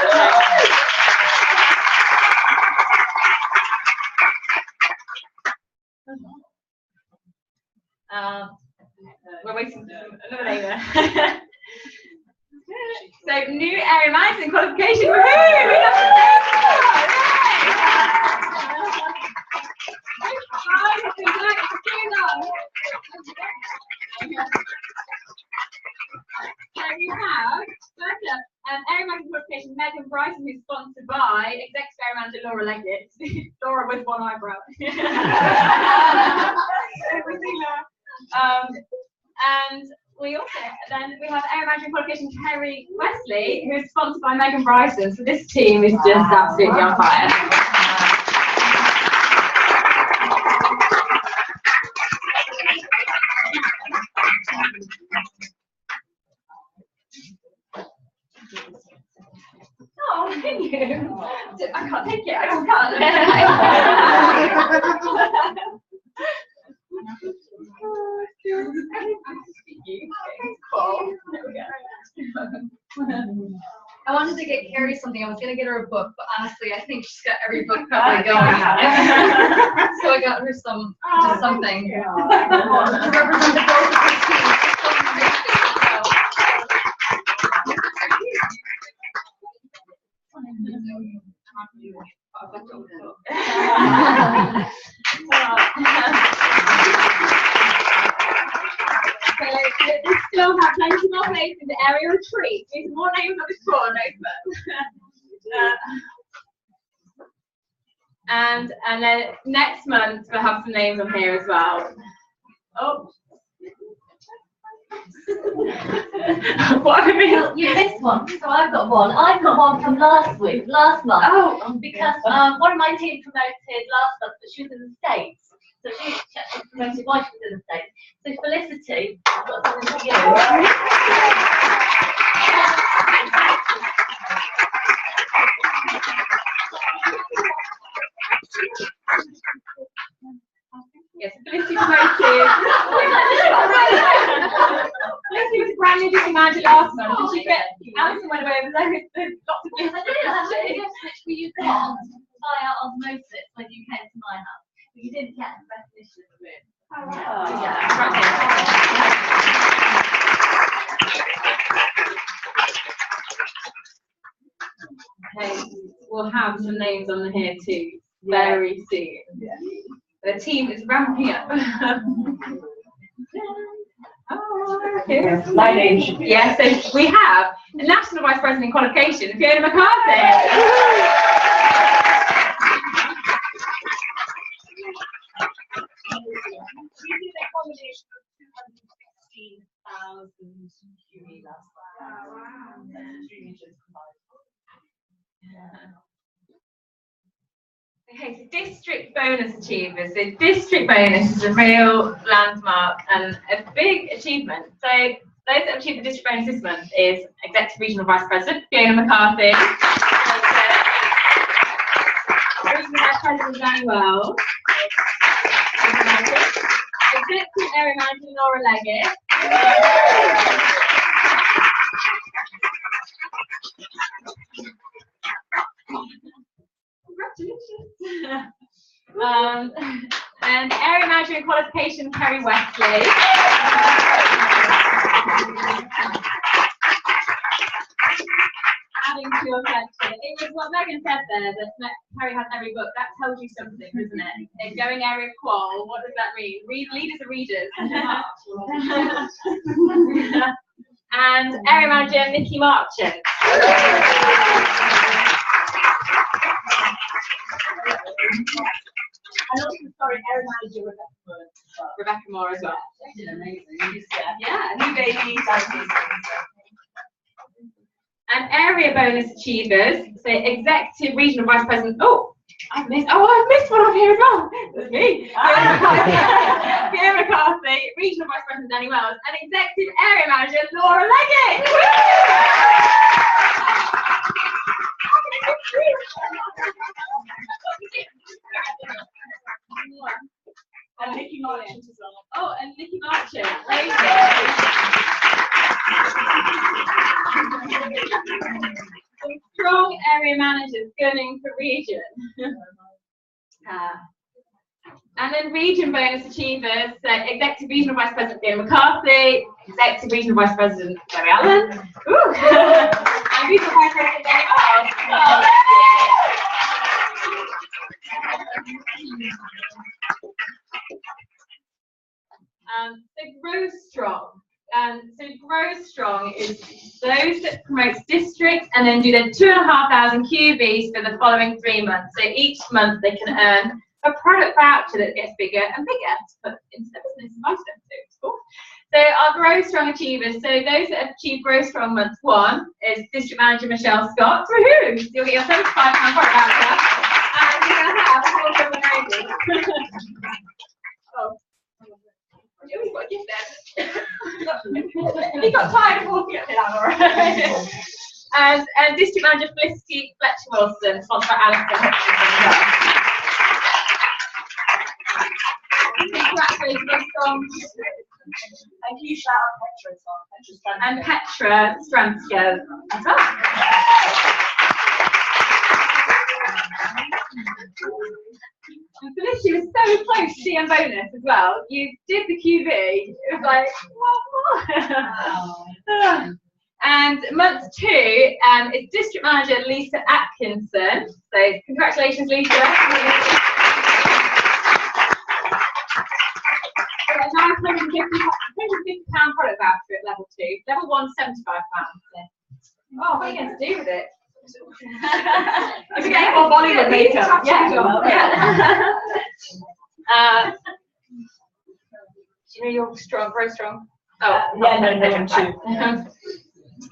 Speaker 1: We're waiting for another name there. So, new area management qualification. Woohoo! We have the So we have first up, area management qualification Megan Bryson, who's sponsored by Executive Area Manager Laura Leggett. Laura with one eyebrow. And we also then we have area management qualification Kerry Wesley, who is sponsored by Megan Bryson. So this team is just absolutely on fire. Oh, thank you. I can't take it. I just can't.
Speaker 3: I wanted to get Carrie something. I was going to get her a book, but honestly, I think she's got every book probably going. So I got her some, just something to represent the growth of this team.
Speaker 1: We still have plenty more places in the area retreat. There's more names on this floor, and then next month we'll have some names on here as well. Oh. What have I missed?
Speaker 4: You missed one, so I've got one. I've got one from last month.
Speaker 1: Oh,
Speaker 4: because one of my team promoted last month, but she was in the States. So she promoted why she was in the States. So Felicity, I've got something for you.
Speaker 1: Yes, Felicity promoted. Felicity was a brand new district manager last month, and she get Alison went away with loads of
Speaker 4: Yes, I did actually. Which you got via osmosis when you came to my house. But you didn't get the recognition of the room.
Speaker 1: Okay, we'll have some names on here too very soon. The team is ramping up.
Speaker 10: My name should be.
Speaker 1: Yes, so we have a National Vice President in Qualification, Fiona McCarthy.
Speaker 6: We did a combination of 216,000 QE last year. 3 regions combined.
Speaker 1: Okay, so district bonus achievers. So district bonus is a real landmark and a big achievement. So those that have achieved the district bonus this month is Executive Regional Vice President Fiona McCarthy, Regional Vice President Danny Wells, Executive Area Manager Laura Leggett, congratulations. And Area Manager in Qualification Kerry Wesley. Adding to your section. It was what Megan said there, that Kerry has every book. That tells you something, doesn't it? In going area qual, what does that mean? Leaders are readers. And Area Manager Nikki Marchant.
Speaker 6: And also, sorry, area manager
Speaker 1: Rebecca Moore as well.
Speaker 6: She did amazing.
Speaker 1: Yeah, new baby. And area bonus achievers, so Executive Regional Vice President. I've missed one up here as well. That's me. Fiona McCarthy, Regional Vice President Danny Wells, and Executive Area Manager Laura Leggett.
Speaker 6: And Nikki Marchant as well.
Speaker 1: Oh, and Nikki Marchant. Some strong area managers gunning for region. And then region bonus achievers, so Executive Regional Vice President Fiona McCarthy, Executive Regional Vice President Zoe Allen, ooh. And Regional Vice President Danny Miles. So Grow Strong. So Grow Strong is those that promote districts and then do their 2,500 QBs for the following 3 months. So each month they can earn a product voucher that gets bigger and bigger to put into their business and buy stuff too. It's cool. So our Grow Strong achievers, so those that have achieved Grow Strong month 1 is District Manager Michelle Scott. Woohoo! So you'll get your £75 product voucher and you're going to have a whole bunch of amazing. Oh. You've got a gift there. He got tired of walking up the hour. And District Manager Felicity Fletcher Wilson, sponsored by Alistair Hutchinson. Congratulations on
Speaker 9: Thank you, shout out Petra as well.
Speaker 1: and Petra Stranska as well. And Felicity was so close to DM bonus as well. You did the QV. It was like, what? And month 2 is District Manager Lisa Atkinson. So congratulations, Lisa. Now £150 product voucher at level 2. Level 1, £75. Oh, what are you going to do with it? You're getting more Bollywood makeup. Yeah. Do you know you're strong, very strong? Oh,
Speaker 9: no, too.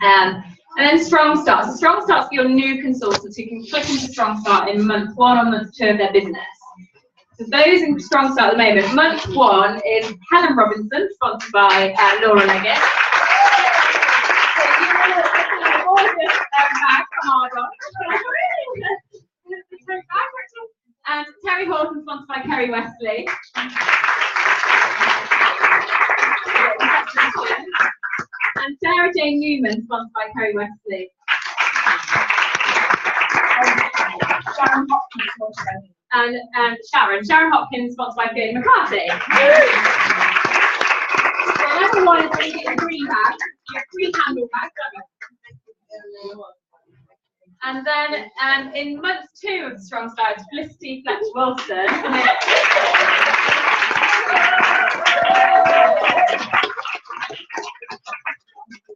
Speaker 1: And then Strong Start. So Strong Start's for your new consultants who can click into Strong Start in month 1 or month 2 of their business. So those in Strong Start at the moment, month 1 is Helen Robinson, sponsored by Laura Leggett. Bag from Arbonne. And Terry Horton, sponsored by Kerry Wesley. And Sarah Jane Newman, sponsored by Kerry Wesley. And Sharon Hopkins, sponsored by Fiona McCarthy. So level 1 is when you get a green bag, your green handle bag. And then in month 2 of the Strong Start, Felicity Fletcher Wilson.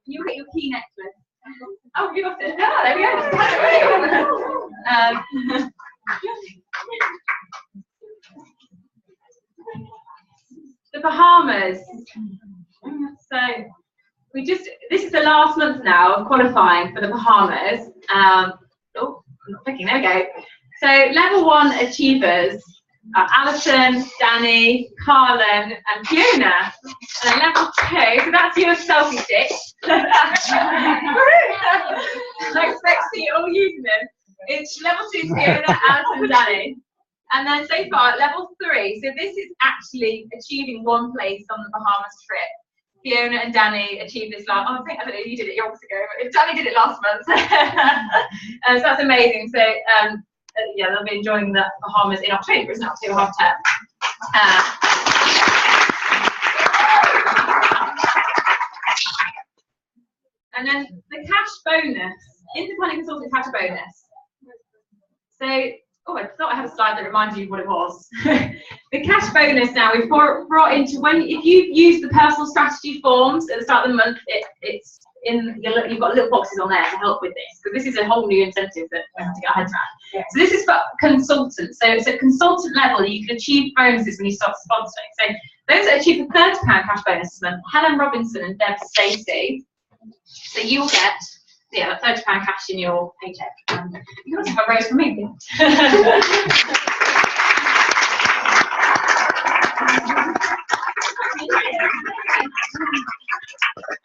Speaker 1: You'll get your key necklace. Oh, you got it. Oh, there we go. The Bahamas. So this is the last month now of qualifying for the Bahamas. Oh, I'm not clicking, there we go. So level 1 achievers are Alison, Danny, Carlin and Fiona. And then level 2, so that's your selfie stick. I expect to see you all using them. It's level 2 Fiona, Alison and Danny. And then so far, level 3, so this is actually achieving 1 place on the Bahamas trip. Fiona and Danny achieved this last, I don't know if you did it years ago, but Danny did it last month. So that's amazing. So yeah, they'll be enjoying the Bahamas in October, isn't it? October half term. And then the cash bonus, independent consultant cash bonus. So, oh, I thought I had a slide that reminded you what it was. The cash bonus now we've brought into if you've used the personal strategy forms at the start of the month, it's in you've got little boxes on there to help with this, because this is a whole new incentive that we have to get our heads around. Yeah. So this is for consultants. So it's at consultant level you can achieve bonuses when you start sponsoring. So those that achieve a £30 cash bonus this month, Helen Robinson and Deb Stacey. So you'll get £30 cash in your paycheck. You can also have a raise for me.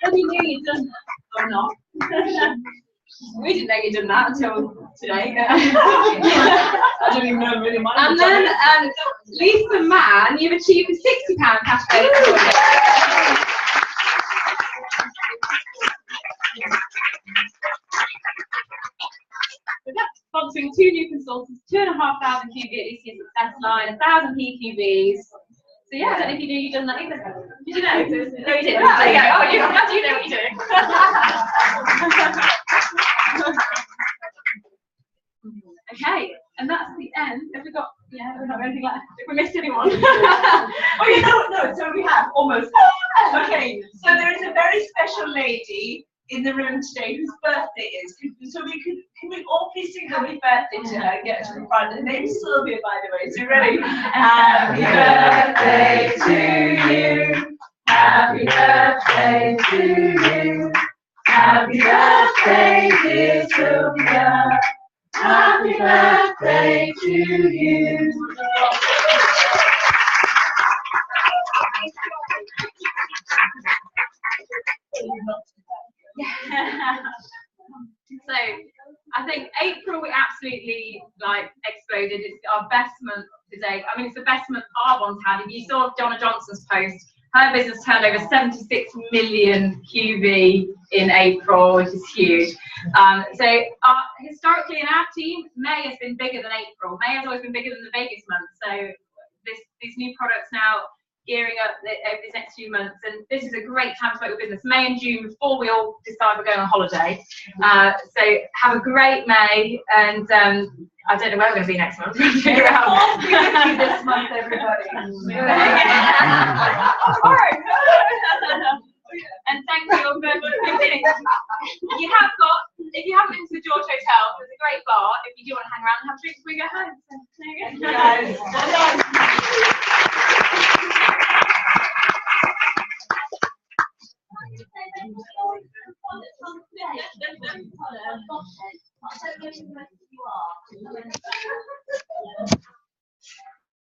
Speaker 1: Well, you knew you'd done that, or not? We didn't know you'd done that until today.
Speaker 9: I don't even know really mine.
Speaker 1: And then Lisa Mann, you've achieved a £60 cash bonus.
Speaker 11: sponsoring 2 new consultants, 2,500 QB at Success Line, 1,000 PQBs. So yeah, I don't know if you knew you'd done that either. Did you know? No, you didn't. Oh, yeah. Oh, I'm glad you know what you're doing. Okay, and that's the end. Have we got? Yeah, we've not got anything left. If we missed anyone.
Speaker 9: Oh, you know, no, so we have almost. Okay, so there is a very special lady in the room today whose birthday is. So can we all please sing happy birthday to her? Get her to the front. Her name's Sylvia, by the way. So ready? Happy birthday to you. Happy birthday to you. Happy birthday, dear Sylvia. Happy birthday to you.
Speaker 11: So I think April we absolutely exploded. It's our best month to date. I mean, it's the best month Arbonne's had. If you saw Donna Johnson's post, her business turned over 76 million QV in April, which is huge. So historically in our team, May has been bigger than April. May has always been bigger than the Vegas month. So these new products now gearing up over these next few months, and this is a great time to start your business. May and June before we all decide we're going on holiday. So have a great May, and I don't know where we're going to be next month. We'll figure it out.
Speaker 9: This month, everybody.
Speaker 11: And thank you all for beginning. If you haven't been to the George Hotel, there's a great bar. If you do want to hang around and have drinks before you go home. So there you go.
Speaker 9: Guys,
Speaker 4: well done.